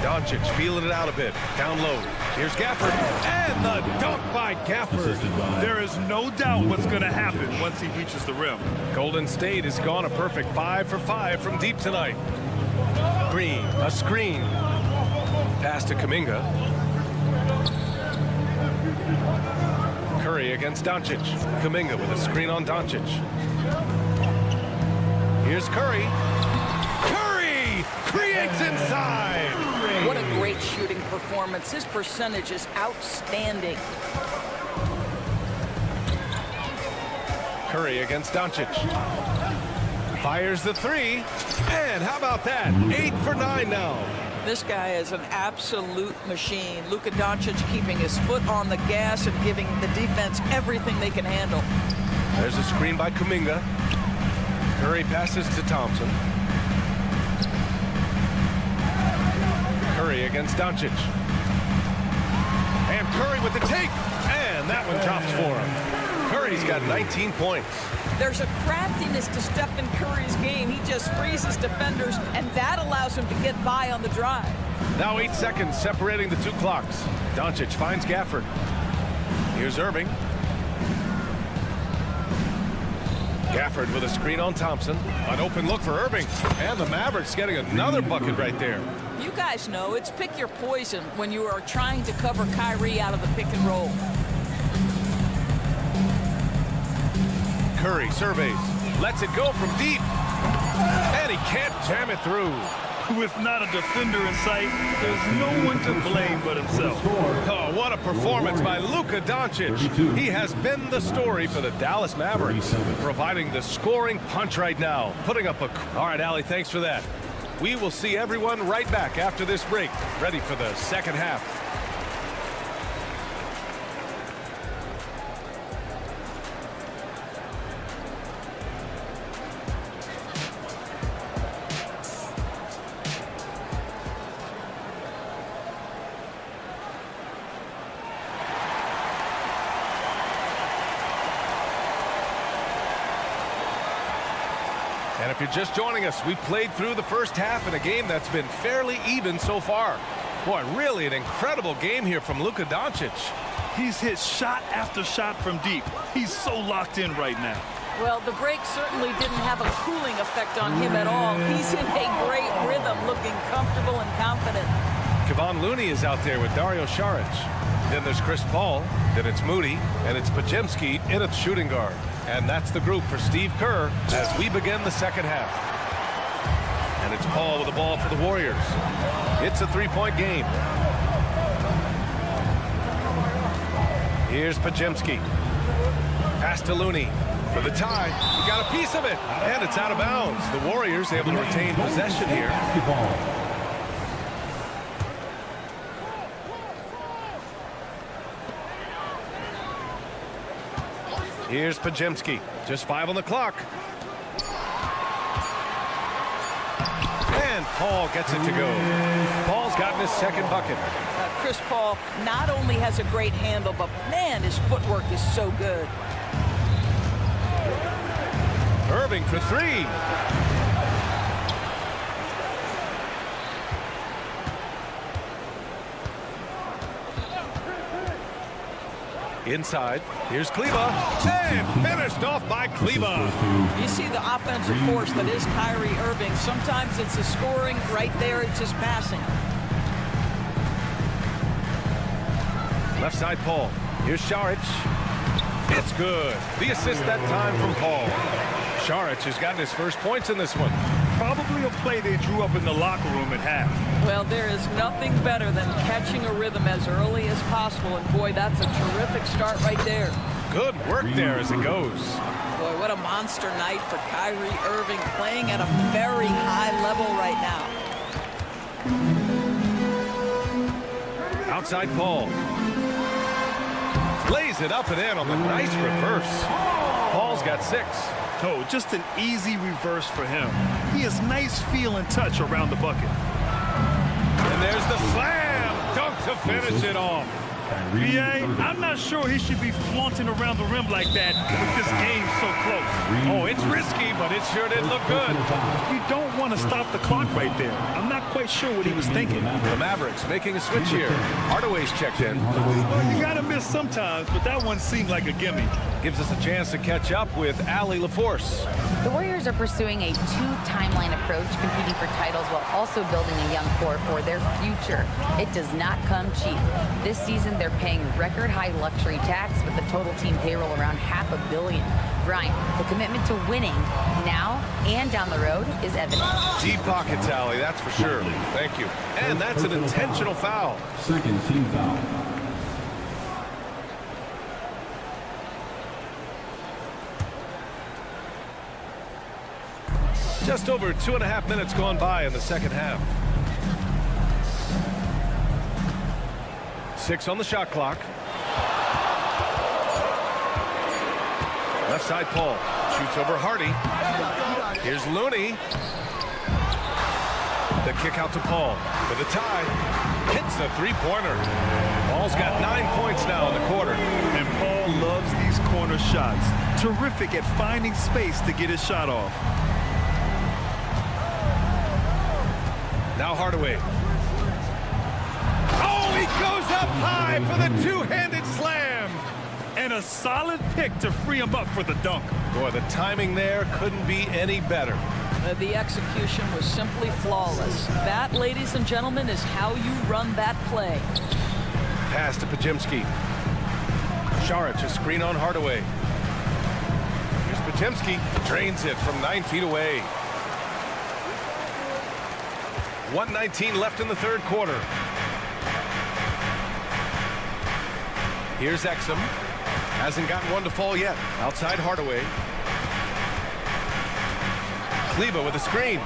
Doncic feeling it out a bit. Down low. Here's Gafford. And the dunk by Gafford. There is no doubt what's going to happen once he reaches the rim. Golden State has gone a perfect 5 for 5 from deep tonight. Green, a screen. Pass to Kuminga. Curry against Doncic. Kuminga with a screen on Doncic. Here's Curry. Curry creates inside. What a great shooting performance. His percentage is outstanding. Curry against Doncic. Fires the three. And how about that? 8 for 9 now. This guy is an absolute machine. Luka Doncic keeping his foot on the gas and giving the defense everything they can handle. There's a screen by Kuminga. Curry passes to Thompson. Curry against Doncic. And Curry with the take. And that one drops for him. Curry's got 19 points. There's a craftiness to Stephen Curry's game. He just freezes defenders, and that allows him to get by on the drive. Now 8 seconds separating the two clocks. Doncic finds Gafford. Here's Irving. Gafford with a screen on Thompson. An open look for Irving. And the Mavericks getting another bucket right there. You guys know it's pick your poison when you are trying to cover Kyrie out of the pick and roll. Curry surveys, lets it go from deep, and he can't jam it through. With not a defender in sight, there's no one to blame but himself. Oh, what a performance by Luka Doncic. He has been the story for the Dallas Mavericks, providing the scoring punch right now, putting up a... All right, Allie, thanks for that. We will see everyone right back after this break, ready for the second half. And if you're just joining us, we played through the first half in a game that's been fairly even so far. Boy, really an incredible game here from Luka Doncic. He's hit shot after shot from deep. He's so locked in right now. Well, the break certainly didn't have a cooling effect on him at all. He's in a great rhythm, looking comfortable and confident. Kevon Looney is out there with Dario Saric. Then there's Chris Paul, then it's Moody, and it's Podziemski in at shooting guard. And that's the group for Steve Kerr as we begin the second half. And it's Paul with the ball for the Warriors. It's a three-point game. Here's Podziemski. Pass to Looney for the tie. He got a piece of it, and it's out of bounds. The Warriors able to retain possession here. Here's Podziemski. Just 5 on the clock. And Paul gets it to go. Paul's gotten his second bucket. Chris Paul not only has a great handle, but man, his footwork is so good. Irving for three. Inside, here's Kleba, and finished off by Kleba. You see the offensive force that is Kyrie Irving. Sometimes it's the scoring, right there it's just passing. Left side, Paul. Here's Saric. It's good. The assist that time from Paul. Saric has gotten his first points in this one. Probably a play they drew up in the locker room at half. Well, there is nothing better than catching a rhythm as early as possible, and boy, that's a terrific start right there. Good work there as it goes. Boy, what a monster night for Kyrie Irving, playing at a very high level right now. Outside Paul. Lays it up and in on the nice reverse. Paul's got 6. Oh, just an easy reverse for him. He has nice feel and touch around the bucket. And there's the slam dunk to finish it off. B.A., I'm not sure he should be flaunting around the rim like that with this game so close. Oh, it's risky, but it sure did look good. You don't want to stop the clock right there. I'm not quite sure what he was thinking. The Mavericks making a switch here. Hardaway's checked in. Well, you got to miss sometimes, but that one seemed like a gimme. Gives us a chance to catch up with Allie LaForce. The Warriors are pursuing a 2-timeline approach, competing for titles while also building a young core for their future. It does not come come cheap. This season, they're paying record-high luxury tax with the total team payroll around $500 million. Brian, the commitment to winning now and down the road is evident. Deep pockets, Allie, that's for sure. Thank you. And that's an intentional foul. Second team foul. Just over 2.5 minutes gone by in the second half. 6 on the shot clock. Left side, Paul. Shoots over Hardy. Here's Looney. The kick out to Paul for the tie. Hits the three-pointer. Paul's got 9 points now in the quarter. And Paul loves these corner shots. Terrific at finding space to get his shot off. Now Hardaway. Oh, he goes up high for the two-handed slam. And a solid pick to free him up for the dunk. Boy, the timing there couldn't be any better. The execution was simply flawless. That, ladies and gentlemen, is how you run that play. Pass to Pajemski. Šarić, a screen on Hardaway. Here's Pajemski. Drains it from 9 feet away. 1:19 left in the third quarter. Here's Exum. Hasn't gotten one to fall yet. Outside Hardaway. Kleber with a screen.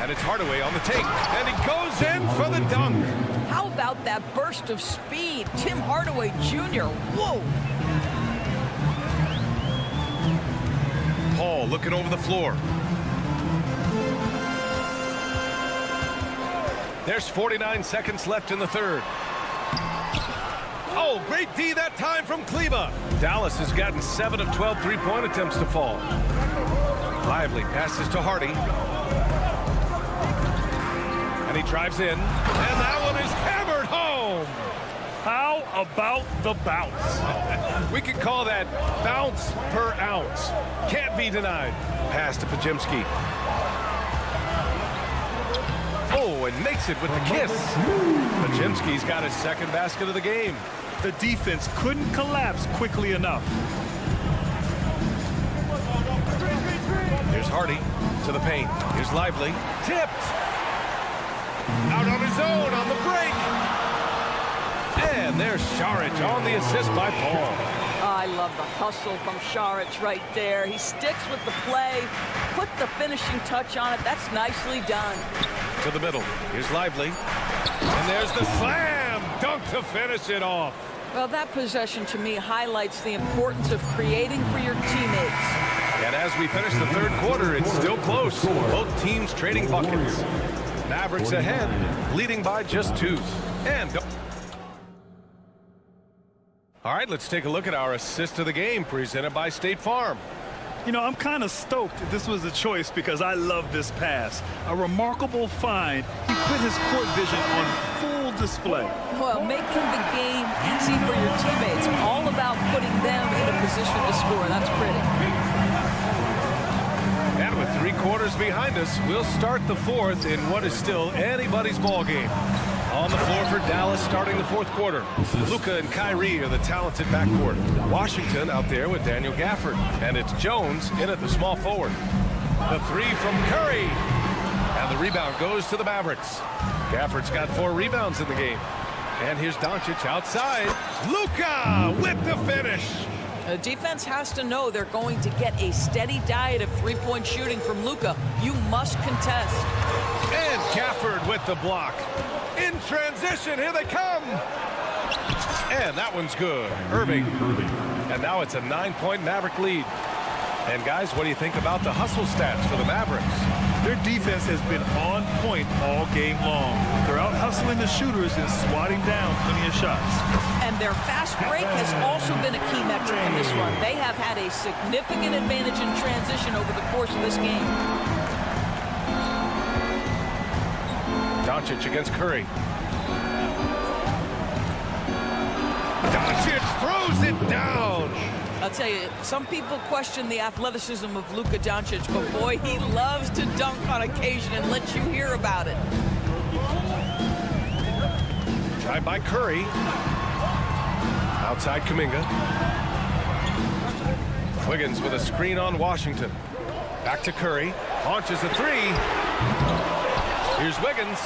And it's Hardaway on the take. And he goes in for the dunk. How about that burst of speed? Tim Hardaway Jr. Whoa! Paul looking over the floor. There's 49 seconds left in the third. Oh, great D that time from Kleber. Dallas has gotten 7 of 12 three-point attempts to fall. Lively passes to Hardy. And he drives in. And that one is hammered home. How about the bounce? We could call that bounce per ounce. Can't be denied. Pass to Pajemski. Oh, and makes it with the kiss. Pajemski's got his second basket of the game. The defense couldn't collapse quickly enough. Here's Hardy to the paint. Here's Lively. Tipped. Out on his own on the break. And there's Šarić on the assist by Paul. I love the hustle from Šarić right there. He sticks with the play, put the finishing touch on it. That's nicely done. To the middle. Here's Lively. And there's the slam. Dunk to finish it off. Well, that possession to me highlights the importance of creating for your teammates. And as we finish the third quarter, it's still close. Both teams trading buckets. Mavericks ahead, leading by just 2. And all right, let's take a look at our assist of the game presented by State Farm. You know, I'm kind of stoked this was a choice because I love this pass. A remarkable find. He put his court vision on full display. Well, making the game easy for your teammates. All about putting them in a position to score. That's pretty. And with 3 quarters behind us, we'll start the fourth in what is still anybody's ball game. On the floor for Dallas starting the fourth quarter. Luka and Kyrie are the talented backcourt. Washington out there with Daniel Gafford. And it's Jones in at the small forward. The 3 from Curry. And the rebound goes to the Mavericks. Gafford's got 4 rebounds in the game. And here's Doncic outside. Luka with the finish. The defense has to know they're going to get a steady diet of three-point shooting from Luka. You must contest. And Gafford with the block. In transition, here they come. And that one's good. Irving. And now it's a 9-point Maverick lead. And guys, what do you think about the hustle stats for the Mavericks? Their defense has been on point all game long. They're out hustling the shooters and swatting down plenty of shots. And their fast break has also been a key metric in this one. They have had a significant advantage in transition over the course of this game. Doncic against Curry. Doncic throws it down. I'll tell you, some people question the athleticism of Luka Doncic, but boy, he loves to dunk on occasion and let you hear about it. Tried by Curry. Outside Kuminga. Wiggins with a screen on Washington. Back to Curry. Launches a three. Here's Wiggins.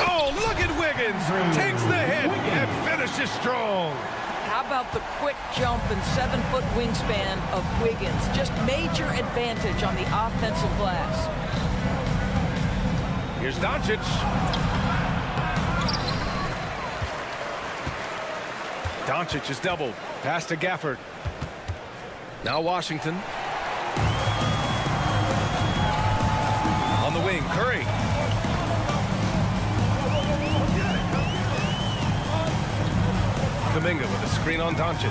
Oh, look at Wiggins. Takes the hit and finishes strong. How about the quick jump and 7-foot wingspan of Wiggins? Just major advantage on the offensive glass. Here's Doncic. Doncic is doubled. Pass to Gafford. Now Washington. On the wing, Curry. Kuminga with a screen on Doncic.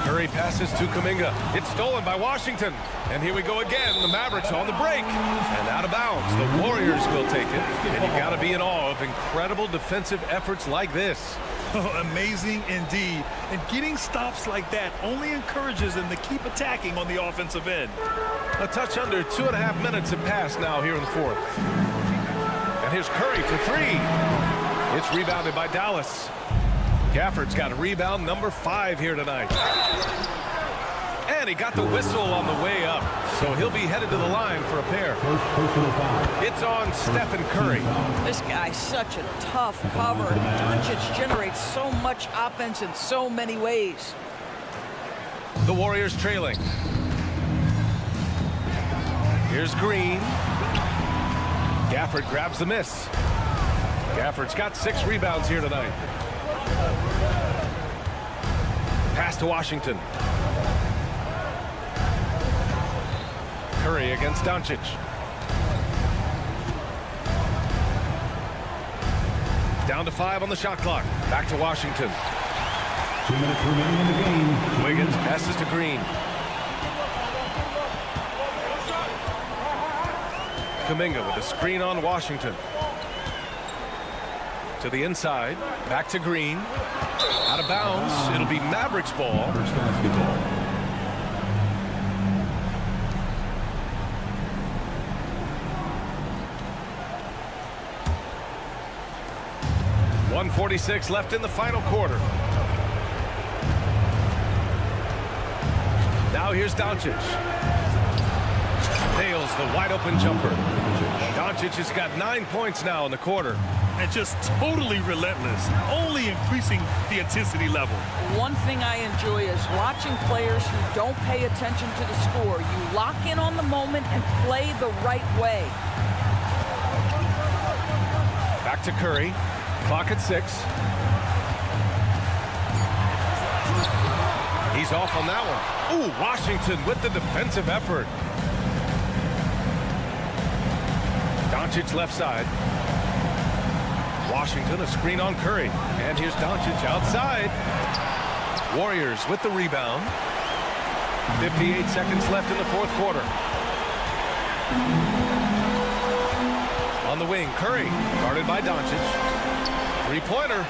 Curry passes to Kuminga. It's stolen by Washington. And here we go again. The Mavericks on the break. And out of bounds. The Warriors will take it. And you got to be in awe of incredible defensive efforts like this. Oh, amazing indeed. And getting stops like that only encourages them to keep attacking on the offensive end. A touch under 2.5 minutes have passed now here in the fourth. And here's Curry for three. It's rebounded by Dallas. Gafford's got rebound number 5 here tonight. And he got the whistle on the way up. So he'll be headed to the line for a pair. It's on Stephen Curry. This guy's such a tough cover. Doncic generates so much offense in so many ways. The Warriors trailing. Here's Green. Gafford grabs the miss. Gafford's got 6 rebounds here tonight. Pass to Washington. Curry against Doncic. Down to 5 on the shot clock. Back to Washington. 2 minutes remaining in the game. Wiggins passes to Green. Kuminga with a screen on Washington. To the inside. Back to Green. Out of bounds. It'll be Mavericks ball. First basketball. 1:46 left in the final quarter. Now here's Doncic. Nails the wide open jumper. Doncic has got 9 points now in the quarter. And just totally relentless, only increasing the intensity level. One thing I enjoy is watching players who don't pay attention to the score. You lock in on the moment and play the right way. Back to Curry. Clock at 6. He's off on that one. Ooh, Washington with the defensive effort. Doncic left side. Washington, a screen on Curry. And here's Doncic outside. Warriors with the rebound. 58 seconds left in the fourth quarter. On the wing, Curry, guarded by Doncic. Three-pointer.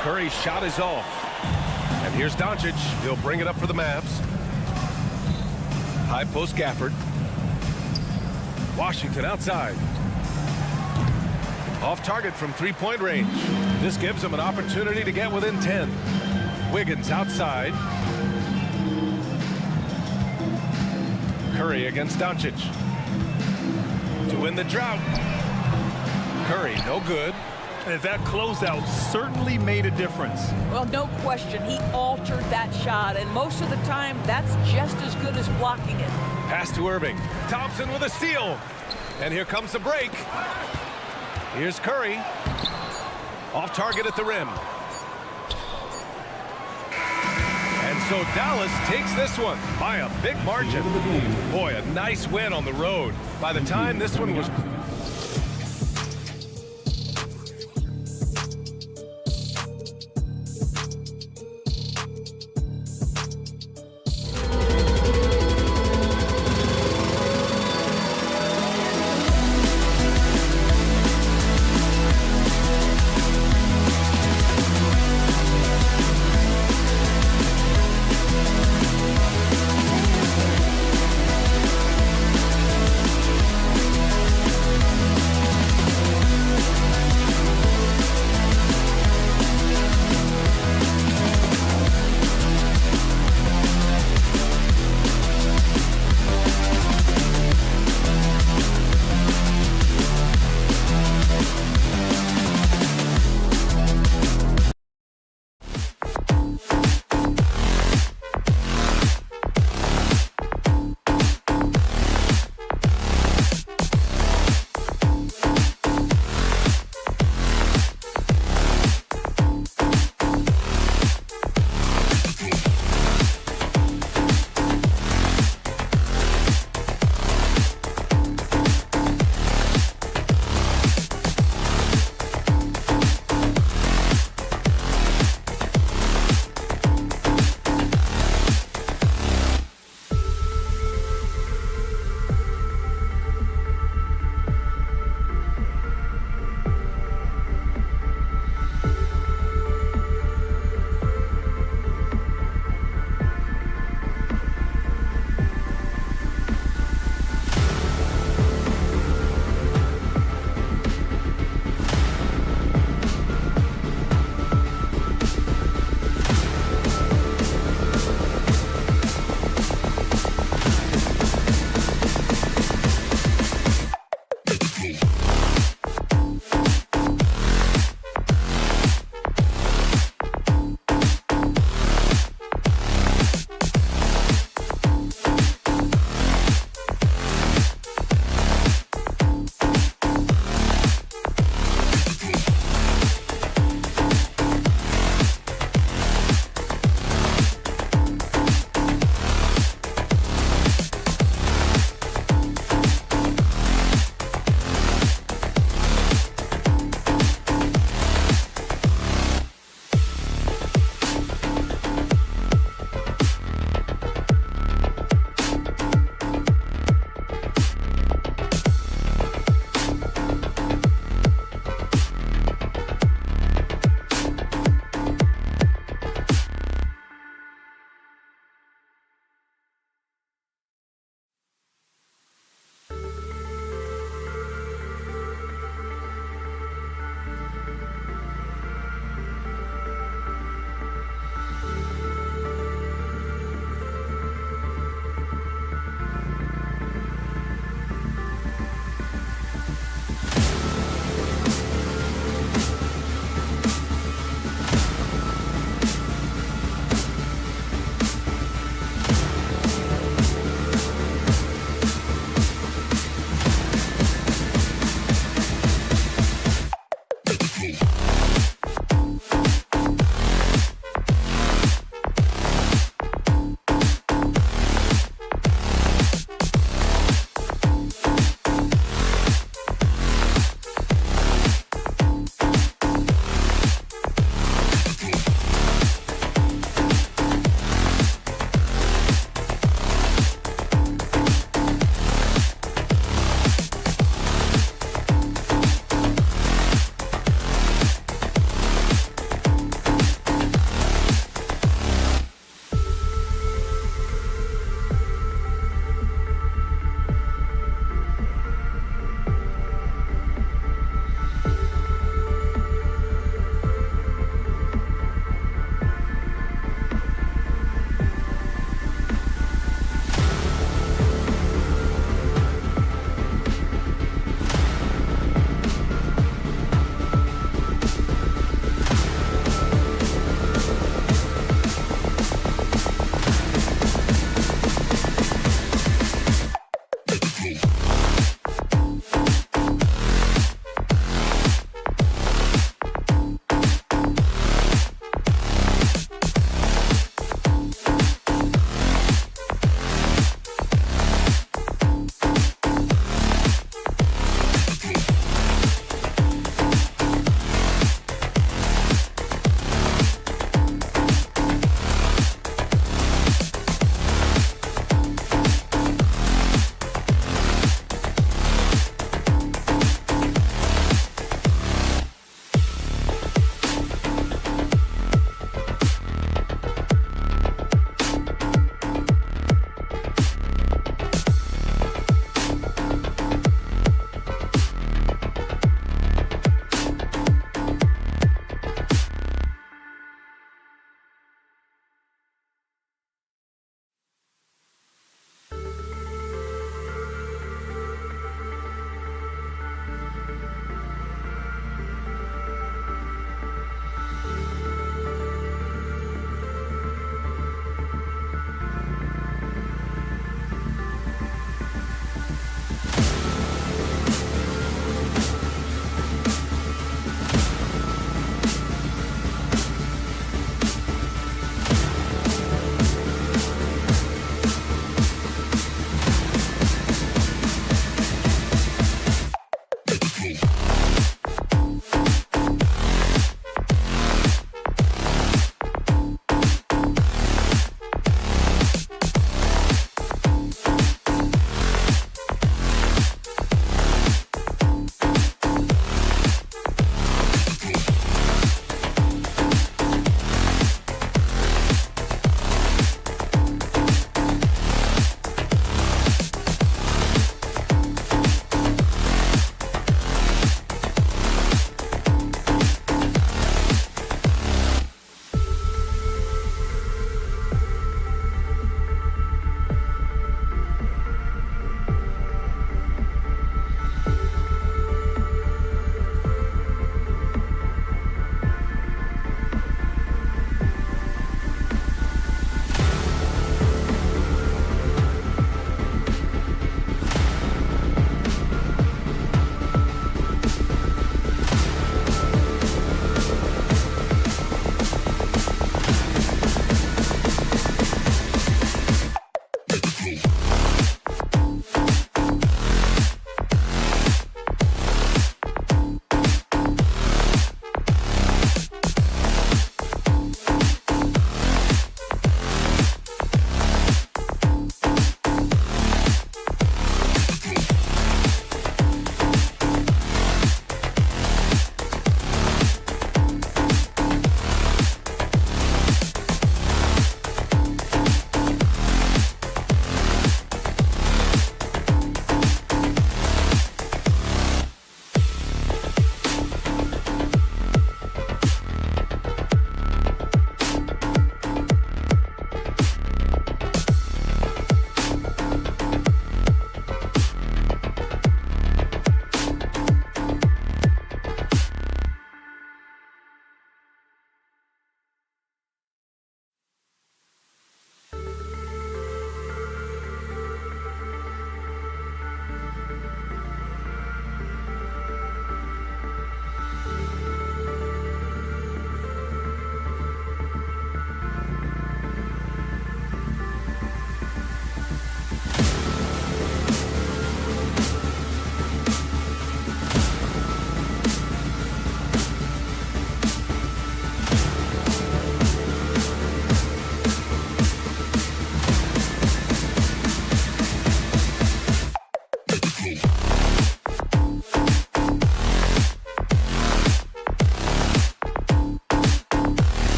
Curry's shot is off. And here's Doncic. He'll bring it up for the Mavs. High post Gafford. Washington outside. Off target from three-point range. This gives him an opportunity to get within 10. Wiggins outside. Curry against Doncic. To win the drought. Curry, no good. And that closeout certainly made a difference. Well, no question. He altered that shot, and most of the time, that's just as good as blocking it. Pass to Irving. Thompson with a steal. And here comes the break. Here's Curry. Off target at the rim. And so Dallas takes this one by a big margin. Boy, a nice win on the road. By the time this one was...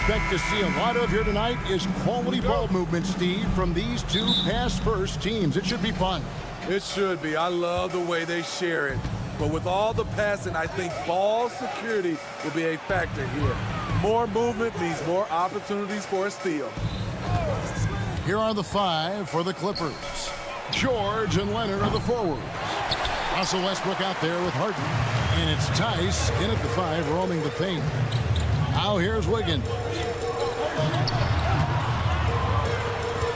expect to see a lot of here tonight is quality ball movement, Steve, from these two pass-first teams. It should be fun. It should be. I love the way they share it. But with all the passing, I think ball security will be a factor here. More movement means more opportunities for a steal. Here are the 5 for the Clippers. George and Leonard are the forwards. Russell Westbrook out there with Harden. And it's Tice in at the 5, roaming the paint. Now here's Wiggins.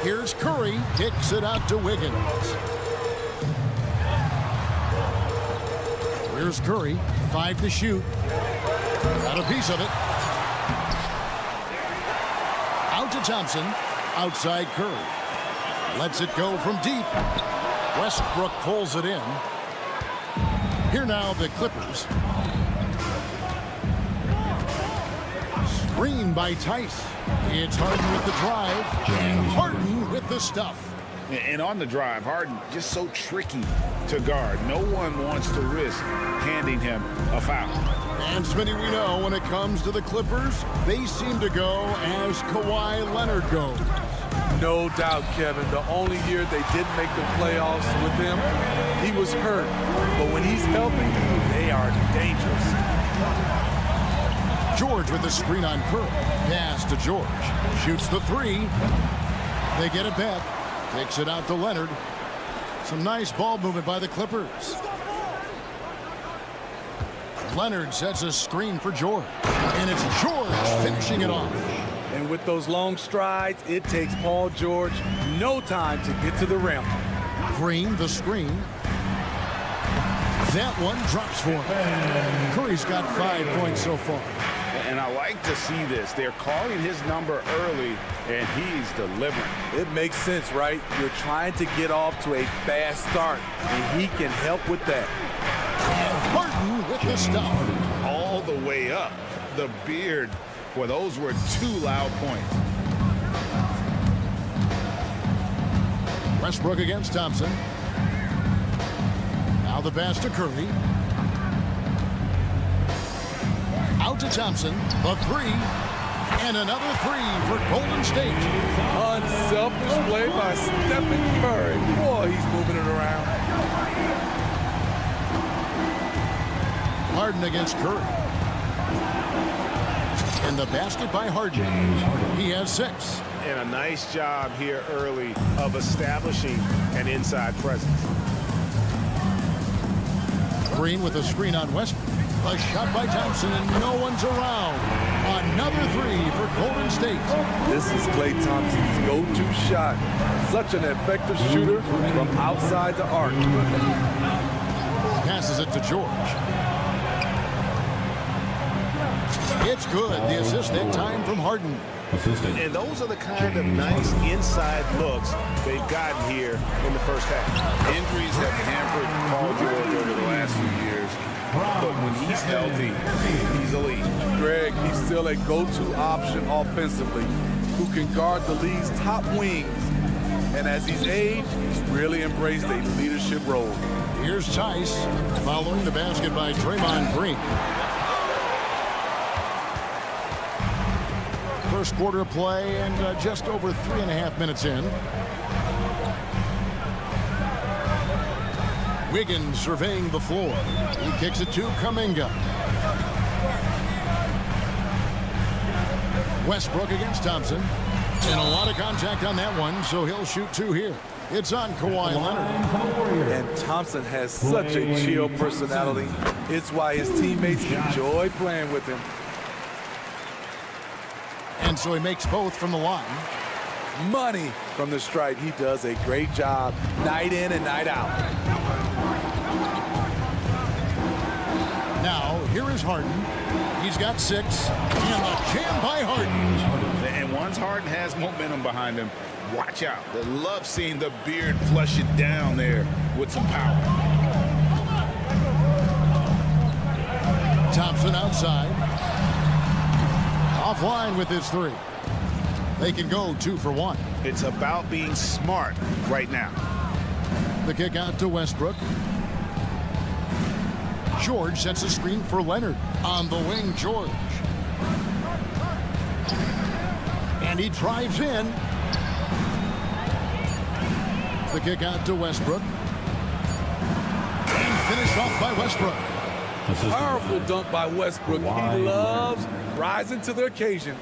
Here's Curry, kicks it out to Wiggins. Here's Curry, 5 to shoot. Got a piece of it. Out to Thompson, outside Curry. Lets it go from deep. Westbrook pulls it in. Here now the Clippers. Screen by Tice. It's Harden with the drive. And Harden with the stuff. And on the drive, Harden just so tricky to guard. No one wants to risk handing him a foul. And Smitty, we know when it comes to the Clippers, they seem to go as Kawhi Leonard goes. No doubt, Kevin. The only year they didn't make the playoffs with him, he was hurt. But when he's healthy, they are dangerous. George with the screen on Curry. Pass to George. Shoots the 3. They get it back. Takes it out to Leonard. Some nice ball movement by the Clippers. Leonard sets a screen for George. And it's George finishing it off. And with those long strides, it takes Paul George no time to get to the rim. Green, the screen. That one drops for him. Curry's got 5 points so far. And I like to see this. They're calling his number early, and he's delivering. It makes sense, right? You're trying to get off to a fast start, and he can help with that. And Harden with the stuff. All the way up. The beard. Well, those were 2 loud points. Westbrook against Thompson. Now the pass to Curry. Out to Thompson. The 3. And another 3 for Golden State. Unselfish play by Stephen Curry. Boy, he's moving it around. Harden against Curry. And the basket by Harden. He has 6. And a nice job here early of establishing an inside presence. Green with a screen on Westbrook. A shot by Thompson, and no one's around. Another 3 for Golden State. This is Klay Thompson's go-to shot. Such an effective shooter from outside the arc. Passes it to George. It's good. The assist that time from Harden. And those are the kind of nice inside looks they've gotten here in the first half. Injuries have hampered Paul George over the last few years. But when he's healthy, he's elite. Greg, he's still a go-to option offensively who can guard the league's top wings. And as he's aged, he's really embraced a leadership role. Here's Tice following the basket by Draymond Green. First quarter of play and just over 3.5 minutes in. Wiggins surveying the floor. He kicks it to Kuminga. Westbrook against Thompson. And a lot of contact on that one, so he'll shoot 2 here. It's on Kawhi Leonard. And Thompson has such a chill personality. It's why his teammates enjoy playing with him. And so he makes both from the line. Money from the stripe. He does a great job night in and night out. Now, here is Harden. He's got 6. And the jam by Harden. And once Harden has momentum behind him, watch out. They love seeing the beard flush it down there with some power. Thompson outside. Offline with his 3. They can go 2 for 1. It's about being smart right now. The kick out to Westbrook. George sets a screen for Leonard. On the wing, George. And he drives in. The kick out to Westbrook. And finished off by Westbrook. Powerful dunk by Westbrook. He loves rising to the occasion.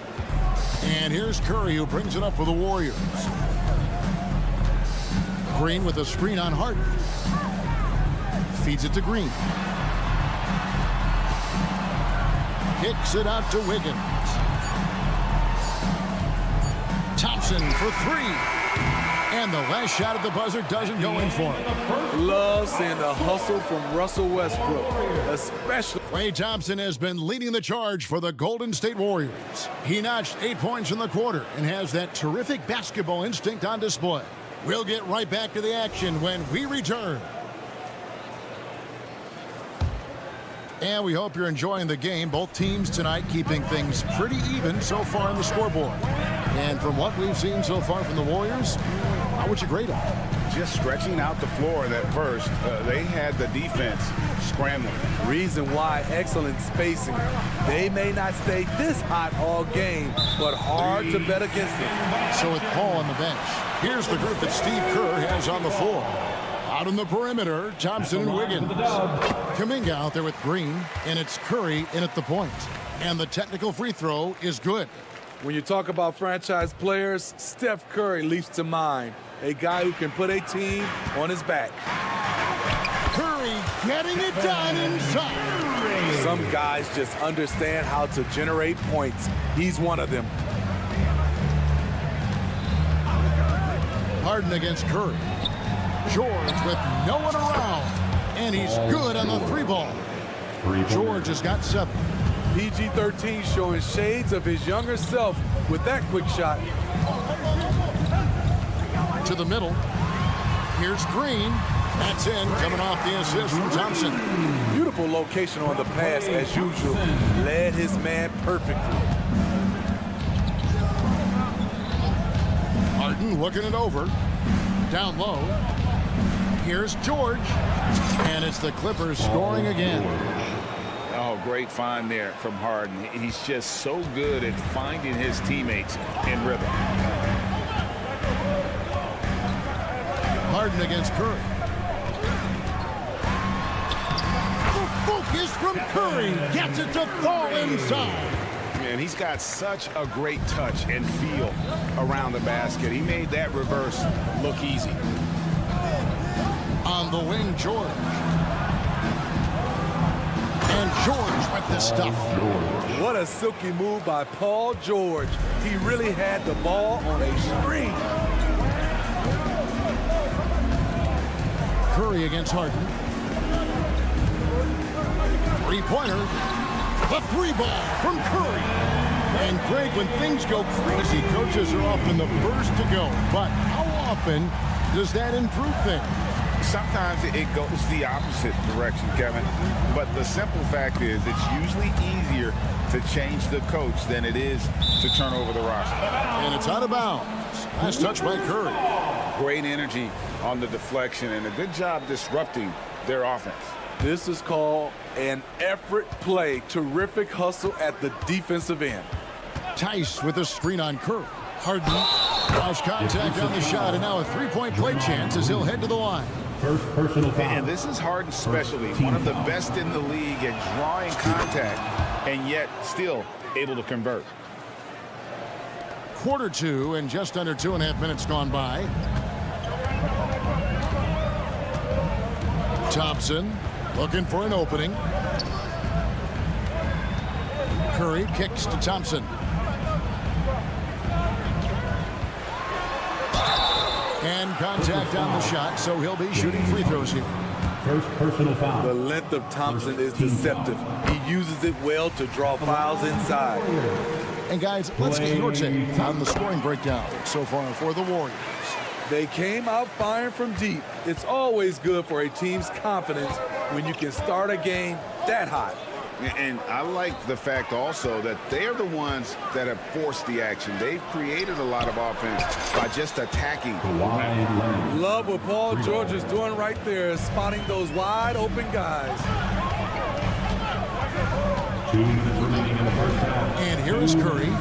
And here's Curry, who brings it up for the Warriors. Green with a screen on Harden. Feeds it to Green. Kicks it out to Wiggins. Thompson for three. And the last shot at the buzzer doesn't go in for him. Love seeing the hustle from Russell Westbrook, especially. Klay Thompson has been leading the charge for the Golden State Warriors. He notched 8 points in the quarter and has that terrific basketball instinct on display. We'll get right back to the action when we return. And we hope you're enjoying the game. Both teams tonight keeping things pretty even so far on the scoreboard. And from what we've seen so far from the Warriors, how would you grade them? Just stretching out the floor that first. They had the defense scrambling. Reason why, excellent spacing. They may not stay this hot all game, but hard to bet against them. So with Paul on the bench, here's the group that Steve Kerr has on the floor. Out on the perimeter, Thompson and Wiggins. Kuminga out there with Green, and it's Curry in at the point. And the technical free throw is good. When you talk about franchise players, Steph Curry leaps to mind. A guy who can put a team on his back. Curry getting it done inside. Some guys just understand how to generate points. He's one of them. Harden against Curry. George with no one around. And he's good on the three ball. George has got 7. PG-13 showing shades of his younger self with that quick shot. To the middle. Here's Green. That's in, coming off the assist from Thompson. Beautiful location on the pass as usual. Led his man perfectly. Harden looking it over. Down low. Here's George. And it's the Clippers scoring again. Oh, great find there from Harden. He's just so good at finding his teammates in rhythm. Harden against Curry. The focus from Curry gets it to fall inside. Man, he's got such a great touch and feel around the basket. He made that reverse look easy. On the wing, George. And George with the stuff. What a silky move by Paul George. He really had the ball on a string. Curry against Harden. Three-pointer. The three ball from Curry. And Greg, when things go crazy, coaches are often the first to go. But how often does that improve things? Sometimes it goes the opposite direction, Kevin. But the simple fact is it's usually easier to change the coach than it is to turn over the roster. And it's out of bounds. Nice touch by Curry. Great energy on the deflection and a good job disrupting their offense. This is called an effort play. Terrific hustle at the defensive end. Tice with a screen on Curry. Harden lost contact on the shot, and now a three-point play chance as he'll head to the line. First personal foul. And this is Harden's specialty. One of the best in the league at drawing contact and yet still able to convert. Quarter 2 and just under 2.5 minutes gone by. Thompson looking for an opening. Curry kicks to Thompson. And contact on the shot, so he'll be shooting free throws here. First personal foul. The length of Thompson is deceptive. He uses it well to draw fouls inside. And guys, let's get your take on the scoring breakdown so far for the Warriors. They came out firing from deep. It's always good for a team's confidence when you can start a game that hot. And I like the fact also that they're the ones that have forced the action. They've created a lot of offense by just attacking. Love what Paul George is doing right there, spotting those wide open guys. 2 minutes remaining in the first half. And here is Curry.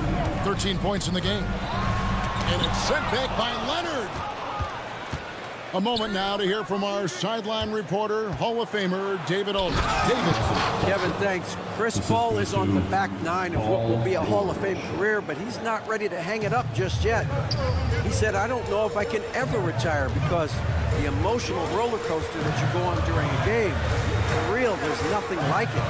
13 points in the game. And it's sent back by Leonard. A moment now to hear from our sideline reporter, Hall of Famer David Aldridge. David. Kevin, thanks. Chris Paul is on the back nine of what will be a Hall of Fame career, but he's not ready to hang it up just yet. He said, I don't know if I can ever retire because the emotional roller coaster that you go on during a game, for real, there's nothing like it.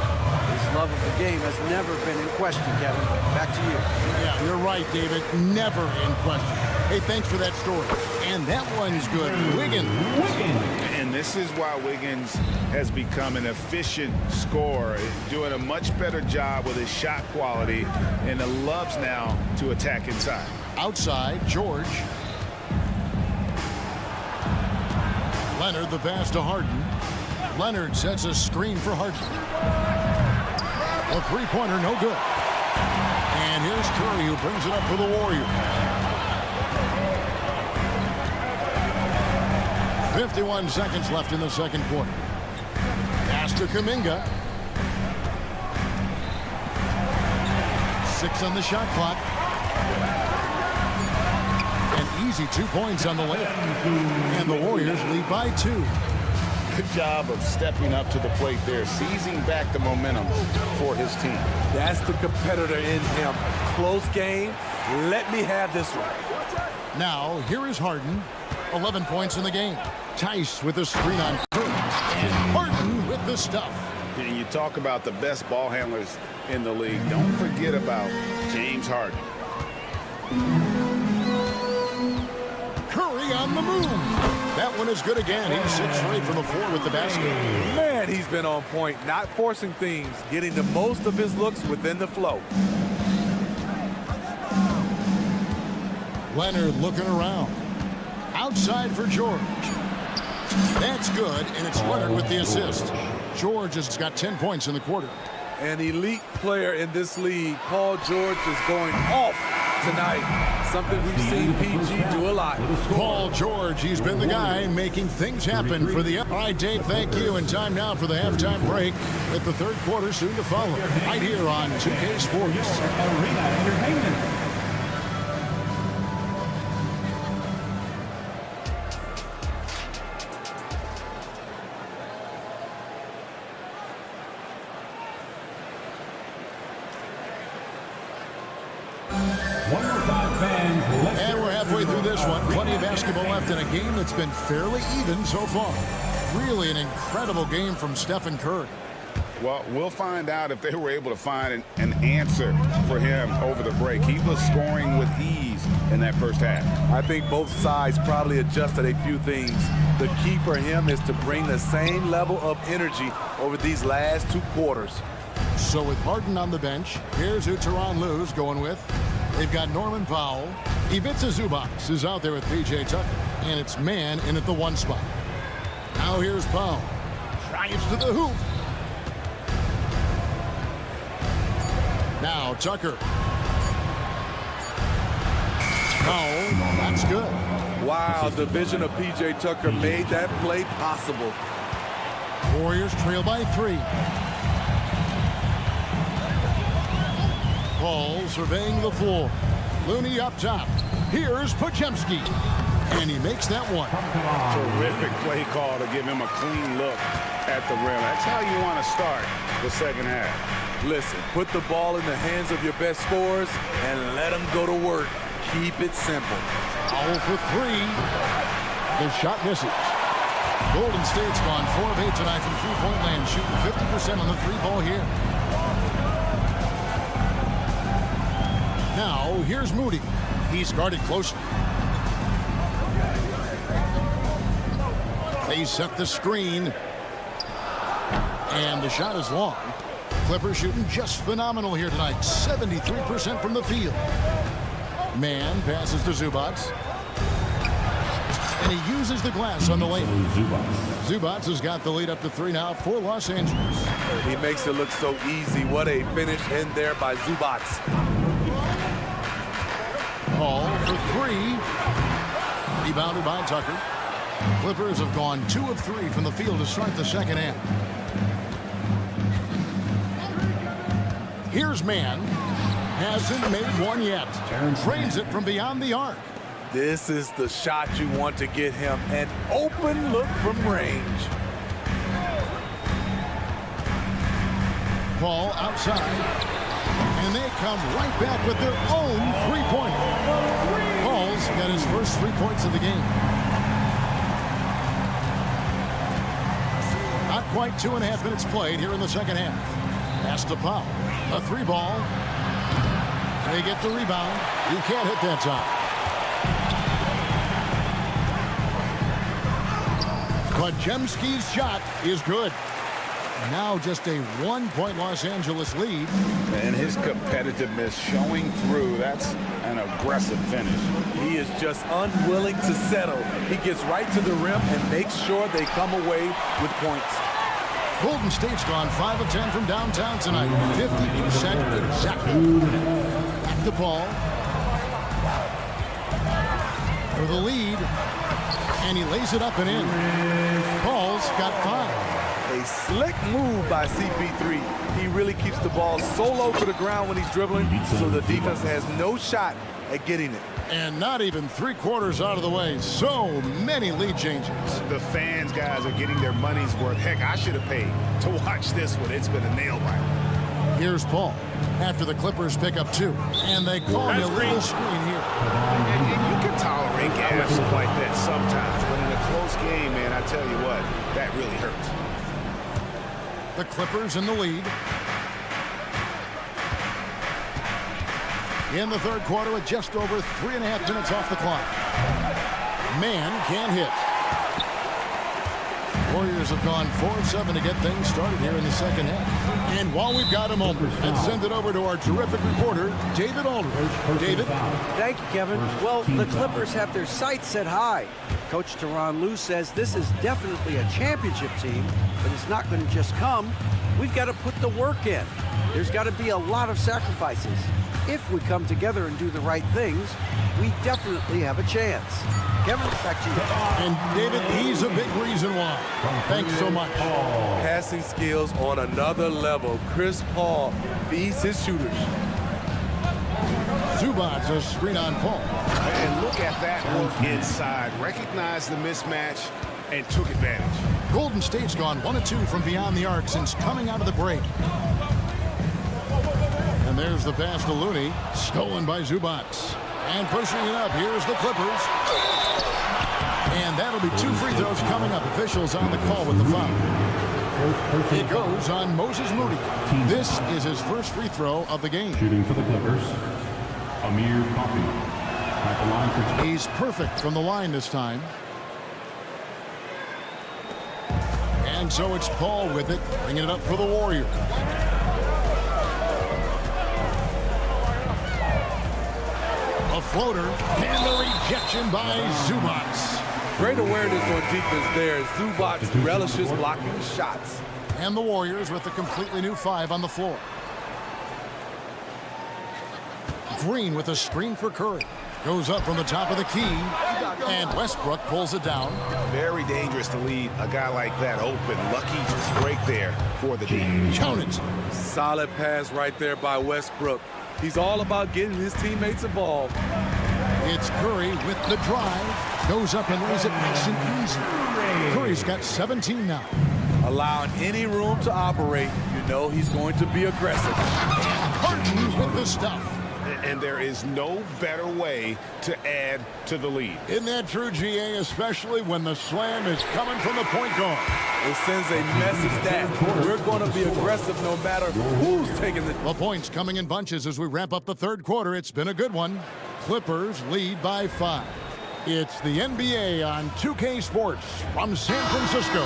His love of the game has never been in question, Kevin. Back to you. Yeah, you're right, David. Never in question. Hey, thanks for that story. And that one's good. Wiggins. And this is why Wiggins has become an efficient scorer, doing a much better job with his shot quality, and loves now to attack inside. Outside, George. Leonard, the pass to Harden. Leonard sets a screen for Harden. A three-pointer, no good. And here's Curry, who brings it up for the Warriors. 51 seconds left in the second quarter. Pass to Kuminga. 6 on the shot clock. An easy 2 points on the layup. And the Warriors lead by 2. Good job of stepping up to the plate there, seizing back the momentum for his team. That's the competitor in him. Close game. Let me have this one. Now, here is Harden. 11 points in the game. Tice with a screen on Curry. And Harden with the stuff. And you talk about the best ball handlers in the league. Don't forget about James Harden. Curry on the move. That one is good again. He's 6 straight from the floor with the basket. Man, he's been on point, not forcing things, getting the most of his looks within the flow. Leonard looking around. Outside for George. That's good, and it's Leonard with the assist. George has got 10 points in the quarter. An elite player in this league, Paul George, is going off tonight. Something we've seen PG do a lot. Paul George, he's been the guy making things happen for the... All right, Dave, thank you. And time now for the halftime break with the third quarter soon to follow. Right here on 2K Sports. Arena Entertainment. And we're halfway through this one. Plenty of basketball left in a game that's been fairly even so far. Really an incredible game from Stephen Curry. Well, we'll find out if they were able to find an answer for him over the break. He was scoring with ease in that first half. I think both sides probably adjusted a few things. The key for him is to bring the same level of energy over these last 2 quarters. So with Harden on the bench, here's who Tyronn Lue's going with. They've got Norman Powell. Ivica Zubac is out there with P.J. Tucker. And it's man in at the 1 spot. Now here's Powell. Drives to the hoop. Now Tucker. Powell, that's good. Wow, the vision of P.J. Tucker made that play possible. Warriors trail by 3. Paul surveying the floor. Looney up top. Here's Podziemski. And he makes that one. Terrific play call to give him a clean look at the rim. That's how you want to start the second half. Listen, put the ball in the hands of your best scorers and let them go to work. Keep it simple. All for 3. The shot misses. Golden State's gone 4 of 8 tonight from three-point land, shooting 50% on the 3-ball here. Now, here's Moody. He's guarded closely. They set the screen. And the shot is long. Clippers shooting just phenomenal here tonight. 73% from the field. Man passes to Zubac. And he uses the glass on the lane. Zubac has got the lead up to 3 now for Los Angeles. He makes it look so easy. What a finish in there by Zubac. Paul for 3. Rebounded by Tucker. The Clippers have gone 2 of 3 from the field to start the second half. Here's Man. Hasn't made one yet. Drains it from beyond the arc. This is the shot you want to get him. An open look from range. Ball outside. And they come right back with their own three-pointer. Paul's got his first 3 points of the game. Not quite 2.5 minutes played here in the second half. Pass to Powell. A three ball. They get the rebound. He can't hit that time. But Jemski's shot is good. Now just a 1-point Los Angeles lead. And his competitiveness showing through. That's an aggressive finish. He is just unwilling to settle. He gets right to the rim and makes sure they come away with points. Golden State's gone 5 of 10 from downtown tonight. 50% exactly. Back to Paul. For the lead. And he lays it up and in. Paul's got 5. A slick move by CP3. He really keeps the ball so low to the ground when he's dribbling, so the defense has no shot at getting it. And not even 3/4 out of the way. So many lead changes. The fans, guys, are getting their money's worth. Heck, I should have paid to watch this one. It's been a nail biter. Here's Paul after the Clippers pick up 2. And they call him a little screen here. And you can tolerate gaps like that sometimes. But in a close game, man, I tell you what, that really hurts. The Clippers in the lead. In the third quarter with just over 3.5 minutes off the clock. Man can't hit. Warriors have gone 4 of 7 to get things started here in the second half. And while we've got a moment, let's send it over to our terrific reporter, David Aldridge. David? Thank you, Kevin. Well, the Clippers have their sights set high. Coach Tyronn Lue says this is definitely a championship team, but it's not going to just come. We've got to put the work in. There's got to be a lot of sacrifices. If we come together and do the right things, we definitely have a chance. Kevin, back to you. And David, he's a big reason why. Thanks so much. Passing skills on another level. Chris Paul feeds his shooters. Zubac's a screen on Paul. And look at that look inside. Recognized the mismatch and took advantage. Golden State's gone 1 of 2 from beyond the arc since coming out of the break. And there's the pass to Looney, stolen by Zubac. And pushing it up, here's the Clippers. And that'll be 2 free throws coming up. Officials on the call with the foul. It goes on Moses Moody. This is his first free throw of the game. Shooting for the Clippers, Amir Coffey. At the line for He's perfect from the line this time. And so it's Paul with it, bringing it up for the Warriors. A floater, and the rejection by Zubac. Great awareness on defense there. Zubac relishes blocking shots. And the Warriors with a completely new 5 on the floor. Green with a screen for Curry. Goes up from the top of the key, and Westbrook pulls it down. Very dangerous to leave a guy like that open. Lucky just break there for the team. Count it. Solid pass right there by Westbrook. He's all about getting his teammates involved. It's Curry with the drive. Goes up and lays it nice and easy. Curry's got 17 now. Allowing any room to operate, you know he's going to be aggressive. Harden with the stuff. And there is no better way to add to the lead. Isn't that true, GA, especially when the slam is coming from the point guard? It sends a message that we're going to be aggressive no matter who's taking the... The points coming in bunches as we wrap up the third quarter. It's been a good one. Clippers lead by 5. It's the NBA on 2K Sports from San Francisco.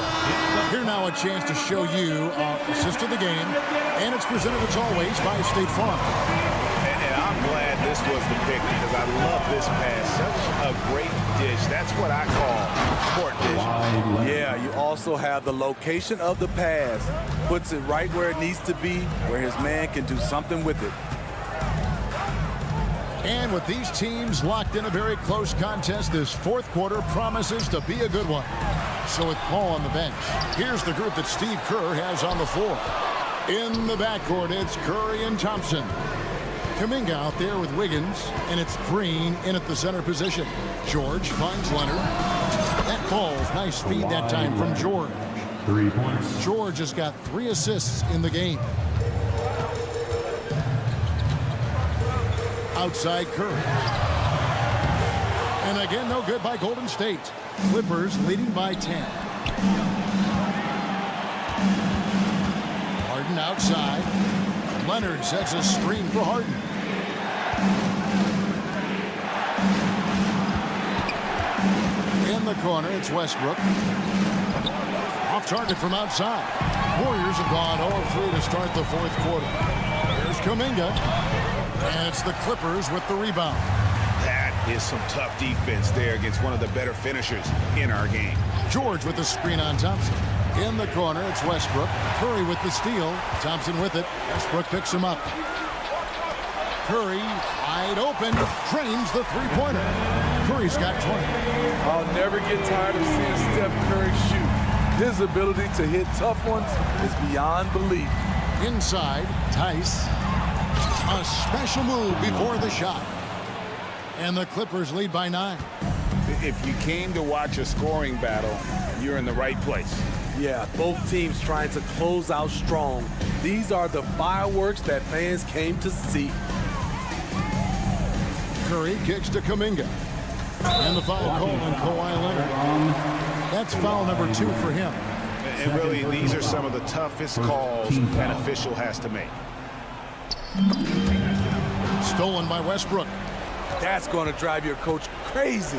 Here now a chance to show you assist of the game. And it's presented as always by State Farm. I'm glad this was the pick because I love this pass. Such a great dish. That's what I call court vision. Yeah, you also have the location of the pass. Puts it right where it needs to be, where his man can do something with it. And with these teams locked in a very close contest, this fourth quarter promises to be a good one. So with Paul on the bench, here's the group that Steve Kerr has on the floor. In the backcourt, it's Curry and Thompson. Kuminga out there with Wiggins, and it's Green in at the center position. George finds Leonard. That falls. Nice feed that time from George. 3 points. George has got 3 assists in the game. Outside Curry. And again, no good by Golden State. Clippers leading by 10. Harden outside. Leonard sets a screen for Harden. In the corner, it's Westbrook. Off target from outside. Warriors have gone 0-3 to start the fourth quarter. Here's Kuminga. And it's the Clippers with the rebound. That is some tough defense there against one of the better finishers in our game. George with the screen on Thompson. In the corner, it's Westbrook. Curry with the steal. Thompson with it. Westbrook picks him up. Curry wide open. Drains the three-pointer. Curry's got 20. I'll never get tired of seeing Steph Curry shoot. His ability to hit tough ones is beyond belief. Inside, Tice. A special move before the shot. And the Clippers lead by 9. If you came to watch a scoring battle, you're in the right place. Yeah, both teams trying to close out strong. These are the fireworks that fans came to see. Curry kicks to Kuminga. And the foul call on Kawhi Leonard. That's foul number 2 for him. And really, these are some of the toughest calls an official has to make. Stolen by Westbrook. That's going to drive your coach crazy.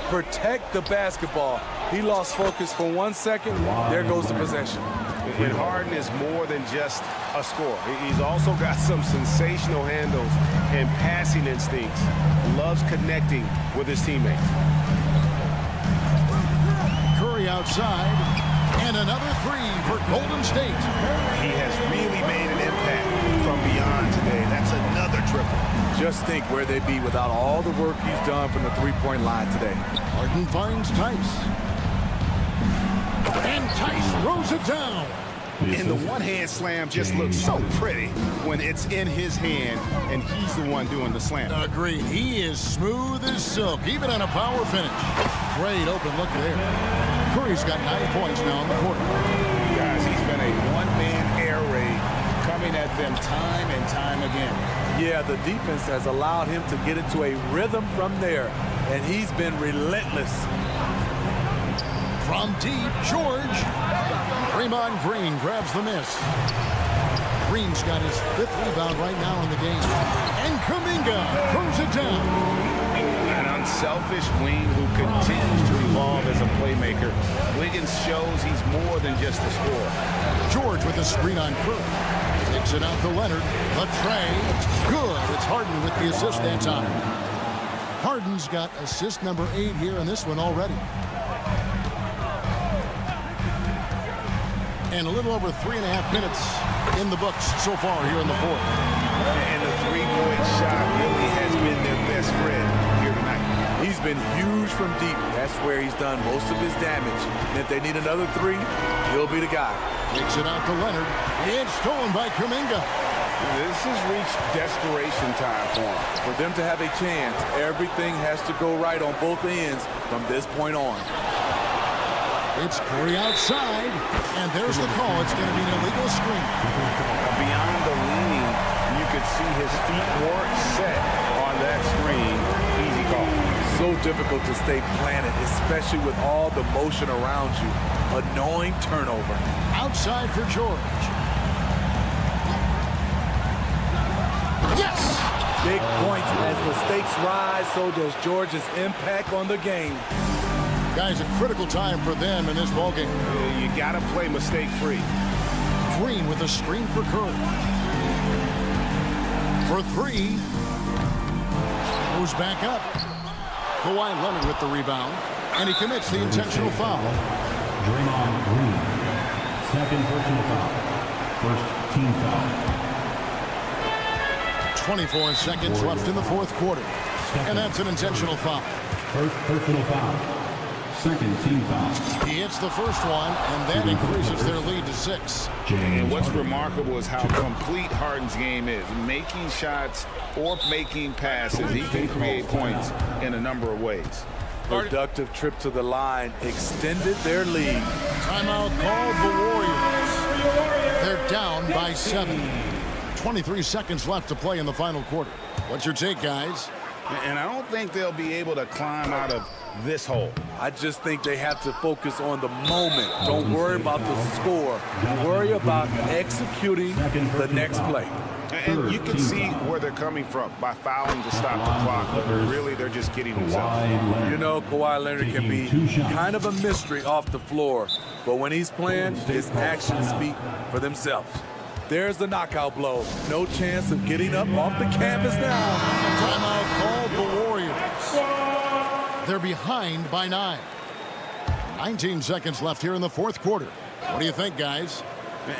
Protect the basketball. He lost focus for 1 second. There goes the possession. And Harden is more than just a scorer. He's also got some sensational handles and passing instincts. Loves connecting with his teammates. Curry outside. And another 3 for Golden State. He has really made an impact from beyond today. That's another triple. Just think where they'd be without all the work he's done from the three-point line today. Harden finds Tice. And Tice throws it down. And the one-hand slam just looks so pretty when it's in his hand and he's the one doing the slam. Agreed. He is smooth as silk, even on a power finish. Great open look there. Curry's got 9 points now on the court. Guys, he's been a one-man air raid coming at them time and time again. Yeah, the defense has allowed him to get into a rhythm from there, and he's been relentless. From deep, George. Draymond Green grabs the miss. Green's got his 5th rebound right now in the game. And Kuminga throws it down. An unselfish wing who continues to evolve as a playmaker. Wiggins shows he's more than just a scorer. George with the screen on Curry. Takes it out to Leonard. The tray. Good. It's Harden with the assist that time. Harden's got assist number 8 here in this one already. And a little over 3.5 minutes in the books so far here in the fourth. And the three-point shot really has been their best friend here tonight. He's been huge from deep. That's where he's done most of his damage. And if they need another 3, he'll be the guy. Takes it out to Leonard. It's stolen by Kuminga. This has reached desperation time for him. For them to have a chance, everything has to go right on both ends from this point on. It's Curry outside, and there's the call. It's going to be an illegal screen. Beyond the leaning, you could see his feet weren't set on that screen. Easy call. So difficult to stay planted, especially with all the motion around you. Annoying turnover. Outside for George. Yes! Big points as the stakes rise, so does George's impact on the game. Guys, a critical time for them in this ballgame. You got to play mistake-free. Green with a screen for Curry. For 3. Goes back up. Kawhi Leonard with the rebound. And he commits the intentional foul. Draymond Green. 2nd personal foul. 1st team foul. 24 seconds left in the fourth quarter. And that's an intentional foul. 1st personal foul. Second team foul. He hits the first one, and that increases their lead to 6. And what's remarkable is how complete Harden's game is. Making shots or making passes, he can create points in a number of ways. Productive trip to the line extended their lead. Timeout called the Warriors. They're down by 7. 23 seconds left to play in the final quarter. What's your take, guys? And I don't think they'll be able to climb out of this hole. I just think they have to focus on the moment. Don't worry about the score. Worry about executing the next play. And you can see where they're coming from by fouling to stop the clock. But really, they're just getting themselves. You know, Kawhi Leonard can be kind of a mystery off the floor. But when he's playing, his actions speak for themselves. There's the knockout blow. No chance of getting up off the canvas now. Timeout called the Warriors. They're behind by 9. 19 seconds left here in the fourth quarter. What do you think, guys?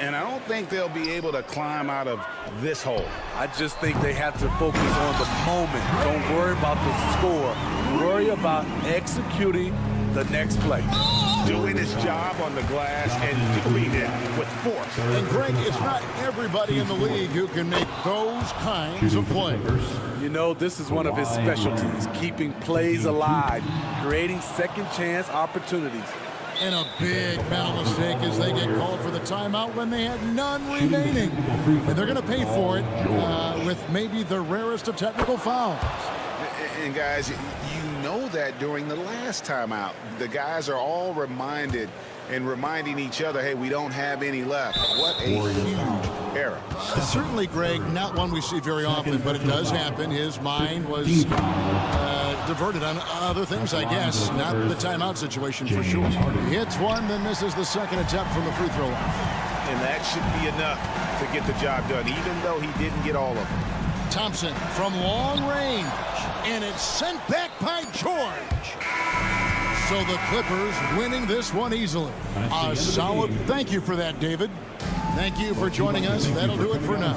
And I don't think they'll be able to climb out of this hole. I just think they have to focus on the moment. Don't worry about the score. Worry about executing the next play. Doing his job on the glass and doing it with force. And Greg, it's not everybody in the league who can make those kinds of plays. You know, this is one of his specialties, keeping plays alive, creating second chance opportunities. And a big mental mistake as they get called for the timeout when they had none remaining. And they're going to pay for it with maybe the rarest of technical fouls. And guys, you know that during the last timeout, the guys are all reminded and reminding each other, hey, we don't have any left. What a huge error. Certainly, Greg, not one we see very often, but it does happen. His mind was diverted on other things, I guess. Not the timeout situation for sure. He hits one, then misses the second attempt from the free throw line. And that should be enough to get the job done, even though he didn't get all of them. Thompson from long range, and it's sent back by George. So the Clippers winning this one easily. A solid thank you for that, David. Thank you for joining us. That'll do it for now.